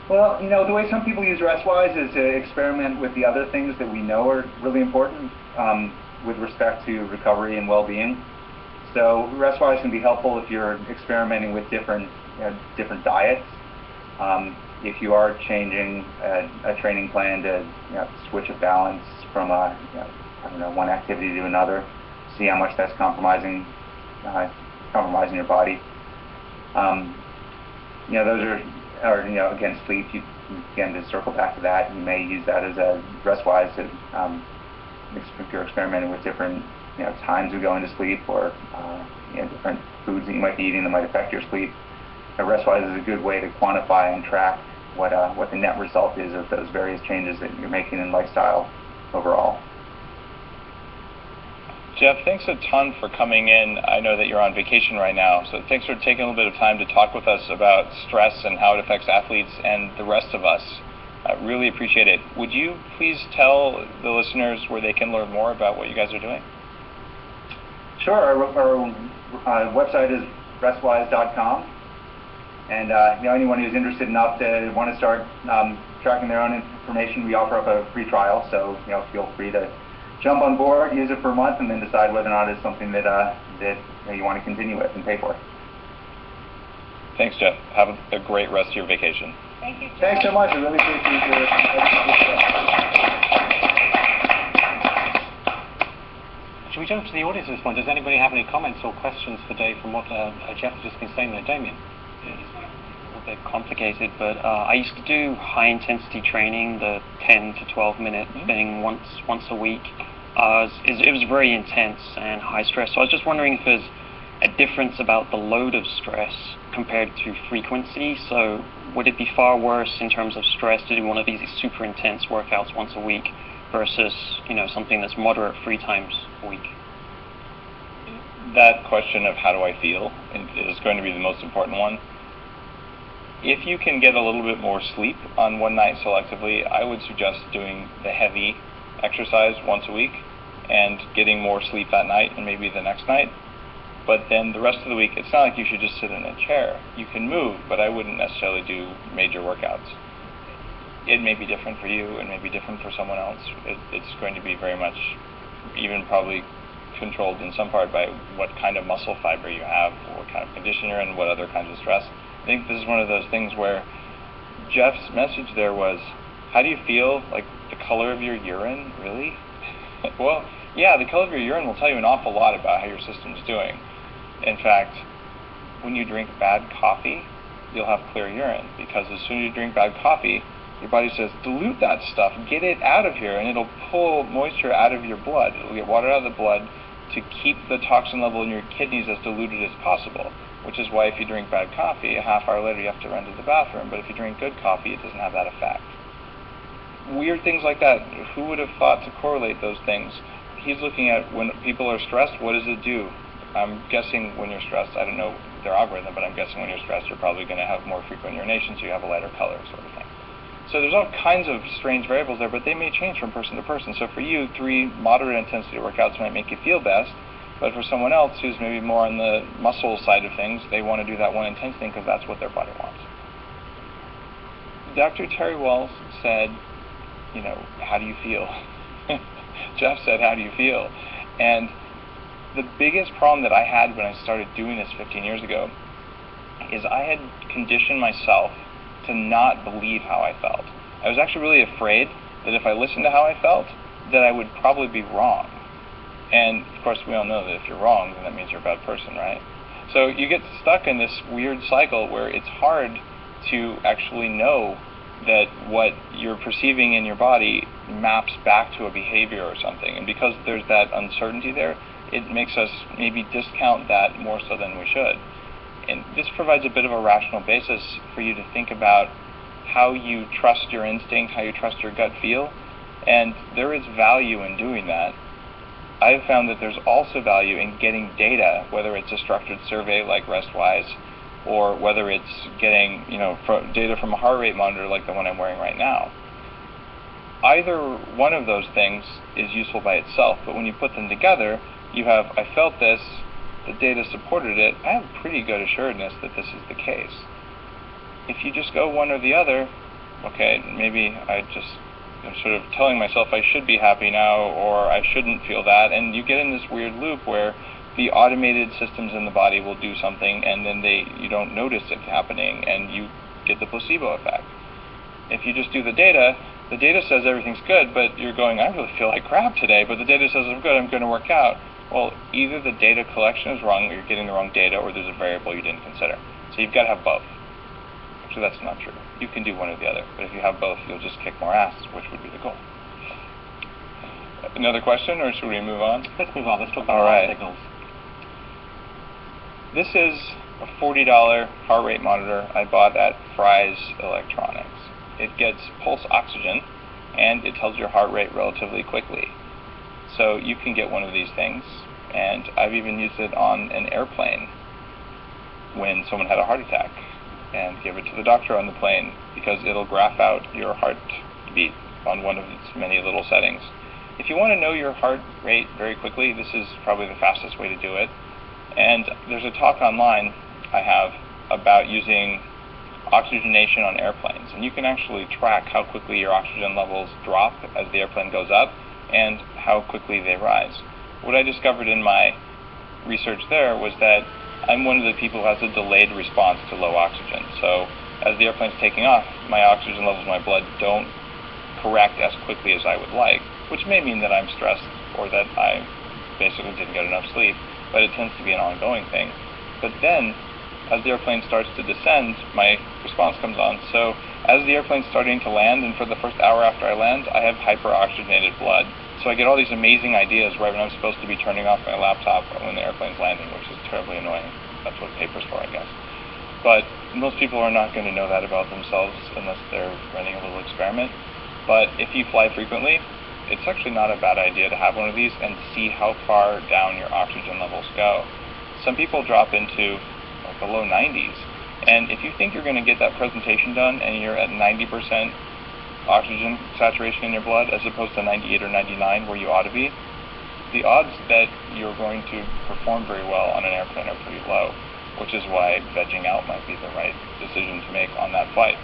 Well, the way some people use RestWise is to experiment with the other things that we know are really important with respect to recovery and well-being. So RestWise can be helpful if you're experimenting with different diets. If you are changing a training plan to switch a balance from one activity to another, see how much that's compromising your body. Those are again, sleep. Again, to circle back to that, you may use that as a RestWise to if you're experimenting with different times of going to sleep, or different foods that you might be eating that might affect your sleep. RestWise is a good way to quantify and track what the net result is of those various changes that you're making in lifestyle overall. Jeff, thanks a ton for coming in. I know that you're on vacation right now, so thanks for taking a little bit of time to talk with us about stress and how it affects athletes and the rest of us. I really appreciate it. Would you please tell the listeners where they can learn more about what you guys are doing? Sure. Our website is restwise.com. And anyone who's interested enough to want to start tracking their own information, we offer up a free trial. So feel free to jump on board, use it for a month, and then decide whether or not it's something that you want to continue with and pay for. Thanks, Jeff. Have a great rest of your vacation. Thank you, Jeff. Thanks so much. I really appreciate your Should we jump to the audience at this point? Does anybody have any comments or questions for Dave from what Jeff has just been saying there? Damien? It's a little bit complicated, but I used to do high-intensity training, the 10 to 12-minute thing once a week. It was very intense and high stress. So I was just wondering if there's a difference about the load of stress compared to frequency. So would it be far worse in terms of stress to do one of these super intense workouts once a week versus something that's moderate 3 times a week? That question of how do I feel is going to be the most important one. If you can get a little bit more sleep on one night selectively, I would suggest doing the heavy exercise once a week and getting more sleep that night and maybe the next night. But then the rest of the week, it's not like you should just sit in a chair. You can move, but I wouldn't necessarily do major workouts. It may be different for you, and may be different for someone else. It's going to be very much, even probably controlled in some part by what kind of muscle fiber you have, what kind of condition you're in, what other kinds of stress. I think this is one of those things where Jeff's message there was, how do you feel? Like the color of your urine, really? Well, yeah, the color of your urine will tell you an awful lot about how your system's doing. In fact, when you drink bad coffee, you'll have clear urine, because as soon as you drink bad coffee, your body says, dilute that stuff, get it out of here, and it'll pull moisture out of your blood. It'll get water out of the blood to keep the toxin level in your kidneys as diluted as possible, which is why if you drink bad coffee, a half hour later you have to run to the bathroom, but if you drink good coffee, it doesn't have that effect. Weird things like that. Who would have thought to correlate those things? He's looking at when people are stressed, what does it do? I'm guessing when you're stressed, I don't know their algorithm, but I'm guessing when you're stressed, you're probably going to have more frequent urination, so you have a lighter color sort of thing. So there's all kinds of strange variables there, but they may change from person to person. So for you, 3 moderate intensity workouts might make you feel best, but for someone else who's maybe more on the muscle side of things, they want to do that one intense thing because that's what their body wants. Dr. Terry Walls said, how do you feel? Jeff said, how do you feel? And the biggest problem that I had when I started doing this 15 years ago is I had conditioned myself to not believe how I felt. I was actually really afraid that if I listened to how I felt, that I would probably be wrong. And of course we all know that if you're wrong, then that means you're a bad person, right? So you get stuck in this weird cycle where it's hard to actually know that what you're perceiving in your body maps back to a behavior or something. And because there's that uncertainty there, it makes us maybe discount that more so than we should. And this provides a bit of a rational basis for you to think about how you trust your instinct, how you trust your gut feel, and there is value in doing that. I've found that there's also value in getting data, whether it's a structured survey like RestWise, or whether it's getting, data from a heart rate monitor like the one I'm wearing right now. Either one of those things is useful by itself, but when you put them together, you have, I felt this, the data supported it, I have pretty good assuredness that this is the case. If you just go one or the other, okay, maybe I'm sort of telling myself I should be happy now, or I shouldn't feel that, and you get in this weird loop where the automated systems in the body will do something, and then you don't notice it happening, and you get the placebo effect. If you just do the data says everything's good, but you're going, I really feel like crap today, but the data says I'm good, I'm going to work out. Well, either the data collection is wrong, or you're getting the wrong data, or there's a variable you didn't consider. So you've got to have both. Actually, that's not true. You can do one or the other, but if you have both, you'll just kick more ass, which would be the goal. Another question, or should we move on? Let's move on. Let's talk about heart signals. This is a $40 heart rate monitor I bought at Fry's Electronics. It gets pulse oxygen, and it tells your heart rate relatively quickly. So you can get one of these things, and I've even used it on an airplane when someone had a heart attack, and give it to the doctor on the plane, because it'll graph out your heartbeat on one of its many little settings. If you want to know your heart rate very quickly, this is probably the fastest way to do it. And there's a talk online I have about using oxygenation on airplanes, and you can actually track how quickly your oxygen levels drop as the airplane goes up and how quickly they rise. What I discovered in my research there was that I'm one of the people who has a delayed response to low oxygen. So as the airplane's taking off, my oxygen levels in my blood don't correct as quickly as I would like, which may mean that I'm stressed or that I basically didn't get enough sleep, but it tends to be an ongoing thing. But then, as the airplane starts to descend, my response comes on. So as the airplane's starting to land, and for the first hour after I land, I have hyperoxygenated blood. So I get all these amazing ideas right when I'm supposed to be turning off my laptop when the airplane's landing, which is terribly annoying. That's what paper's for, I guess. But most people are not going to know that about themselves unless they're running a little experiment. But if you fly frequently, it's actually not a bad idea to have one of these and see how far down your oxygen levels go. Some people drop into the low 90s, and if you think you're going to get that presentation done and you're at 90% oxygen saturation in your blood as opposed to 98 or 99 where you ought to be, the odds that you're going to perform very well on an airplane are pretty low, which is why vegging out might be the right decision to make on that flight.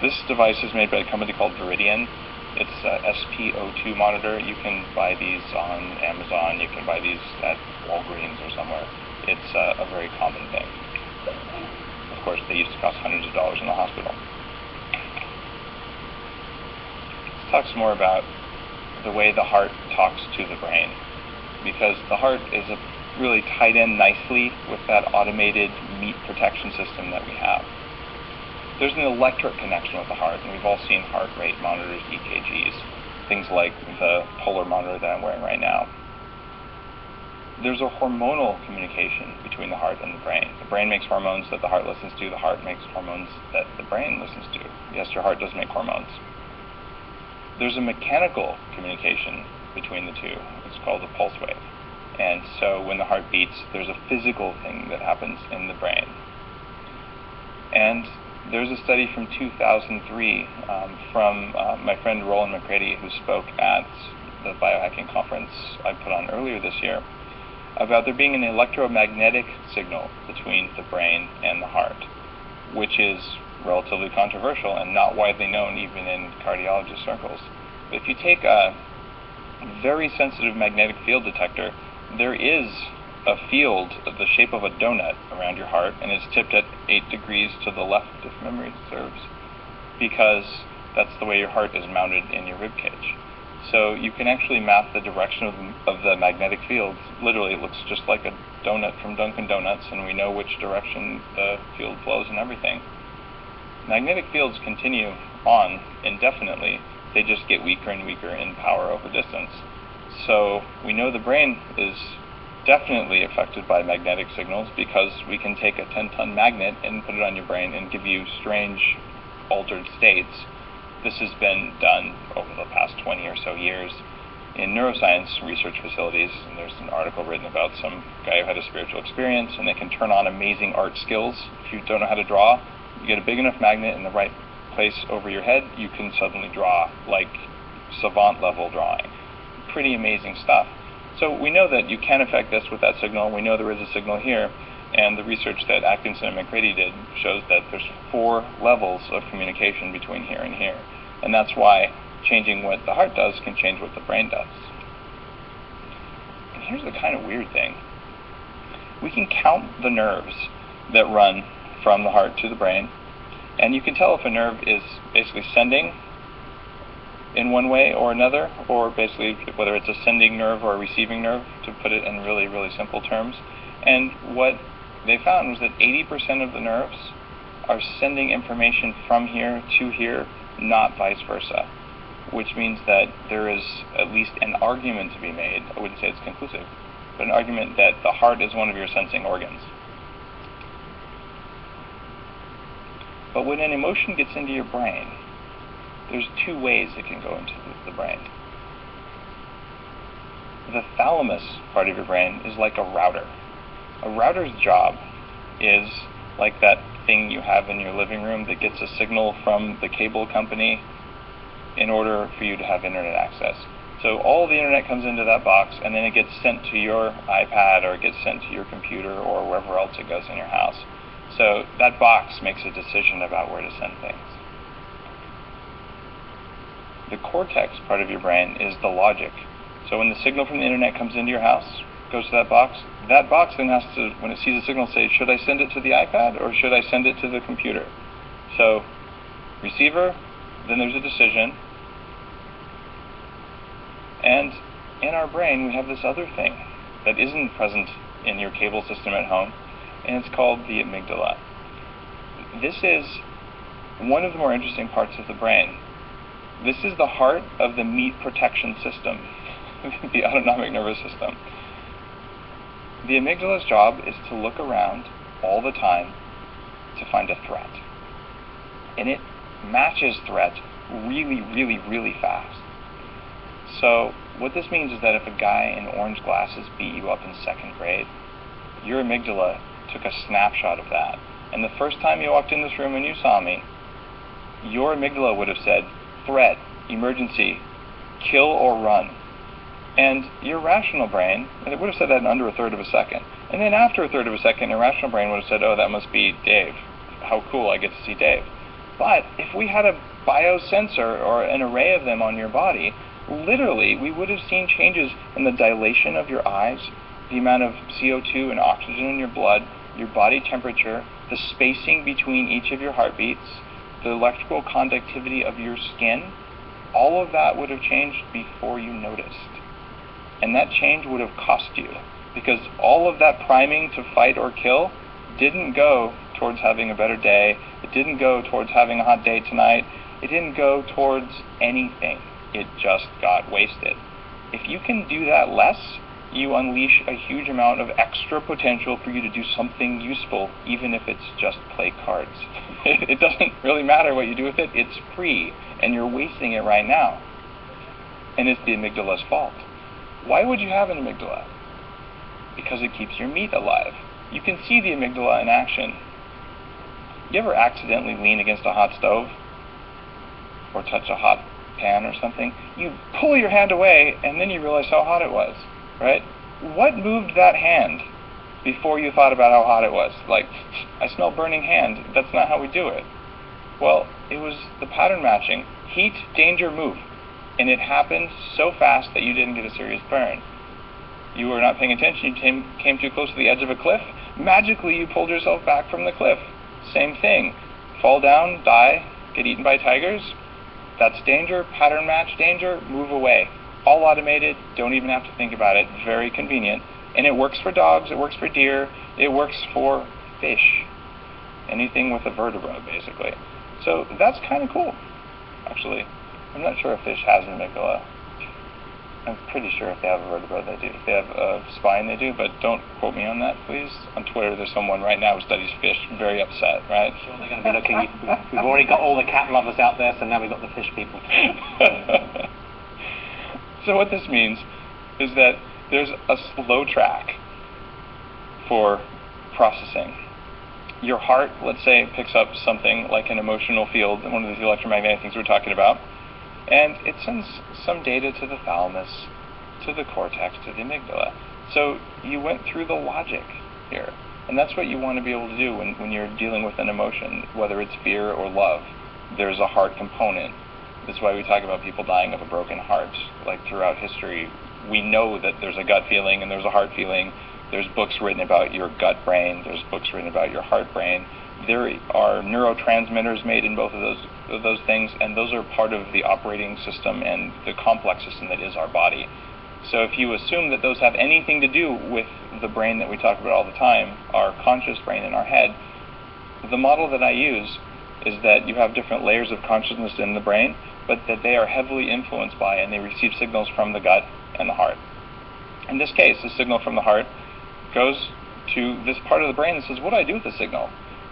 This device is made by a company called Veridian. It's a SpO2 monitor. You can buy these on Amazon. You can buy these at Walgreens or somewhere. It's a very common thing. Of course, they used to cost hundreds of dollars in the hospital. This talks more about the way the heart talks to the brain, because the heart is really tied in nicely with that automated meat protection system that we have. There's an electric connection with the heart, and we've all seen heart rate monitors, EKGs, things like the Polar monitor that I'm wearing right now. There's a hormonal communication between the heart and the brain. The brain makes hormones that the heart listens to. The heart makes hormones that the brain listens to. Yes, your heart does make hormones. There's a mechanical communication between the two. It's called a pulse wave. And so when the heart beats, there's a physical thing that happens in the brain. And there's a study from 2003 from my friend Roland McCready, who spoke at the biohacking conference I put on earlier this year, about there being an electromagnetic signal between the brain and the heart, which is relatively controversial and not widely known even in cardiologist circles. But if you take a very sensitive magnetic field detector, there is a field of the shape of a donut around your heart, and it's tipped at 8 degrees to the left, if memory serves, because that's the way your heart is mounted in your rib cage. So you can actually map the direction of the magnetic field. Literally, it looks just like a donut from Dunkin' Donuts, and we know which direction the field flows and everything. magnetic fields continue on indefinitely. They just get weaker and weaker in power over distance. So we know the brain is definitely affected by magnetic signals because we can take a 10-ton magnet and put it on your brain and give you strange altered states. This has been done over the past 20 or so years in neuroscience research facilities, and there's an article written about some guy who had a spiritual experience, and they can turn on amazing art skills. If you don't know how to draw, you get a big enough magnet in the right place over your head, you can suddenly draw like savant level drawing. Pretty amazing stuff. So we know that you can affect this with that signal. We know there is a signal here, and the research that Atkinson and McCready did shows that there's 4 levels of communication between here and here. And that's why changing what the heart does can change what the brain does. And here's the kind of weird thing. We can count the nerves that run from the heart to the brain, and you can tell if a nerve is basically sending in one way or another, or basically whether it's a sending nerve or a receiving nerve, to put it in really, really simple terms. And what they found was that 80% of the nerves are sending information from here to here, not vice versa, which means that there is at least an argument to be made. I wouldn't say it's conclusive, but an argument that the heart is one of your sensing organs. But when an emotion gets into your brain, there's 2 ways it can go into the brain. The thalamus part of your brain is like a router. A router's job is like that thing you have in your living room that gets a signal from the cable company in order for you to have internet access. So all the internet comes into that box, and then it gets sent to your iPad, or it gets sent to your computer, or wherever else it goes in your house. So that box makes a decision about where to send things. The cortex part of your brain is the logic. So when the signal from the internet comes into your house, goes to that box then has to, when it sees the signal, say, should I send it to the iPad or should I send it to the computer? So receiver, then there's a decision. And in our brain, we have this other thing that isn't present in your cable system at home, and it's called the amygdala. This is one of the more interesting parts of the brain. This is the heart of the meat protection system, the autonomic nervous system. The amygdala's job is to look around all the time to find a threat. And it matches threat really, really, really fast. So what this means is that if a guy in orange glasses beat you up in 2nd grade, your amygdala took a snapshot of that. And the first time you walked in this room and you saw me, your amygdala would have said, threat, emergency, kill or run. And your rational brain, it would have said that in under 1/3 of a second. And then after 1/3 of a second, your rational brain would have said, oh, that must be Dave. How cool, I get to see Dave. But if we had a biosensor or an array of them on your body, literally we would have seen changes in the dilation of your eyes, the amount of CO2 and oxygen in your blood, your body temperature, the spacing between each of your heartbeats, the electrical conductivity of your skin. All of that would have changed before you noticed. And that change would have cost you, because all of that priming to fight or kill didn't go towards having a better day. It didn't go towards having a hot day tonight. It didn't go towards anything. It just got wasted. If you can do that less, you unleash a huge amount of extra potential for you to do something useful, even if it's just play cards. It doesn't really matter what you do with it. It's free, and you're wasting it right now. And it's the amygdala's fault. Why would you have an amygdala? Because it keeps your meat alive. You can see the amygdala in action. You ever accidentally lean against a hot stove? Or touch a hot pan or something? You pull your hand away, and then you realize how hot it was, right? What moved that hand before you thought about how hot it was? Like, I smell burning hand. That's not how we do it. Well, it was the pattern matching. Heat, danger, move. And it happened so fast that you didn't get a serious burn. You were not paying attention. You came too close to the edge of a cliff. Magically, you pulled yourself back from the cliff. Same thing. Fall down, die, get eaten by tigers. That's danger, pattern match danger, move away. All automated, don't even have to think about it. Very convenient. And it works for dogs, it works for deer, it works for fish. Anything with a vertebra, basically. So that's kind of cool, actually. I'm not sure if fish has an amygdala. I'm pretty sure if they have a vertebrate, they do. If they have a spine, they do, but don't quote me on that, please. On Twitter, there's someone right now who studies fish, very upset, right? Sure, they're going to be looking. We've already got all the cat lovers out there, so now we've got the fish people. So what this means is that there's a slow track for processing. Your heart, let's say, picks up something like an emotional field, one of these electromagnetic things we're talking about, and it sends some data to the thalamus, to the cortex, to the amygdala. So you went through the logic here. And that's what you want to be able to do when you're dealing with an emotion, whether it's fear or love. There's a heart component. That's why we talk about people dying of a broken heart. Like throughout history, we know that there's a gut feeling and there's a heart feeling. There's books written about your gut brain. There's books written about your heart brain. There are neurotransmitters made in both of those things, and those are part of the operating system and the complex system that is our body. So if you assume that those have anything to do with the brain that we talk about all the time, our conscious brain in our head, the model that I use is that you have different layers of consciousness in the brain, but that they are heavily influenced by and they receive signals from the gut and the heart. In this case, the signal from the heart goes to this part of the brain that says, what do I do with the signal?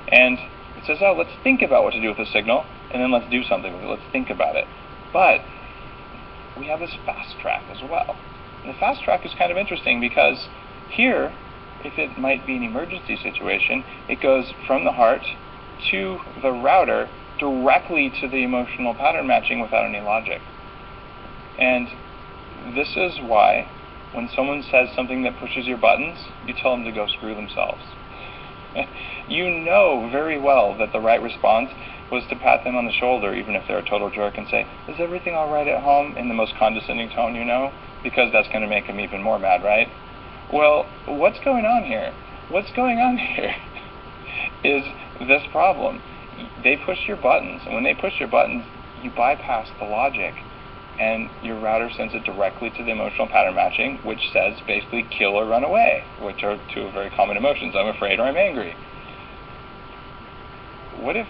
And it says, oh, let's think about what to do with the signal, and then let's do something with it. Let's think about it. But we have this fast track as well. And the fast track is kind of interesting because here, if it might be an emergency situation, it goes from the heart to the router directly to the emotional pattern matching without any logic. And this is why when someone says something that pushes your buttons, you tell them to go screw themselves. You know very well that the right response was to pat them on the shoulder, even if they're a total jerk, and say, is everything all right at home, in the most condescending tone you know, because that's going to make them even more mad, right? Well, what's going on here? What's going on here is this problem. They push your buttons, and when they push your buttons, you bypass the logic, and your router sends it directly to the emotional pattern matching, which says basically kill or run away, which are two very common emotions. I'm afraid or I'm angry. What if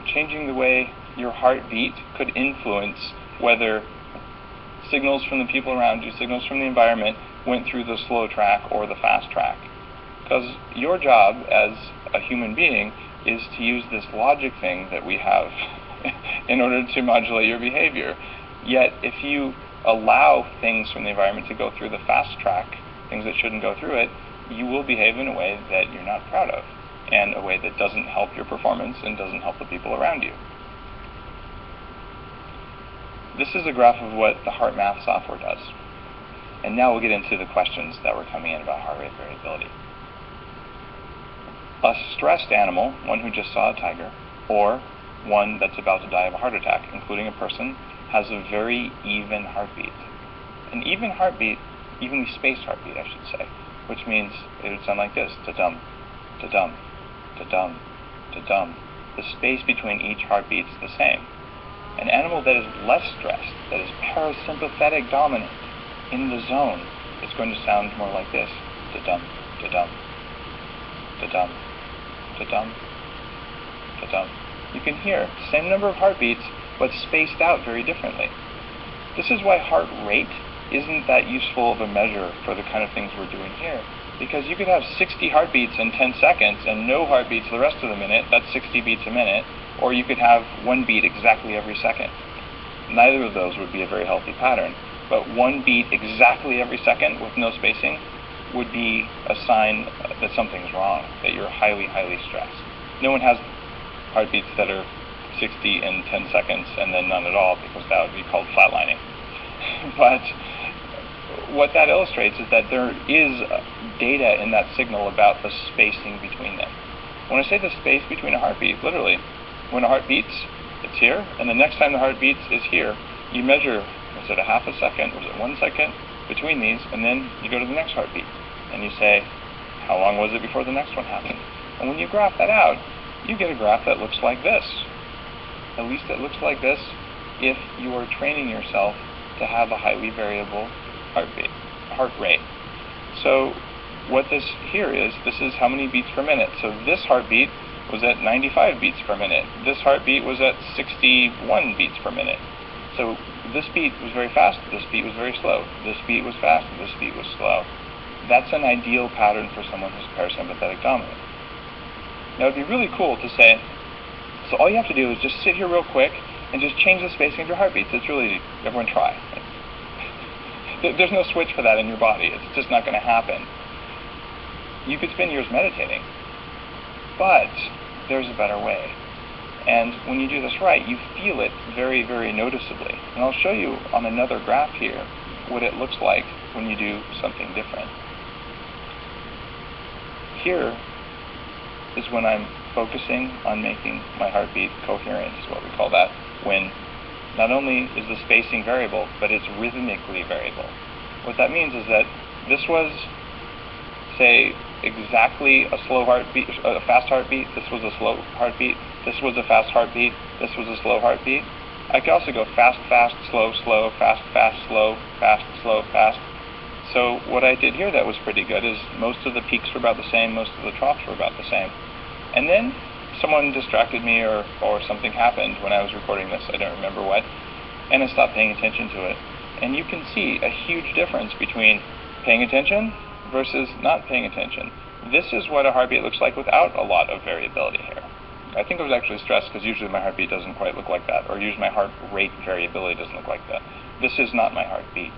changing the way your heart beat could influence whether signals from the people around you, signals from the environment, went through the slow track or the fast track? Because your job as a human being is to use this logic thing that we have in order to modulate your behavior. Yet, if you allow things from the environment to go through the fast track, things that shouldn't go through it, you will behave in a way that you're not proud of, and a way that doesn't help your performance and doesn't help the people around you. This is a graph of what the heart math software does. And now we'll get into the questions that were coming in about heart rate variability. A stressed animal, one who just saw a tiger, or one that's about to die of a heart attack, including a person, has a very even heartbeat. An even heartbeat, evenly spaced heartbeat, I should say, which means it would sound like this: da-dum, da-dum, da-dum, da-dum. The space between each heartbeat is the same. An animal that is less stressed, that is parasympathetic dominant, in the zone, is going to sound more like this: da-dum, da-dum, da-dum, da-dum, da-dum. You can hear the same number of heartbeats, but spaced out very differently. This is why heart rate isn't that useful of a measure for the kind of things we're doing here, because you could have 60 heartbeats in 10 seconds and no heartbeats the rest of the minute. That's 60 beats a minute. Or you could have one beat exactly every second. Neither of those would be a very healthy pattern, but one beat exactly every second with no spacing would be a sign that something's wrong, that you're highly, highly stressed. No one has heartbeats that are 60 in 10 seconds and then none at all, because that would be called flatlining. But what that illustrates is that there is data in that signal about the spacing between them. When I say the space between a heartbeat, literally, when a heart beats, it's here, and the next time the heart beats is here. You measure, was it a half a second, was it 1 second between these, and then you go to the next heartbeat, and you say, how long was it before the next one happened? And when you graph that out, you get a graph that looks like this. At least it looks like this if you are training yourself to have a highly variable heart rate. So what this here is, this is how many beats per minute. So this heartbeat was at 95 beats per minute. This heartbeat was at 61 beats per minute. So this beat was very fast, this beat was very slow. This beat was fast, this beat was slow. That's an ideal pattern for someone who's parasympathetic dominant. Now, it'd be really cool to say, so all you have to do is just sit here real quick and just change the spacing of your heartbeats. It's really easy. Everyone try. There's no switch for that in your body. It's just not going to happen. You could spend years meditating, but there's a better way. And when you do this right, you feel it very, very noticeably. And I'll show you on another graph here what it looks like when you do something different. Here is when I'm focusing on making my heartbeat coherent, is what we call that, when not only is the spacing variable, but it's rhythmically variable. What that means is that this was, say, exactly a slow heartbeat, a fast heartbeat, this was a slow heartbeat, this was a fast heartbeat, this was a slow heartbeat. I could also go fast, fast, slow, slow, fast, fast, slow, fast, slow, fast. So what I did here that was pretty good is most of the peaks were about the same, most of the troughs were about the same. And then someone distracted me or something happened when I was recording this, I don't remember what, and I stopped paying attention to it. And you can see a huge difference between paying attention versus not paying attention. This is what a heartbeat looks like without a lot of variability here. I think I was actually stressed because usually my heartbeat doesn't quite look like that, or usually my heart rate variability doesn't look like that. This is not my heartbeat.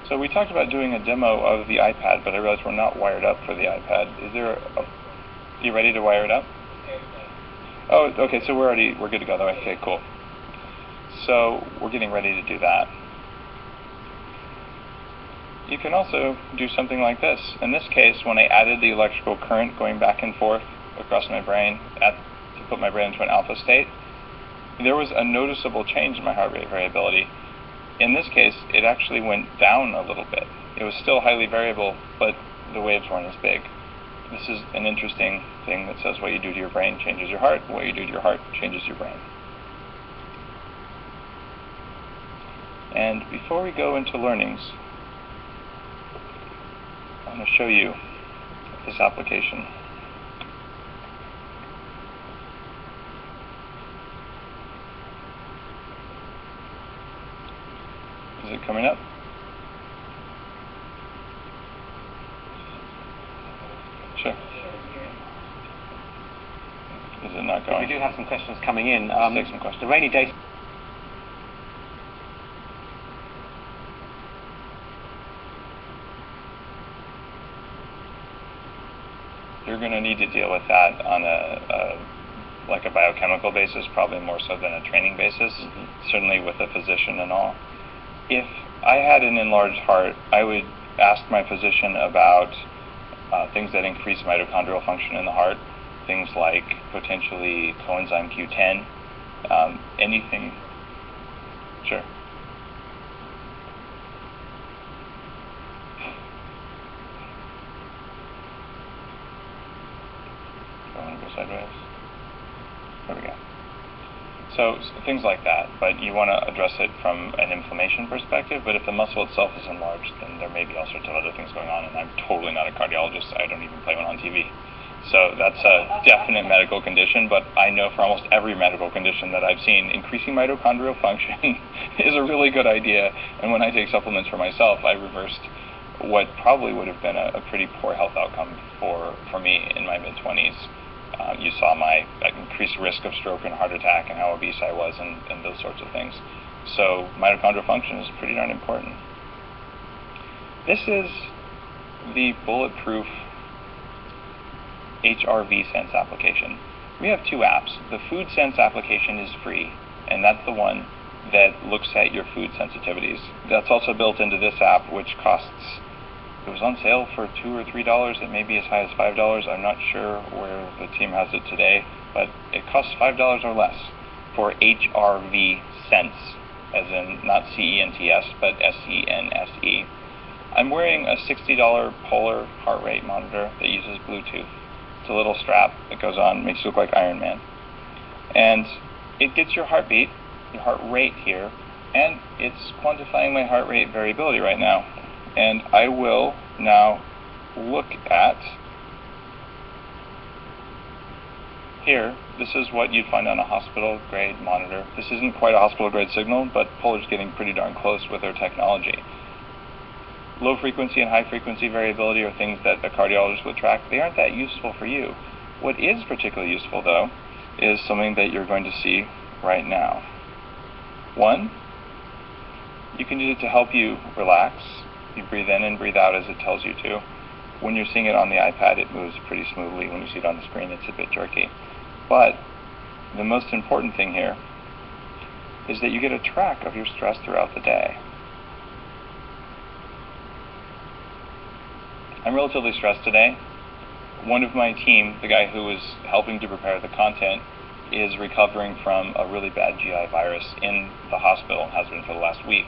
So we talked about doing a demo of the iPad, but I realized we're not wired up for the iPad. Is there you ready to wire it up? Oh, okay, so we're good to go though. Okay, cool. So we're getting ready to do that. You can also do something like this. In this case, when I added the electrical current going back and forth across my brain to put my brain into an alpha state, there was a noticeable change in my heart rate variability. In this case, it actually went down a little bit. It was still highly variable, but the waves weren't as big. This is an interesting thing that says what you do to your brain changes your heart, what you do to your heart changes your brain. And before we go into learnings, I want to show you this application. Is it coming up? Sure. Is it not going? We do have some questions coming in. Let's take some questions. The rainy day. You're going to need to deal with that on like a biochemical basis, probably more so than a training basis, certainly with a physician and all. If I had an enlarged heart, I would ask my physician about things that increase mitochondrial function in the heart, things like potentially coenzyme Q10, anything. Sure. I want to go sideways. There we go. So things like that, but you want to address it from an inflammation perspective, but if the muscle itself is enlarged, then there may be all sorts of other things going on, and I'm totally not a cardiologist. I don't even play one on TV. So that's a definite medical condition, but I know for almost every medical condition that I've seen, increasing mitochondrial function is a really good idea, and when I take supplements for myself, I reversed what probably would have been a pretty poor health outcome for me in my mid-20s. You saw my increased risk of stroke and heart attack and how obese I was and those sorts of things. So mitochondrial function is pretty darn important. This is the bulletproof HRV Sense application. We have two apps. The Food Sense application is free, and that's the one that looks at your food sensitivities. That's also built into this app, which costs, it was on sale for $2 or $3. It may be as high as $5. I'm not sure where the team has it today, but it costs $5 or less for HRV Sense, as in not CENTS, but SENSE. I'm wearing a $60 Polar heart rate monitor that uses Bluetooth. It's a little strap that goes on, makes you look like Iron Man. And it gets your heartbeat, your heart rate here, and it's quantifying my heart rate variability right now. And I will now look at Here, this is what you'd find on a hospital-grade monitor. This isn't quite a hospital-grade signal, but Polar's getting pretty darn close with their technology. Low frequency and high frequency variability are things that a cardiologist would track. They aren't that useful for you. What is particularly useful, though, is something that you're going to see right now. One, you can use it to help you relax. You breathe in and breathe out as it tells you to. When you're seeing it on the iPad, it moves pretty smoothly. When you see it on the screen, it's a bit jerky. But the most important thing here is that you get a track of your stress throughout the day. I'm relatively stressed today. One of my team, the guy who was helping to prepare the content, is recovering from a really bad GI virus in the hospital, has been for the last week.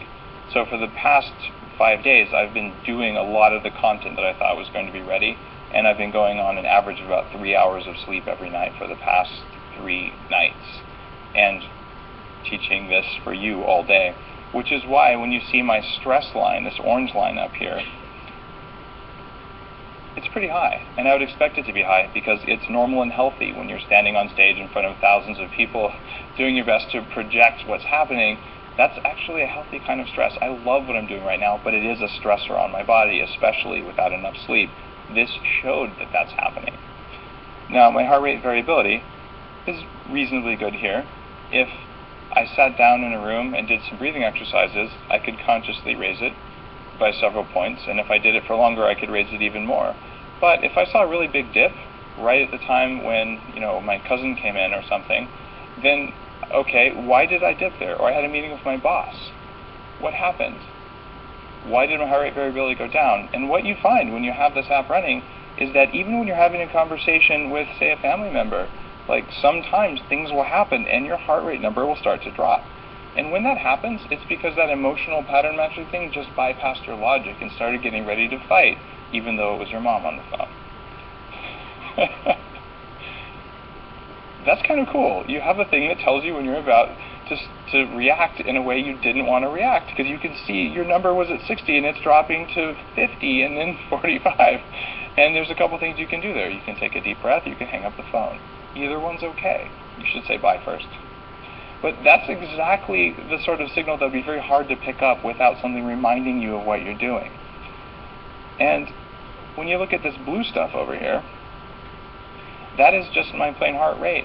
So for the past 5 days, I've been doing a lot of the content that I thought was going to be ready, and I've been going on an average of about 3 hours of sleep every night for the past 3 nights, and teaching this for you all day, which is why when you see my stress line, this orange line up here, it's pretty high, and I would expect it to be high because it's normal and healthy when you're standing on stage in front of thousands of people doing your best to project what's happening. That's actually a healthy kind of stress. I love what I'm doing right now, but it is a stressor on my body, especially without enough sleep. This showed that that's happening. Now, my heart rate variability is reasonably good here. If I sat down in a room and did some breathing exercises, I could consciously raise it by several points, and if I did it for longer, I could raise it even more. But if I saw a really big dip right at the time when, my cousin came in or something, then okay, why did I dip there? Or I had a meeting with my boss. What happened? Why did my heart rate variability go down? And what you find when you have this app running is that even when you're having a conversation with, say, a family member, like sometimes things will happen and your heart rate number will start to drop. And when that happens, it's because that emotional pattern matching thing just bypassed your logic and started getting ready to fight, even though it was your mom on the phone. That's kind of cool. You have a thing that tells you when you're about to react in a way you didn't want to react, because you can see your number was at 60 and it's dropping to 50 and then 45. And there's a couple things you can do there. You can take a deep breath, you can hang up the phone. Either one's okay. You should say bye first. But that's exactly the sort of signal that would be very hard to pick up without something reminding you of what you're doing. And when you look at this blue stuff over here, that is just my plain heart rate.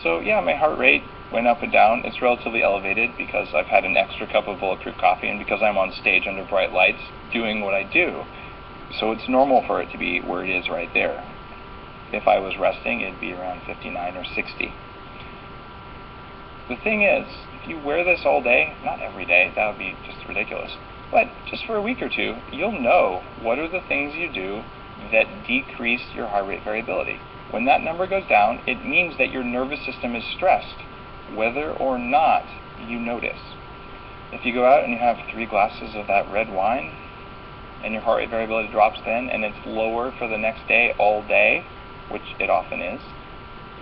So yeah, my heart rate went up and down. It's relatively elevated because I've had an extra cup of bulletproof coffee and because I'm on stage under bright lights doing what I do. So it's normal for it to be where it is right there. If I was resting, it'd be around 59 or 60. The thing is, if you wear this all day, not every day, that would be just ridiculous, but just for a week or two, you'll know what are the things you do that decrease your heart rate variability. When that number goes down, it means that your nervous system is stressed, whether or not you notice. If you go out and you have 3 glasses of that red wine, and your heart rate variability drops then, and it's lower for the next day, all day, which it often is,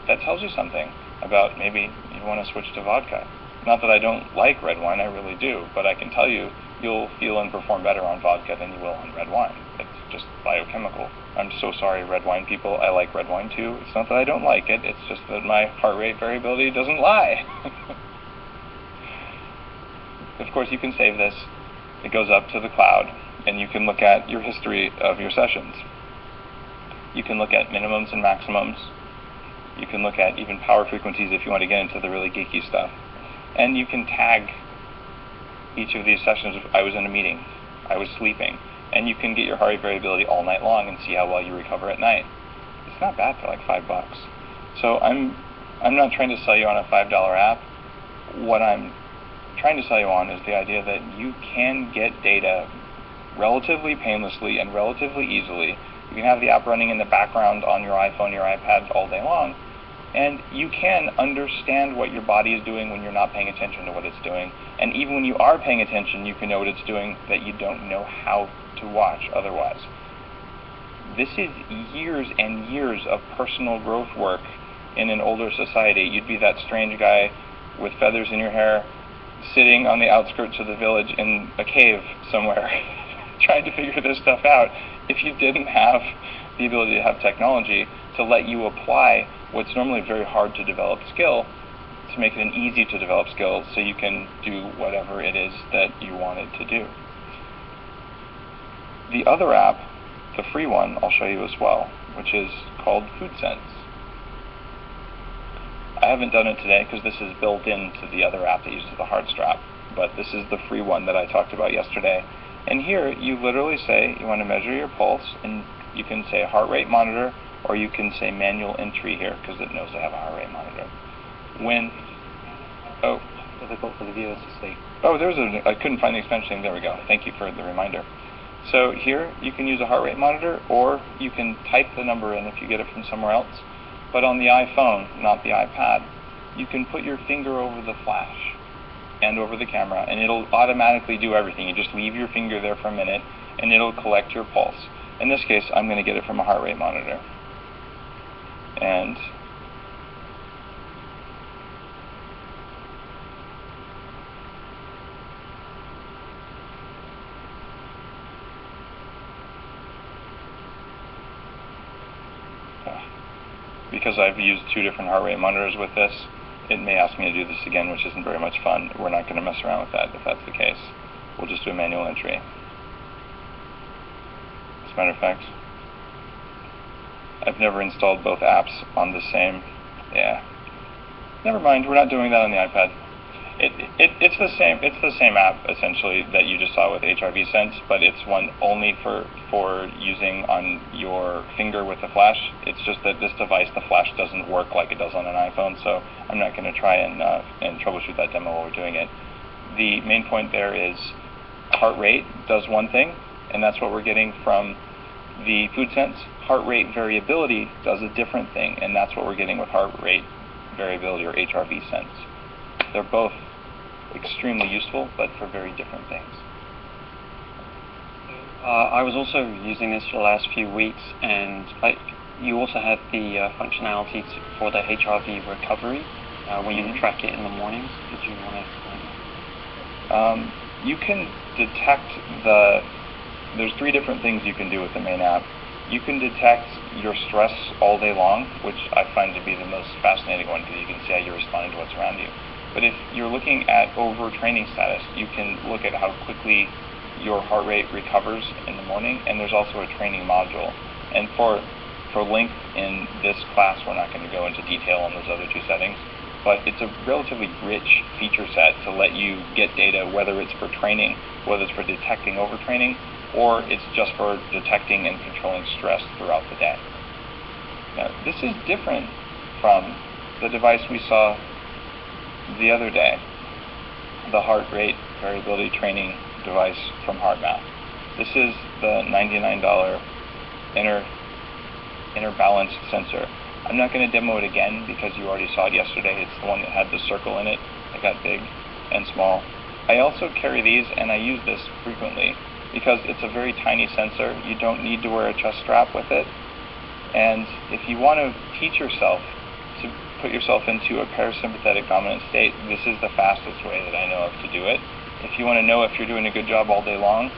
that tells you something about maybe you want to switch to vodka. Not that I don't like red wine, I really do, but I can tell you, you'll feel and perform better on vodka than you will on red wine. It's just biochemical. I'm so sorry, red wine people. I like red wine too. It's not that I don't like it, it's just that my heart rate variability doesn't lie. Of course, you can save this. It goes up to the cloud, and you can look at your history of your sessions. You can look at minimums and maximums. You can look at even power frequencies if you want to get into the really geeky stuff. And you can tag each of these sessions. I was in a meeting, I was sleeping, and you can get your heart rate variability all night long and see how well you recover at night. It's not bad for like $5. So I'm not trying to sell you on a $5 app. What I'm trying to sell you on is the idea that you can get data relatively painlessly and relatively easily. You can have the app running in the background on your iPhone, your iPad all day long, and you can understand what your body is doing when you're not paying attention to what it's doing. And even when you are paying attention, you can know what it's doing that you don't know how to watch otherwise. This is years and years of personal growth work in an older society. You'd be that strange guy with feathers in your hair sitting on the outskirts of the village in a cave somewhere trying to figure this stuff out. if you didn't have the ability to have technology to let you apply what's normally a very hard to develop skill, to make it an easy to develop skill so you can do whatever it is that you wanted to do. The other app, the free one, I'll show you as well, which is called FoodSense. I haven't done it today because this is built into the other app that uses the hard strap, but this is the free one that I talked about yesterday. And here you literally say you want to measure your pulse, and you can say heart rate monitor, or you can say manual entry here because it knows I have a heart rate monitor. Difficult for the viewers to see. I couldn't find the extension. There we go. Thank you for the reminder. So here you can use a heart rate monitor, or you can type the number in if you get it from somewhere else. But on the iPhone, not the iPad, you can put your finger over the flash and over the camera, and it'll automatically do everything. You just leave your finger there for a minute, and it'll collect your pulse. In this case, I'm going to get it from a heart rate monitor. And because I've used 2 different heart rate monitors with this, it may ask me to do this again, which isn't very much fun. We're not going to mess around with that if that's the case. We'll just do a manual entry. As a matter of fact, I've never installed both apps on the same. Yeah. Never mind, we're not doing that on the iPad. It's the same app essentially that you just saw with HRV Sense, but it's one only for using on your finger with the flash. It's just that this device, the flash doesn't work like it does on an iPhone, so I'm not going to try and troubleshoot that demo while we're doing it. The main point there is heart rate does one thing, and that's what we're getting from the FoodSense. Heart rate variability does a different thing, and that's what we're getting with heart rate variability, or HRV Sense. They're both extremely useful, but for very different things. I was also using this for the last few weeks, and you also have the functionality for the HRV recovery when you track it in the mornings. Did you want to explain that? You can detect there's 3 different things you can do with the main app. You can detect your stress all day long, which I find to be the most fascinating one because you can see how you're responding to what's around you. But if you're looking at overtraining status, you can look at how quickly your heart rate recovers in the morning, and there's also a training module. And for length in this class, we're not going to go into detail on those other 2 settings, but it's a relatively rich feature set to let you get data, whether it's for training, whether it's for detecting overtraining, or it's just for detecting and controlling stress throughout the day. Now, this is different from the device we saw the other day, the heart rate variability training device from HeartMath. This is the $99 inner balance sensor. I'm not going to demo it again because you already saw it yesterday. It's the one that had the circle in it. It got big and small. I also carry these, and I use this frequently because it's a very tiny sensor. You don't need to wear a chest strap with it. And if you want to teach yourself to put yourself into a parasympathetic dominant state, this is the fastest way that I know of to do it. If you want to know if you're doing a good job all day long,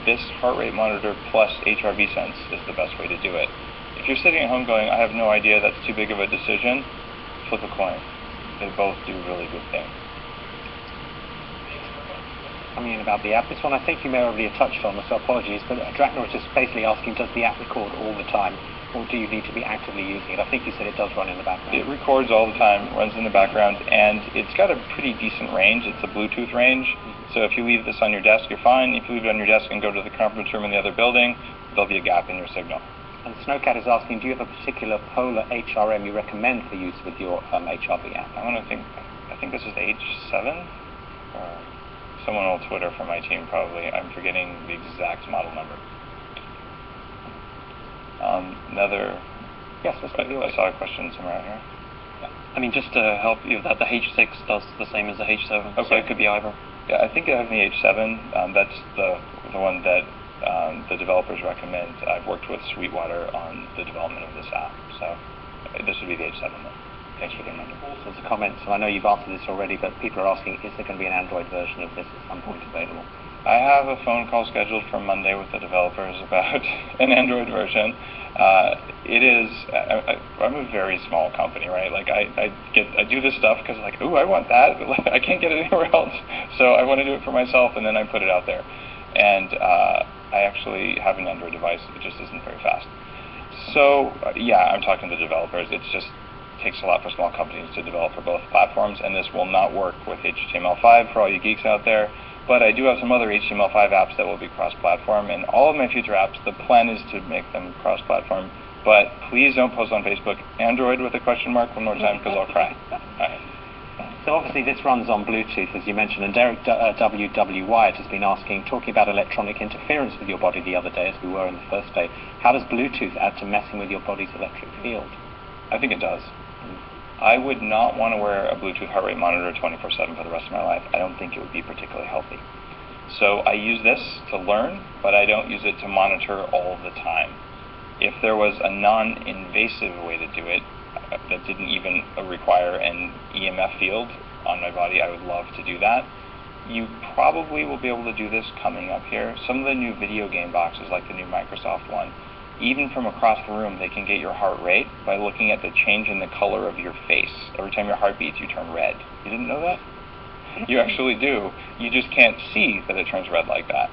this heart rate monitor plus HRV Sense is the best way to do it. If you're sitting at home going, I have no idea, that's too big of a decision, flip a coin. They both do really good things. Coming in about the app, this one I think you may already have touched on, so apologies, but Drakner was just basically asking, does the app record all the time, or do you need to be actively using it? I think you said it does run in the background. It records all the time, runs in the background, and it's got a pretty decent range. It's a Bluetooth range, so if you leave this on your desk, you're fine. If you leave it on your desk and go to the conference room in the other building, there'll be a gap in your signal. And Snowcat is asking, do you have a particular polar HRM you recommend for use with your HRV app? I think this is the H7, or someone will Twitter from my team probably. I'm forgetting the exact model number. Yes, I saw a question somewhere out here. I mean, just to help you, that the H6 does the same as the H7, okay. So it could be either. Yeah, I think I have the H7. That's the one that the developers recommend. I've worked with Sweetwater on the development of this app, so this would be the H7 then. Thanks for the reminder. All sorts of comments, and I know you've answered this already, but people are asking, is there going to be an Android version of this at some point available? I have a phone call scheduled for Monday with the developers about an Android version. I'm a very small company, right? Like I do this stuff because like, ooh, I want that, but like, I can't get it anywhere else. So I want to do it for myself, and then I put it out there. And I actually have an Android device. It just isn't very fast. So yeah, I'm talking to developers. It just takes a lot for small companies to develop for both platforms, and this will not work with HTML5 for all you geeks out there. But I do have some other HTML5 apps that will be cross-platform, and all of my future apps, the plan is to make them cross-platform. But please don't post on Facebook Android with a question mark one more time, because I'll cry. All right. So obviously this runs on Bluetooth, as you mentioned, and Derek W.W. Wyatt has been talking about electronic interference with your body the other day, as we were in the first day. How does Bluetooth add to messing with your body's electric field? I think it does. I would not want to wear a Bluetooth heart rate monitor 24/7 for the rest of my life. I don't think it would be particularly healthy. So I use this to learn, but I don't use it to monitor all the time. If there was a non-invasive way to do it that didn't even require an EMF field on my body, I would love to do that. You probably will be able to do this coming up here. Some of the new video game boxes, like the new Microsoft one, even from across the room, they can get your heart rate by looking at the change in the color of your face. Every time your heart beats, you turn red. You didn't know that? You actually do. You just can't see that it turns red like that.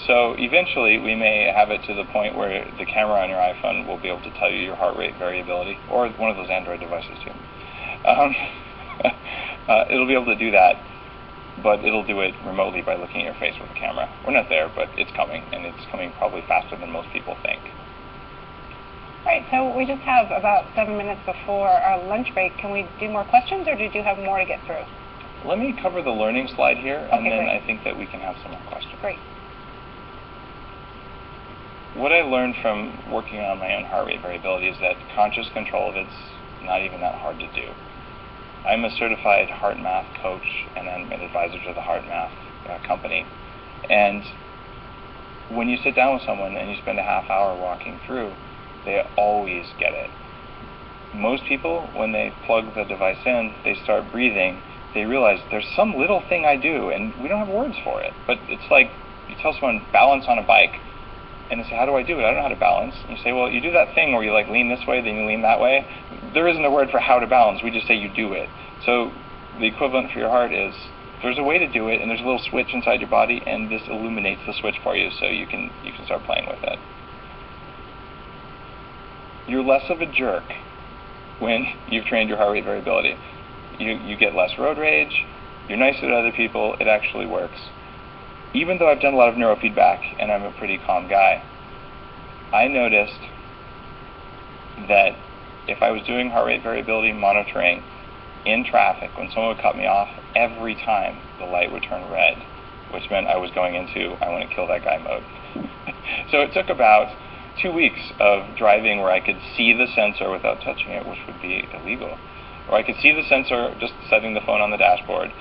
So eventually, we may have it to the point where the camera on your iPhone will be able to tell you your heart rate variability, or one of those Android devices too. It'll be able to do that, but it'll do it remotely by looking at your face with a camera. We're not there, but it's coming, and it's coming probably faster than most people think. Right, so we just have about 7 minutes before our lunch break. Can we do more questions, or did you have more to get through? Let me cover the learning slide here, and then great. I think that we can have some more questions. Great. What I learned from working on my own heart rate variability is that conscious control of it's not even that hard to do. I'm a certified heart math coach, and I'm an advisor to the heart math company. And when you sit down with someone and you spend a half hour walking through, they always get it. Most people, when they plug the device in, they start breathing, they realize there's some little thing I do, and we don't have words for it. But it's like you tell someone, balance on a bike, and they say, how do I do it? I don't know how to balance. And you say, well, you do that thing where you like lean this way, then you lean that way. There isn't a word for how to balance. We just say you do it. So the equivalent for your heart is there's a way to do it, and there's a little switch inside your body, and this illuminates the switch for you, so you can start playing with it. You're less of a jerk when you've trained your heart rate variability. You get less road rage, you're nicer to other people, it actually works. Even though I've done a lot of neurofeedback and I'm a pretty calm guy, I noticed that if I was doing heart rate variability monitoring in traffic, when someone would cut me off, every time the light would turn red, which meant I was going into I want to kill that guy mode. So it took about 2 weeks of driving where I could see the sensor without touching it, which would be illegal. Or I could see the sensor just setting the phone on the dashboard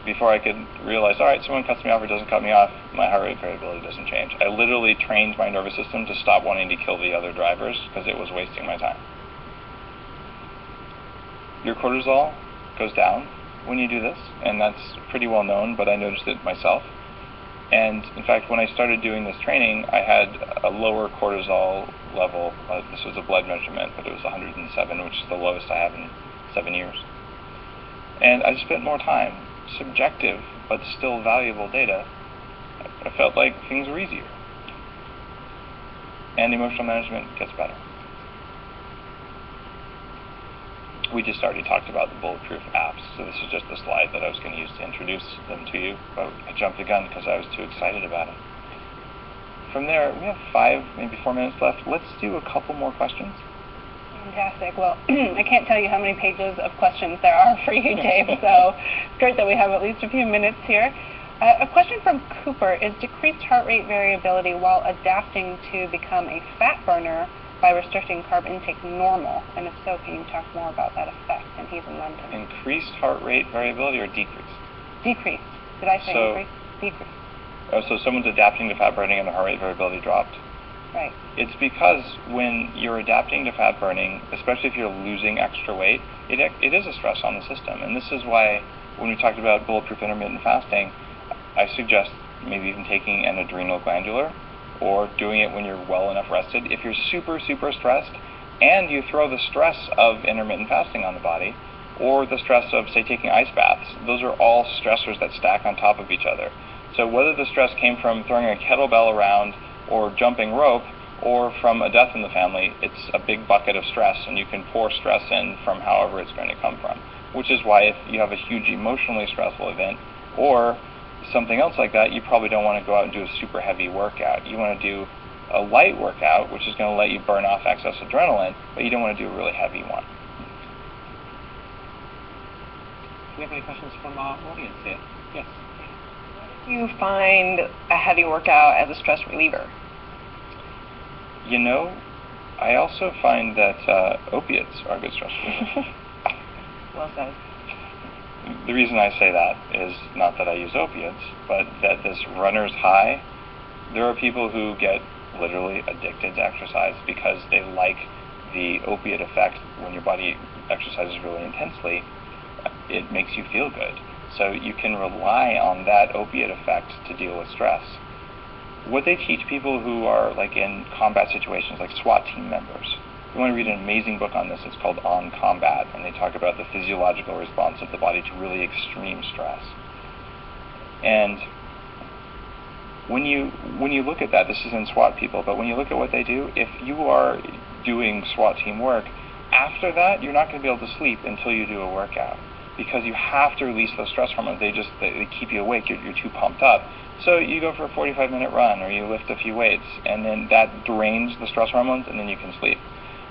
before I could realize, all right, someone cuts me off or doesn't cut me off, my heart rate variability doesn't change. I literally trained my nervous system to stop wanting to kill the other drivers because it was wasting my time. Your cortisol goes down when you do this, and that's pretty well known, but I noticed it myself. And in fact, when I started doing this training, I had a lower cortisol level. This was a blood measurement, but it was 107, which is the lowest I have in 7 years. And I spent more time, subjective, but still valuable data. I felt like things were easier. And emotional management gets better. We just already talked about the bulletproof apps, so this is just the slide that I was going to use to introduce them to you, but I jumped the gun because I was too excited about it. From there, we have 5, maybe 4 minutes left. Let's do a couple more questions. Fantastic. Well, I can't tell you how many pages of questions there are for you, Dave, so it's great that we have at least a few minutes here. A question from Cooper is decreased heart rate variability while adapting to become a fat burner by restricting carb intake normal? And if so, can you talk more about that effect? And he's in London. Increased heart rate variability or decreased? Decreased. Did I say increased? Decreased. Oh, so someone's adapting to fat burning and the heart rate variability dropped? Right. It's because when you're adapting to fat burning, especially if you're losing extra weight, it is a stress on the system. And this is why when we talked about bulletproof intermittent fasting, I suggest maybe even taking an adrenal glandular, or doing it when you're well enough rested. If you're super, super stressed, and you throw the stress of intermittent fasting on the body, or the stress of, say, taking ice baths, those are all stressors that stack on top of each other. So whether the stress came from throwing a kettlebell around, or jumping rope, or from a death in the family, it's a big bucket of stress, and you can pour stress in from however it's going to come from. Which is why if you have a huge emotionally stressful event, or something else like that, you probably don't want to go out and do a super heavy workout. You want to do a light workout, which is going to let you burn off excess adrenaline, but you don't want to do a really heavy one. Do we have any questions from our audience here? Yes. Do you find a heavy workout as a stress reliever? You know, I also find that opiates are a good stress reliever. Well said. The reason I say that is not that I use opiates, but that this runner's high, there are people who get literally addicted to exercise because they like the opiate effect. When your body exercises really intensely, it makes you feel good. So you can rely on that opiate effect to deal with stress. What they teach people who are like in combat situations, like SWAT team members, you want to read an amazing book on this. It's called On Combat, and they talk about the physiological response of the body to really extreme stress. And when you look at that, this isn't SWAT people, but when you look at what they do, if you are doing SWAT team work, after that, you're not going to be able to sleep until you do a workout, because you have to release those stress hormones. They keep you awake. You're too pumped up. So you go for a 45-minute run, or you lift a few weights, and then that drains the stress hormones, and then you can sleep.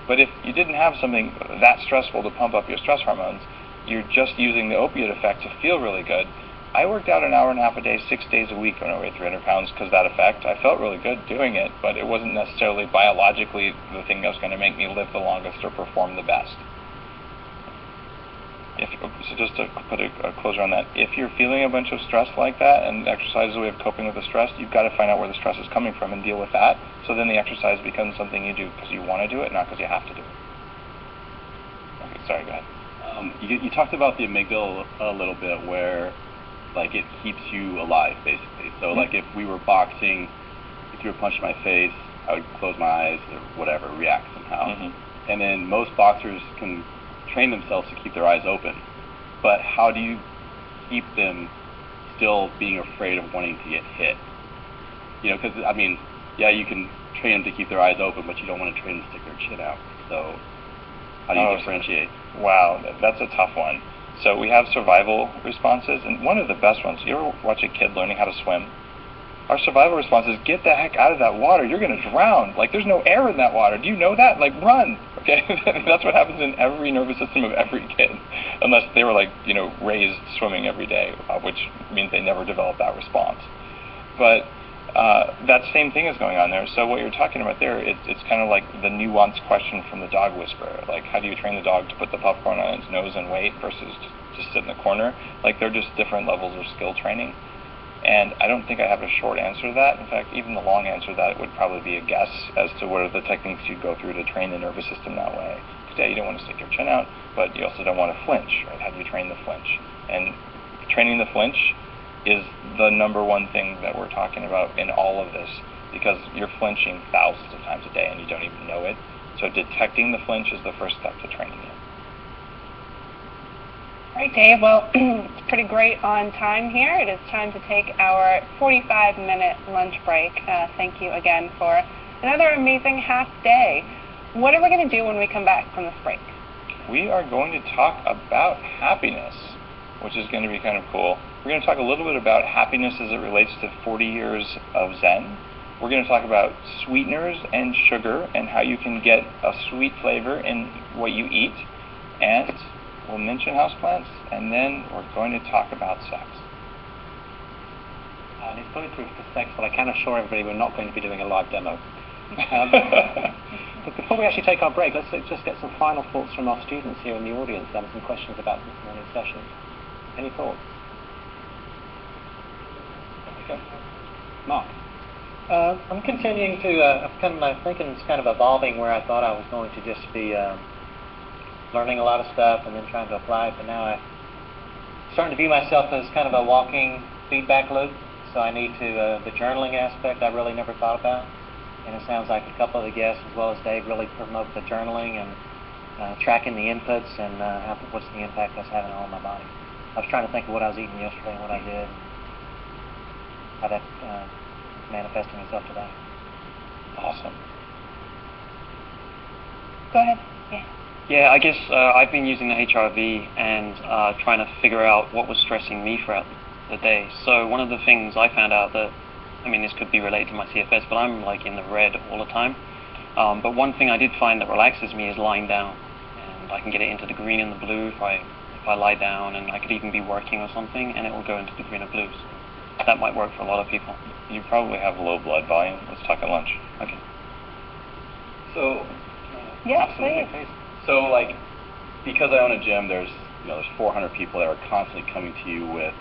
But if you didn't have something that stressful to pump up your stress hormones, you're just using the opiate effect to feel really good. I worked out an hour and a half a day, 6 days a week when I weighed 300 pounds because of that effect. I felt really good doing it, but it wasn't necessarily biologically the thing that was going to make me live the longest or perform the best. So just to put a closer on that, if you're feeling a bunch of stress like that, and exercise is a way of coping with the stress, you've got to find out where the stress is coming from and deal with that. So then the exercise becomes something you do because you want to do it, not because you have to do it. Okay, sorry, go ahead. You talked about the amygdala a little bit, where like it keeps you alive, basically. So like if we were boxing, if you were punching my face, I would close my eyes or whatever, react somehow. And then most boxers can train themselves to keep their eyes open. But how do you keep them still being afraid of wanting to get hit? You know, because, I mean, yeah, you can train them to keep their eyes open, but you don't want to train them to stick their chin out. So how do you differentiate? Wow, that's a tough one. So we have survival responses, and one of the best ones, you ever watch a kid learning how to swim? Our survival response is, get the heck out of that water. You're going to drown. Like, there's no air in that water. Do you know that? Like, run. Okay? That's what happens in every nervous system of every kid, unless they were, like, you know, raised swimming every day, which means they never develop that response. But that same thing is going on there. So what you're talking about there, it's kind of like the nuanced question from the dog whisperer. Like, how do you train the dog to put the popcorn on its nose and wait versus just sit in the corner? Like, they're just different levels of skill training. And I don't think I have a short answer to that. In fact, even the long answer to that would probably be a guess as to what are the techniques you go through to train the nervous system that way. Because yeah, you don't want to stick your chin out, but you also don't want to flinch, right? How do you train the flinch? And training the flinch is the number one thing that we're talking about in all of this, because you're flinching thousands of times a day and you don't even know it. So detecting the flinch is the first step to training it. All right, Dave. Well, it's pretty great on time here. It is time to take our 45-minute lunch break. Thank you again for another amazing half day. What are we going to do when we come back from this break? We are going to talk about happiness, which is going to be kind of cool. We're going to talk a little bit about happiness as it relates to 40 years of Zen. We're going to talk about sweeteners and sugar and how you can get a sweet flavor in what you eat. And we'll mention houseplants, and then we're going to talk about sex. It's bulletproof for sex, but I can assure everybody we're not going to be doing a live demo. But before we actually take our break, let's just get some final thoughts from our students here in the audience and some questions about this morning's session. Any thoughts? Okay. Mark? I'm continuing to, my thinking is kind of evolving, where I thought I was going to just be learning a lot of stuff and then trying to apply it, but now I'm starting to view myself as kind of a walking feedback loop. So I need to, the journaling aspect I really never thought about. And it sounds like a couple of the guests, as well as Dave, really promote the journaling and tracking the inputs and what's the impact that's having on my body. I was trying to think of what I was eating yesterday and what I did, and how that manifesting itself today. Awesome. Go ahead. Yeah. Yeah, I guess I've been using the HRV and trying to figure out what was stressing me throughout the day. So one of the things I found out that, I mean, this could be related to my CFS, but I'm like in the red all the time. But one thing I did find that relaxes me is lying down, and I can get it into the green and the blue if I lie down, and I could even be working or something, and it will go into the green or blue. So that might work for a lot of people. You probably have low blood volume. Let's talk at lunch. Okay. So, yes, please. So, like, because I own a gym, there's 400 people that are constantly coming to you with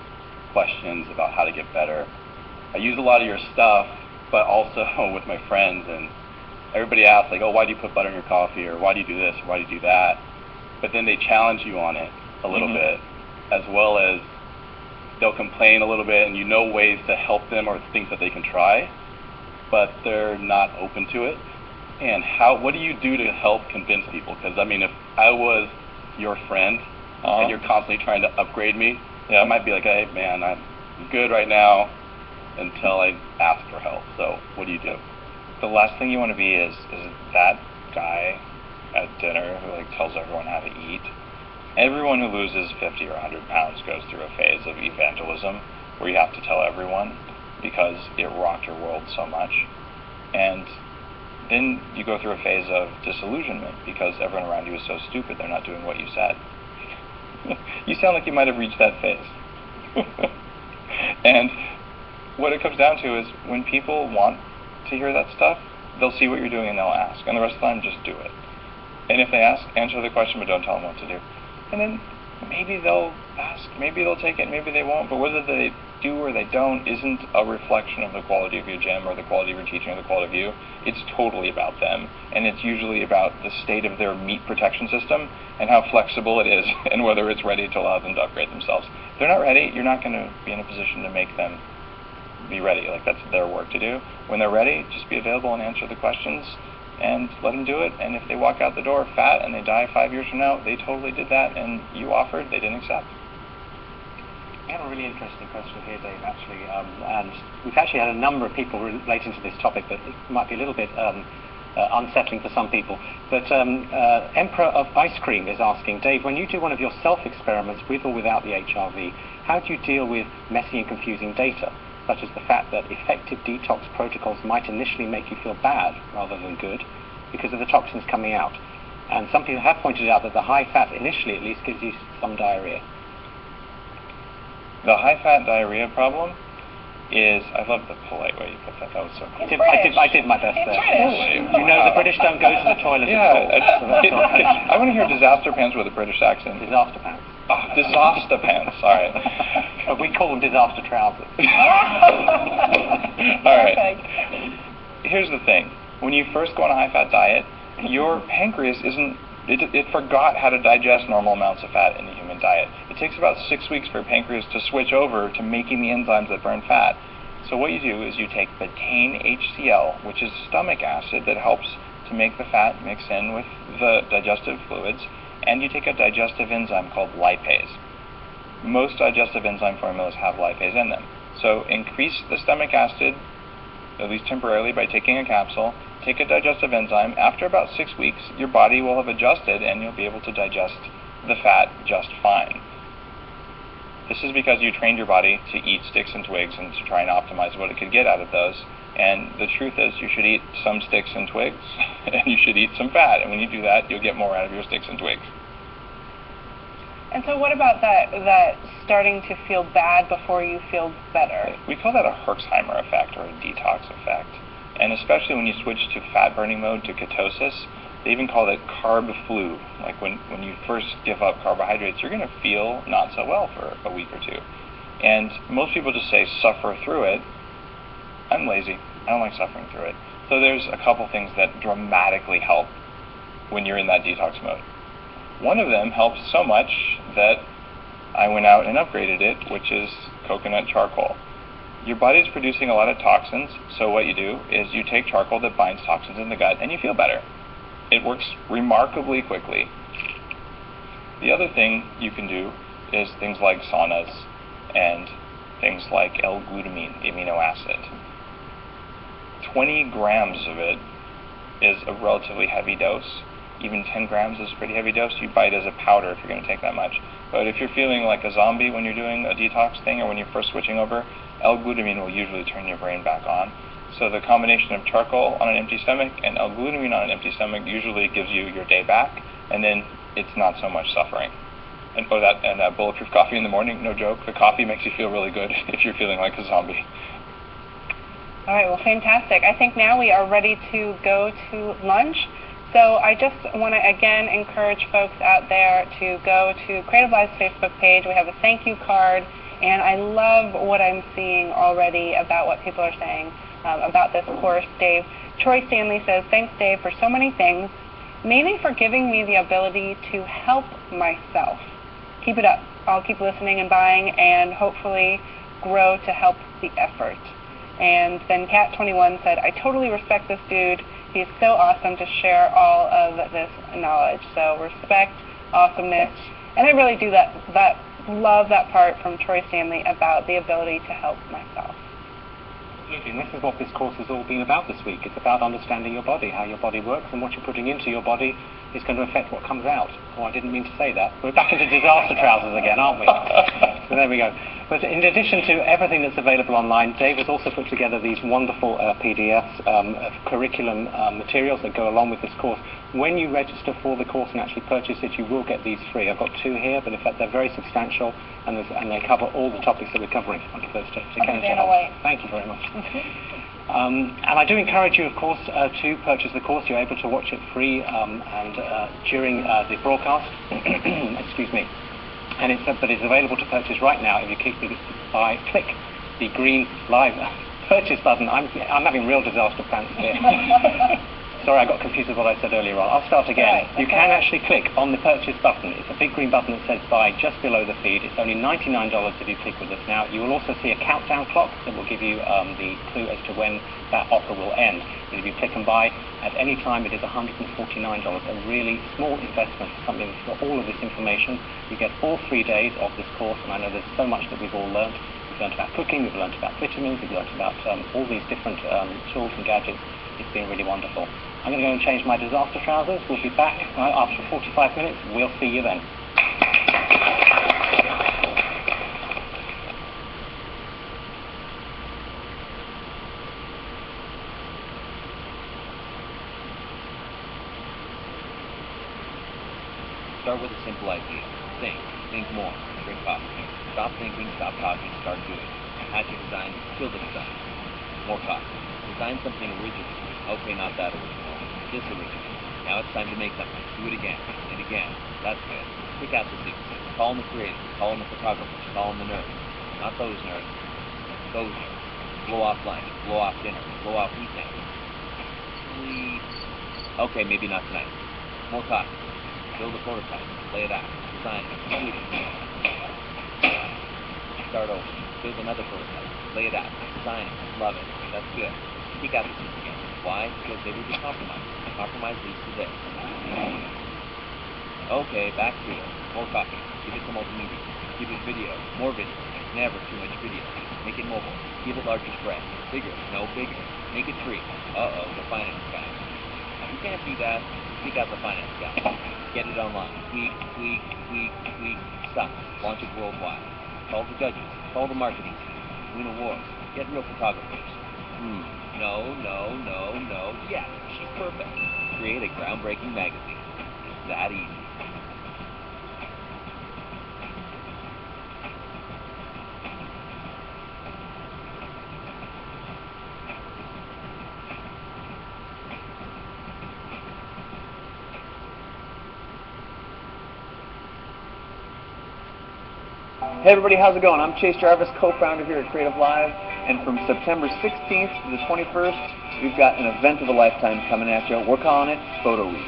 questions about how to get better. I use a lot of your stuff, but also with my friends, and everybody asks, like, oh, why do you put butter in your coffee, or why do you do this, or why do you do that? But then they challenge you on it a little bit, as well as they'll complain a little bit, and you know ways to help them or things that they can try, but they're not open to it. And what do you do to help convince people? Because, I mean, if I was your friend and you're constantly trying to upgrade me, I might be like, hey, man, I'm good right now until I ask for help. So what do you do? The last thing you want to be is that guy at dinner who like tells everyone how to eat. Everyone who loses 50 or 100 pounds goes through a phase of evangelism where you have to tell everyone because it rocked your world so much. And then you go through a phase of disillusionment because everyone around you is so stupid they're not doing what you said. You sound like you might have reached that phase. And what it comes down to is when people want to hear that stuff, they'll see what you're doing and they'll ask. And the rest of the time, just do it. And if they ask, answer the question, but don't tell them what to do. And then maybe they'll ask, maybe they'll take it, maybe they won't. But whether they do or they don't isn't a reflection of the quality of your gym or the quality of your teaching or the quality of you. It's totally about them. And it's usually about the state of their meat protection system and how flexible it is and whether it's ready to allow them to upgrade themselves. If they're not ready, you're not going to be in a position to make them be ready. Like, that's their work to do. When they're ready, just be available and answer the questions and let them do it. And if they walk out the door fat and they die 5 years from now, they totally did that and you offered, they didn't accept. I have a really interesting question here, Dave, actually, and we've actually had a number of people relating to this topic, but it might be a little bit unsettling for some people. But Emperor of Ice Cream is asking, Dave, when you do one of your self-experiments with or without the HRV, how do you deal with messy and confusing data, such as the fact that effective detox protocols might initially make you feel bad rather than good because of the toxins coming out? And some people have pointed out that the high fat initially at least gives you some diarrhea. The high-fat diarrhea problem is, I love the polite way you put that. That was so cool. I did my best there. You know, the British don't go to the toilet at all. I want to hear disaster pants with a British accent. Disaster pants. Oh, disaster pants. All right. We call them disaster trousers. All right. Here's the thing. When you first go on a high-fat diet, your pancreas it forgot how to digest normal amounts of fat in the human diet. It takes about 6 weeks for your pancreas to switch over to making the enzymes that burn fat. So what you do is you take betaine HCl, which is stomach acid that helps to make the fat mix in with the digestive fluids, and you take a digestive enzyme called lipase. Most digestive enzyme formulas have lipase in them. So increase the stomach acid, at least temporarily, by taking a capsule. Take a digestive enzyme. After about 6 weeks, your body will have adjusted and you'll be able to digest the fat just fine. This is because you trained your body to eat sticks and twigs and to try and optimize what it could get out of those. And the truth is you should eat some sticks and twigs and you should eat some fat. And when you do that, you'll get more out of your sticks and twigs. And so what about that starting to feel bad before you feel better? We call that a Herxheimer effect or a detox effect. And especially when you switch to fat burning mode, to ketosis, they even call it carb flu. Like when you first give up carbohydrates, you're going to feel not so well for a week or two. And most people just say suffer through it. I'm lazy. I don't like suffering through it. So there's a couple things that dramatically help when you're in that detox mode. One of them helps so much that I went out and upgraded it, which is coconut charcoal. Your body's producing a lot of toxins, so what you do is you take charcoal that binds toxins in the gut and you feel better. It works remarkably quickly. The other thing you can do is things like saunas and things like L-glutamine, the amino acid. 20 grams of it is a relatively heavy dose. Even 10 grams is a pretty heavy dose. You buy it as a powder if you're going to take that much. But if you're feeling like a zombie when you're doing a detox thing or when you're first switching over, L-glutamine will usually turn your brain back on. So the combination of charcoal on an empty stomach and L-glutamine on an empty stomach usually gives you your day back, and then it's not so much suffering. And that bulletproof coffee in the morning, no joke. The coffee makes you feel really good if you're feeling like a zombie. All right, well, fantastic. I think now we are ready to go to lunch. So I just want to, again, encourage folks out there to go to Creative Live's Facebook page. We have a thank you card, and I love what I'm seeing already about what people are saying about this course, Dave. Troy Stanley says, thanks, Dave, for so many things, mainly for giving me the ability to help myself. Keep it up. I'll keep listening and buying and hopefully grow to help the effort. And then Cat21 said, I totally respect this dude. He's so awesome to share all of this knowledge. So respect, awesomeness. And I really do love that part from Troy Stanley about the ability to help myself. Absolutely, and this is what this course has all been about this week. It's about understanding your body, how your body works, and what you're putting into your body is going to affect what comes out. Oh, I didn't mean to say that. We're back into disaster trousers again, aren't we? So there we go. But in addition to everything that's available online, Dave has also put together these wonderful PDFs of curriculum materials that go along with this course. When you register for the course and actually purchase it, you will get these free. I've got two here, but in fact they're very substantial, and they cover all the topics that we're covering. I'll give those to Ken. Thank you very much. And I do encourage you, of course, to purchase the course. You're able to watch it free and during the broadcast. Excuse me. And but it's available to purchase right now if you click the green live purchase button. I'm having real disaster pants here. Sorry, I got confused with what I said earlier on. I'll start again. You can actually click on the purchase button. It's a big green button that says buy just below the feed. It's only $99 if you click with us now. You will also see a countdown clock that will give you the clue as to when that offer will end. But if you click and buy at any time, it is $149. A really small investment, something for all of this information. You get all 3 days of this course, and I know there's so much that we've all learned. We've learned about cooking, we've learned about vitamins, we've learned about all these different tools and gadgets. It's been really wonderful. I'm going to go and change my disaster trousers. We'll be back after 45 minutes. We'll see you then. Start with a simple idea. Think more, drink coffee. Stop thinking, stop talking, start doing. Hatch a design, kill the design. More coffee. Design something original. Okay, not that original. This original. Now it's time to make something. Do it again and again. That's good. Pick out the sequences. Call them the creators. Call them the photographers. Call them the nerds. Not those nerds. Those nerds. Blow off lunch. Blow off dinner. Blow off weekend. Sleep. Okay, maybe not tonight. More coffee. Build a prototype. Lay it out. Design it. Complete it. Start over. Build another prototype. Lay it out. Design it. Love it. That's good. Pick out the sequences. Why? Because they will be compromised. Compromise leads to this. Okay, back to it. More coffee. Give it some multimedia. Give it video. More video. Never too much video. Make it mobile. Give it larger spread. Bigger. No, bigger. Make it free. Uh-oh, the finance guy. You can't do that. Pick out the finance guy. Get it online. Tweak, tweak, tweak, tweak. Stop. Launch it worldwide. Call the judges. Call the marketing team. Win awards. Get real photographers. No. Yes, she's perfect. Create a groundbreaking magazine. It's that easy. Hey everybody, how's it going? I'm Chase Jarvis, co-founder here at Creative Live, and from September 16th to the 21st, we've got an event of a lifetime coming at you. We're calling it Photo Week.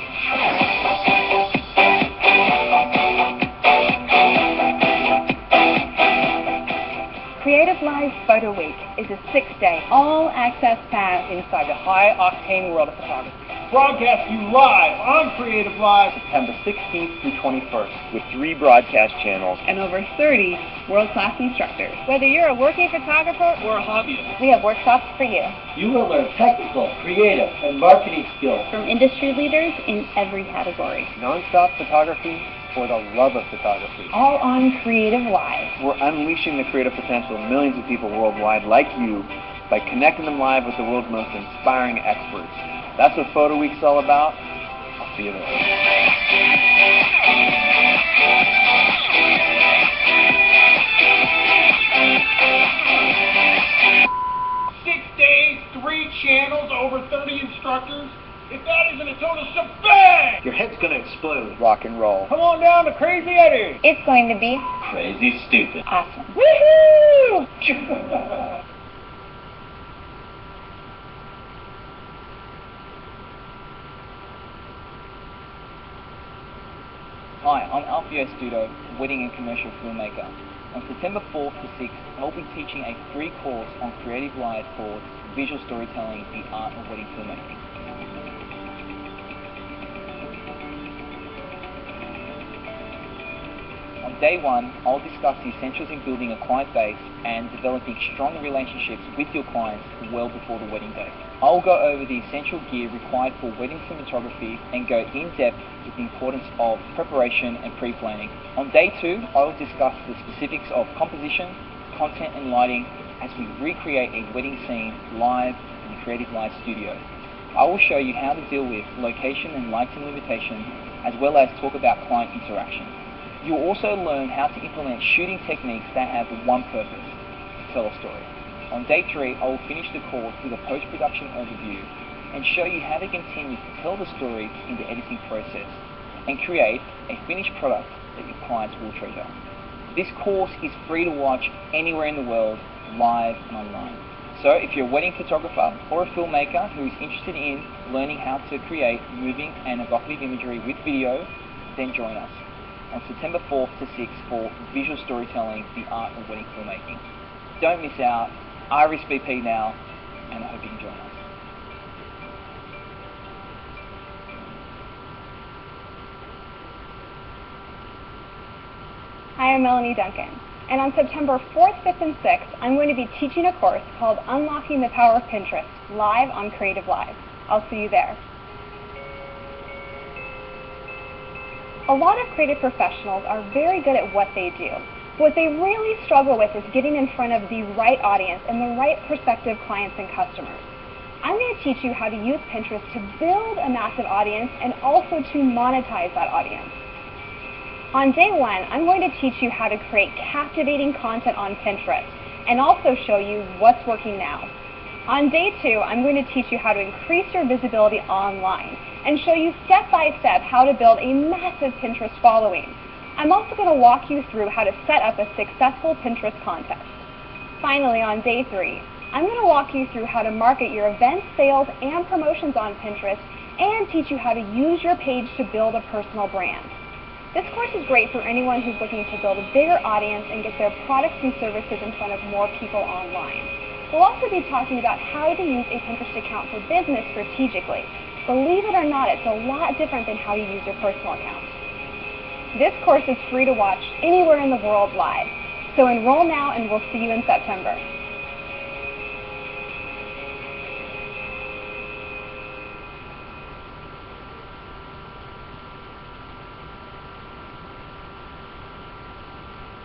Creative Live Photo Week is a 6-day all-access pass inside the high-octane world of photography. Broadcast you live on Creative Live September 16th through 21st with 3 broadcast channels And over 30 world-class instructors. Whether you're a working photographer or a hobbyist, we have workshops for you. You will learn technical, creative, and marketing skills From industry leaders in every category. non-stop photography for the love of photography. All on Creative Live. We're unleashing the creative potential of millions of people worldwide like you by connecting them live with the world's most inspiring experts. That's what Photo Week's all about. I'll see you there. 6 days, 3 channels, over 30 instructors. If that isn't a total shebang! Your head's gonna explode. Rock and roll. Come on down to Crazy Eddie. It's going to be Crazy stupid. awesome. Woohoo! Hi, I'm Alfio Studo, wedding and commercial filmmaker. On September 4th to 6th, I'll be teaching a free course on Creative Live called Visual Storytelling, the Art of Wedding Filmmaking. On day 1, I'll discuss the essentials in building a client base and developing strong relationships with your clients well before the wedding day. I'll go over the essential gear required for wedding cinematography and go in depth with the importance of preparation and pre-planning. On day 2, I will discuss the specifics of composition, content and lighting as we recreate a wedding scene live in the Creative Live studio. I will show you how to deal with location and lighting limitations as well as talk about client interaction. You'll also learn how to implement shooting techniques that have one purpose, to tell a story. On day 3, I will finish the course with a post-production overview and show you how to continue to tell the story in the editing process and create a finished product that your clients will treasure. This course is free to watch anywhere in the world, live and online. So if you're a wedding photographer or a filmmaker who is interested in learning how to create moving and evocative imagery with video, then join us on September 4th to 6th for Visual Storytelling, the Art of Wedding Filmmaking. Don't miss out. RSVP now, and I hope you can join us. Hi, I'm Melanie Duncan, and on September 4th, 5th, and 6th, I'm going to be teaching a course called Unlocking the Power of Pinterest, live on Creative Live. I'll see you there. A lot of creative professionals are very good at what they do. What they really struggle with is getting in front of the right audience and the right prospective clients and customers. I'm going to teach you how to use Pinterest to build a massive audience and also to monetize that audience. On day 1, I'm going to teach you how to create captivating content on Pinterest and also show you what's working now. On day 2, I'm going to teach you how to increase your visibility online and show you step-by-step how to build a massive Pinterest following. I'm also going to walk you through how to set up a successful Pinterest contest. Finally, on day 3, I'm going to walk you through how to market your events, sales, and promotions on Pinterest and teach you how to use your page to build a personal brand. This course is great for anyone who's looking to build a bigger audience and get their products and services in front of more people online. We'll also be talking about how to use a Pinterest account for business strategically. Believe it or not, it's a lot different than how you use your personal account. This course is free to watch anywhere in the world live. So enroll now and we'll see you in September.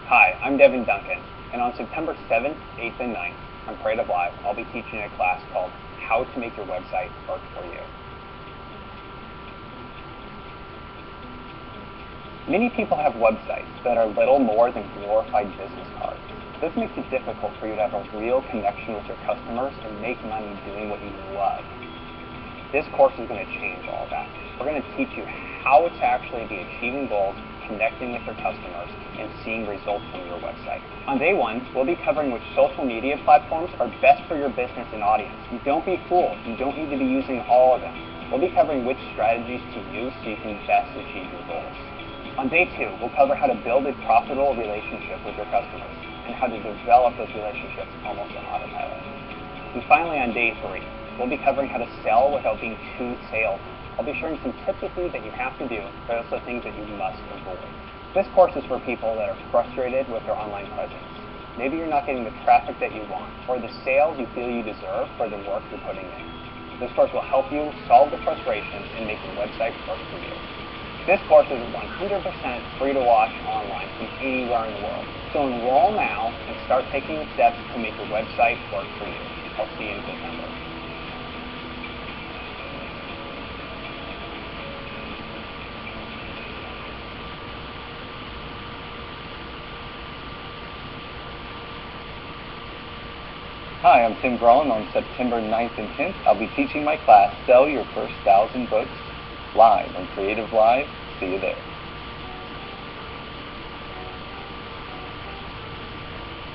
Hi, I'm Devin Duncan, and on September 7th, 8th, and 9th on Creative Live, I'll be teaching a class called How to Make Your Website Work For You. Many people have websites that are little more than glorified business cards. This makes it difficult for you to have a real connection with your customers and make money doing what you love. This course is going to change all that. We're going to teach you how to actually be achieving goals, connecting with your customers, and seeing results from your website. On day 1, we'll be covering which social media platforms are best for your business and audience. And don't be fooled. You don't need to be using all of them. We'll be covering which strategies to use so you can best achieve your goals. On day 2, we'll cover how to build a profitable relationship with your customers. and how to develop those relationships almost on autopilot. And finally, on day 3, we'll be covering how to sell without being too salesy. I'll be sharing some tips with you that you have to do, but also things that you must avoid. This course is for people that are frustrated with their online presence. Maybe you're not getting the traffic that you want, or the sales you feel you deserve for the work you're putting in. This course will help you solve the frustration and make your website work for you. This course is 100% free to watch online from anywhere in the world. So enroll now and start taking the steps to make your website work for you. I'll see you in September. Hi, I'm Tim Groen. On September 9th and 10th, I'll be teaching my class, Sell Your First 1,000 Books, live on Creative Live. See you there.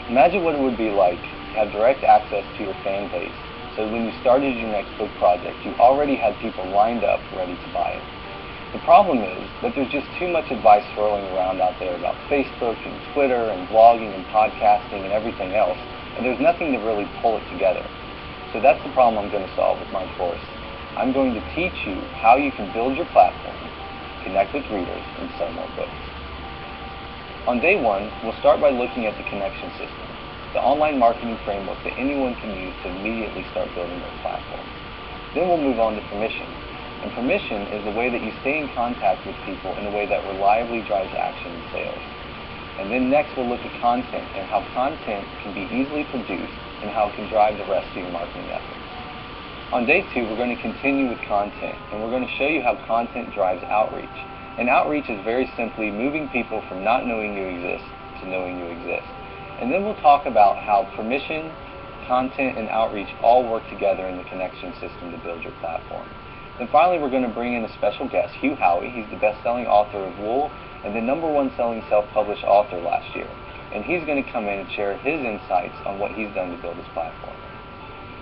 Imagine what it would be like to have direct access to your fan base, so when you started your next book project, you already had people lined up ready to buy it. The problem is that there's just too much advice swirling around out there about Facebook and Twitter and blogging and podcasting and everything else, and there's nothing to really pull it together. So that's the problem I'm going to solve with my course. I'm going to teach you how you can build your platform, connect with readers, and sell more books. On day 1, we'll start by looking at the connection system, the online marketing framework that anyone can use to immediately start building their platform. Then we'll move on to permission. And permission is the way that you stay in contact with people in a way that reliably drives action and sales. And then next we'll look at content and how content can be easily produced and how it can drive the rest of your marketing efforts. On day 2, we're going to continue with content, and we're going to show you how content drives outreach. And outreach is very simply moving people from not knowing you exist to knowing you exist. And then we'll talk about how permission, content, and outreach all work together in the connection system to build your platform. And finally, we're going to bring in a special guest, Hugh Howey. He's the best-selling author of Wool and the #1 selling self-published author last year. And he's going to come in and share his insights on what he's done to build his platform.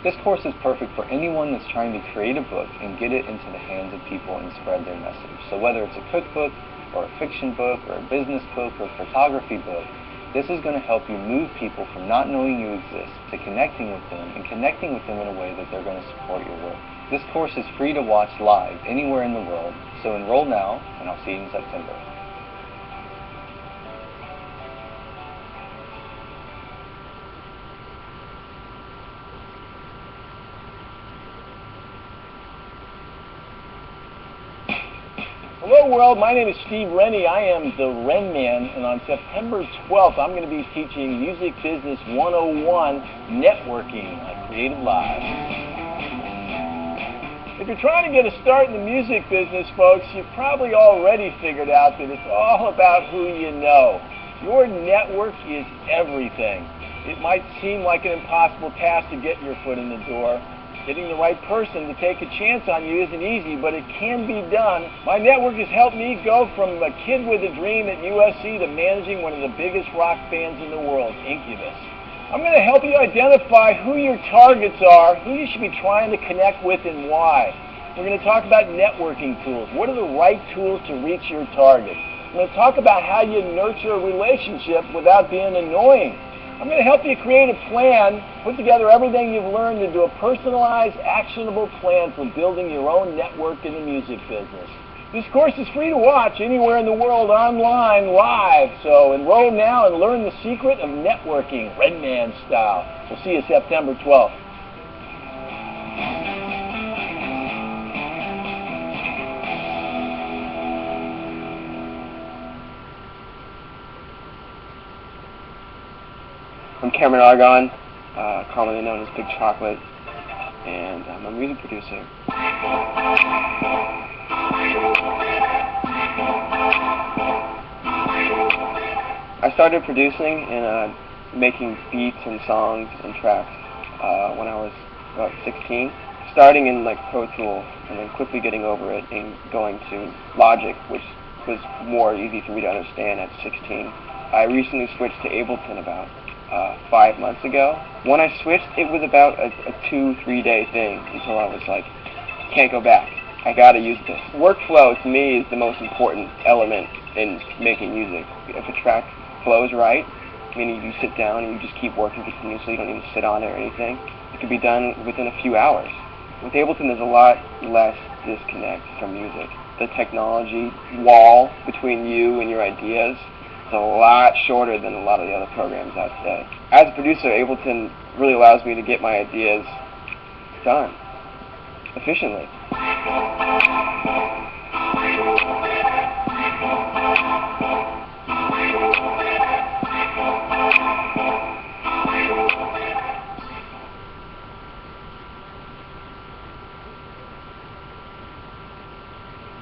This course is perfect for anyone that's trying to create a book and get it into the hands of people and spread their message. So whether it's a cookbook or a fiction book or a business book or a photography book, this is going to help you move people from not knowing you exist to connecting with them and connecting with them in a way that they're going to support your work. This course is free to watch live anywhere in the world, so enroll now and I'll see you in September. Hello world, my name is Steve Rennie. I am the Ren Man, and on September 12th I'm going to be teaching Music Business 101 Networking on Creative Live. If you're trying to get a start in the music business, folks, you've probably already figured out that it's all about who you know. Your network is everything. It might seem like an impossible task to get your foot in the door. Getting the right person to take a chance on you isn't easy, but it can be done. My network has helped me go from a kid with a dream at USC to managing one of the biggest rock bands in the world, Incubus. I'm going to help you identify who your targets are, who you should be trying to connect with, and why. We're going to talk about networking tools. What are the right tools to reach your target? I'm going to talk about how you nurture a relationship without being annoying. I'm going to help you create a plan, put together everything you've learned into a personalized, actionable plan for building your own network in the music business. This course is free to watch anywhere in the world, online, live. So enroll now and learn the secret of networking, Red Man style. We'll see you September 12th. I'm Cameron Argon, commonly known as Big Chocolate, and I'm a music producer. I started producing and making beats and songs and tracks when I was about 16, starting in like Pro Tools and then quickly getting over it and going to Logic, which was more easy for me to understand at 16. I recently switched to Ableton about 5 months ago. When I switched, it was about a 2-3 day thing until I was like, can't go back. I gotta use this. Workflow to me is the most important element in making music. If a track flows right, meaning you sit down and you just keep working continuously. You don't need to sit on it or anything. It can be done within a few hours. With Ableton, there's a lot less disconnect from music. The technology wall between you and your ideas is a lot shorter than a lot of the other programs out today. As a producer, Ableton really allows me to get my ideas done efficiently.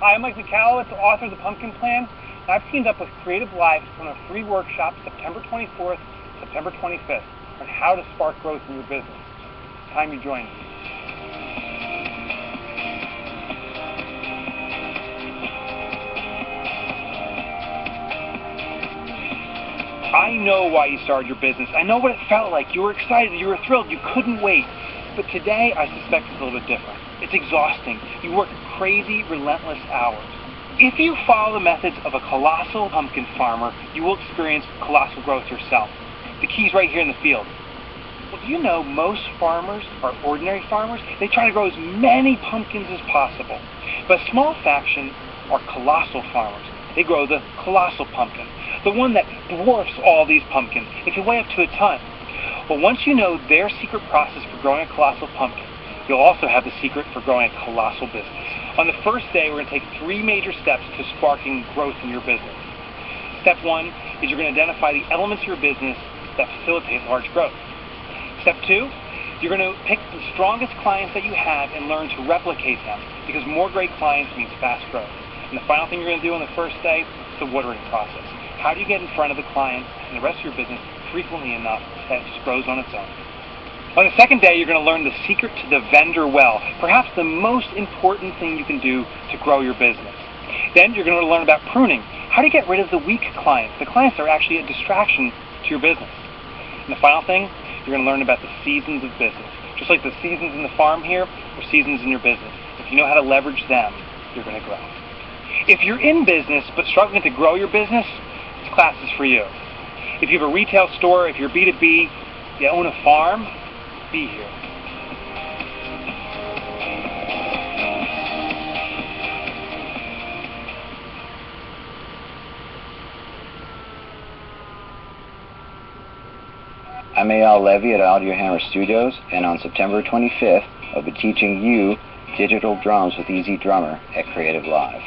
Hi, I'm Mike McCallowitz, author of The Pumpkin Plan, and I've teamed up with Creative Live to run a free workshop September 24th, September 25th on how to spark growth in your business. It's time you join me. I know why you started your business. I know what it felt like. You were excited, you were thrilled, you couldn't wait. But today, I suspect it's a little bit different. It's exhausting. You work crazy, relentless hours. If you follow the methods of a colossal pumpkin farmer, you will experience colossal growth yourself. The key's right here in the field. Well, do you know most farmers are ordinary farmers? They try to grow as many pumpkins as possible. But a small faction are colossal farmers. They grow the colossal pumpkin, the one that dwarfs all these pumpkins. It can weigh up to a ton. Well, once you know their secret process for growing a colossal pumpkin, you'll also have the secret for growing a colossal business. On the first day, we're going to take 3 major steps to sparking growth in your business. Step 1 is you're going to identify the elements of your business that facilitate large growth. Step 2, you're going to pick the strongest clients that you have and learn to replicate them, because more great clients means fast growth. And the final thing you're going to do on the first day is the watering process. How do you get in front of the clients and the rest of your business frequently enough that it just grows on its own? On the second day, you're going to learn the secret to the vendor well, perhaps the most important thing you can do to grow your business. Then you're going to learn about pruning. How to get rid of the weak clients, the clients that are actually a distraction to your business. And the final thing, you're going to learn about the seasons of business. Just like the seasons in the farm here, or seasons in your business. If you know how to leverage them, you're going to grow. If you're in business but struggling to grow your business, this class is for you. If you have a retail store, if you're B2B, you own a farm, be here. I'm Eyal Levy at Audiohammer Studios, and on September 25th, I'll be teaching you digital drums with Easy Drummer at Creative Live.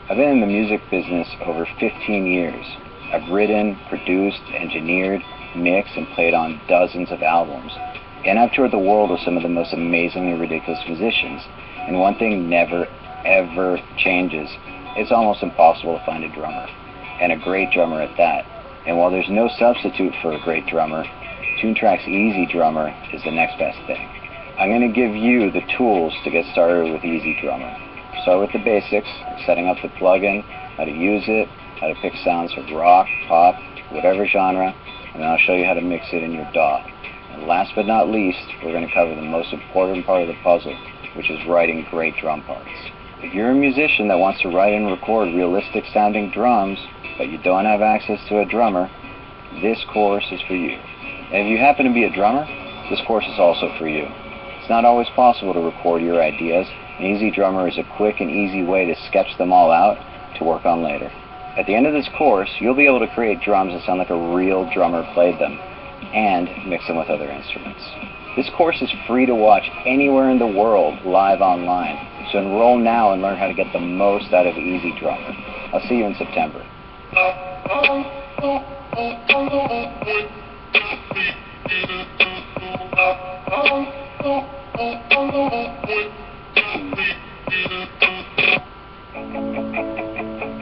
I've been in the music business over 15 years. I've written, produced, engineered, mixed, and played on dozens of albums. And I've toured the world with some of the most amazingly ridiculous musicians. And one thing never, ever changes. It's almost impossible to find a drummer, and a great drummer at that. And while there's no substitute for a great drummer, TuneTrack's Easy Drummer is the next best thing. I'm going to give you the tools to get started with Easy Drummer. Start with the basics, setting up the plugin, how to use it, how to pick sounds from rock, pop, whatever genre, and then I'll show you how to mix it in your DAW. And last but not least, we're going to cover the most important part of the puzzle, which is writing great drum parts. If you're a musician that wants to write and record realistic sounding drums, but you don't have access to a drummer, this course is for you. And if you happen to be a drummer, this course is also for you. It's not always possible to record your ideas, and Easy Drummer is a quick and easy way to sketch them all out to work on later. At the end of this course, you'll be able to create drums that sound like a real drummer played them, and mix them with other instruments. This course is free to watch anywhere in the world live online, so enroll now and learn how to get the most out of Easy Drummer. I'll see you in September.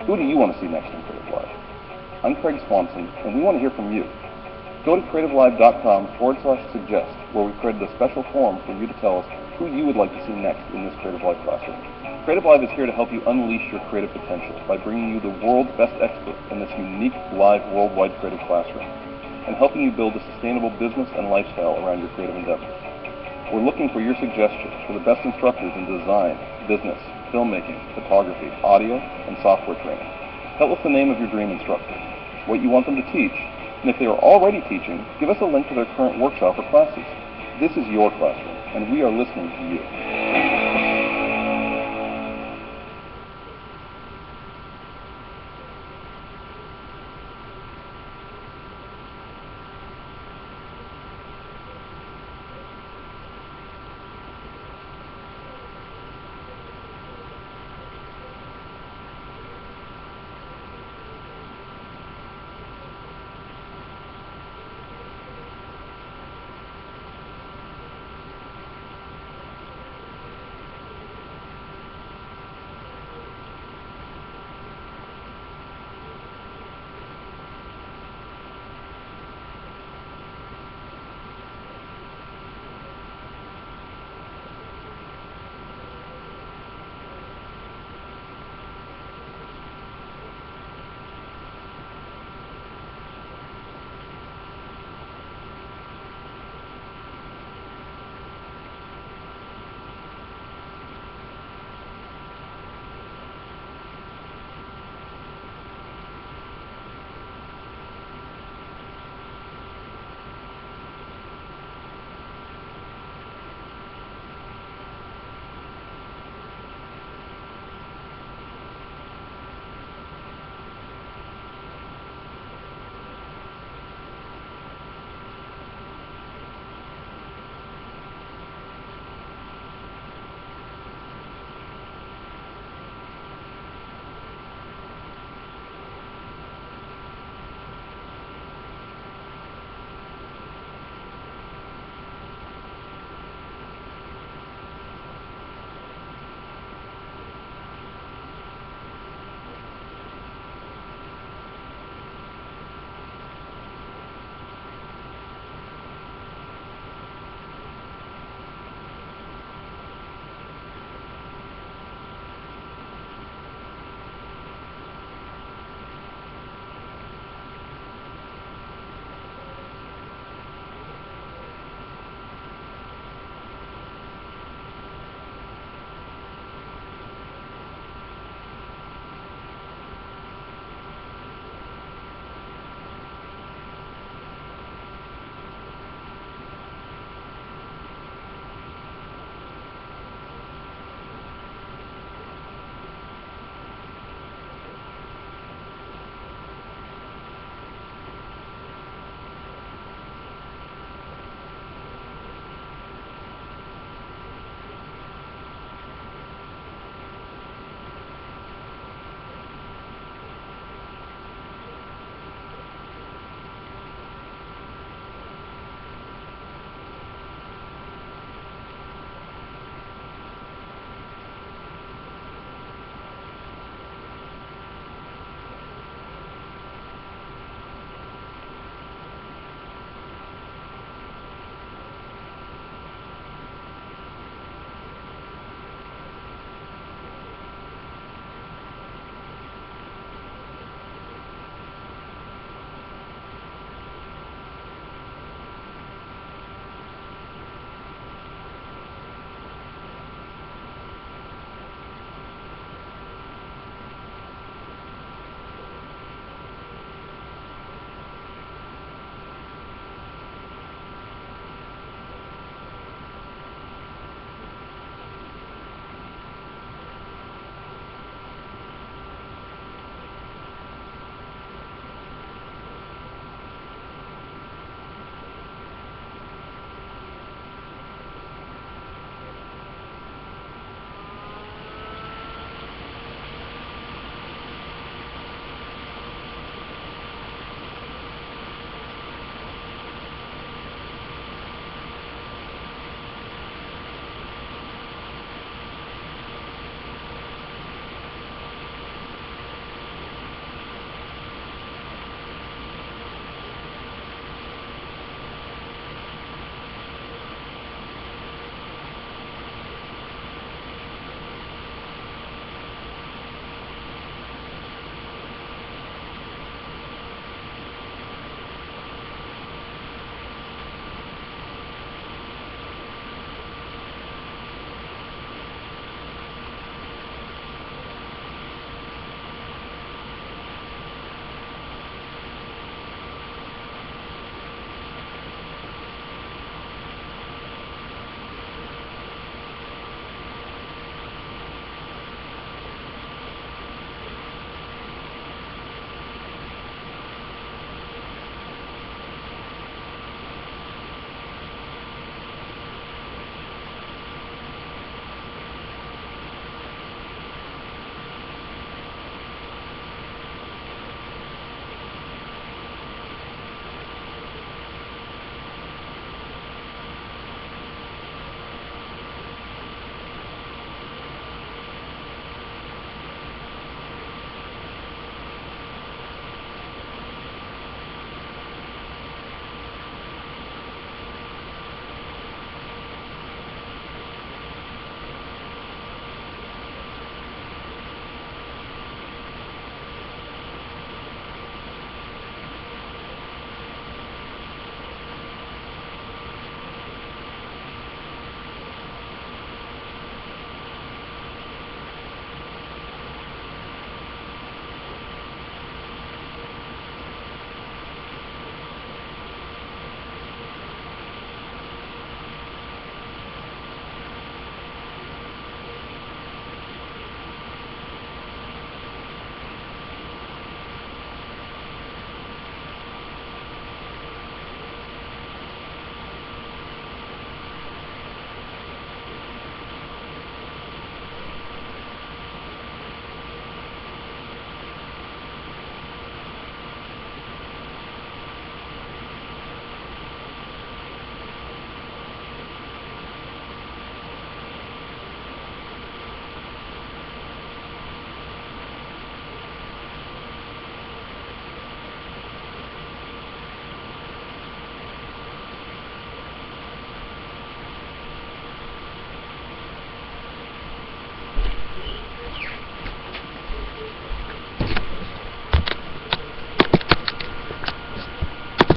Who do you want to see next in Creative Live? I'm Craig Swanson, and we want to hear from you. Go to creativelive.com/suggest, where we've created a special forum for you to tell us who you would like to see next in this Creative Live classroom. Creative Live is here to help you unleash your creative potential by bringing you the world's best experts in this unique live worldwide creative classroom, and helping you build a sustainable business and lifestyle around your creative endeavors. We're looking for your suggestions for the best instructors in design, business, filmmaking, photography, audio, and software training. Tell us the name of your dream instructor, what you want them to teach, and if they are already teaching, give us a link to their current workshop or classes. This is your classroom, and we are listening to you.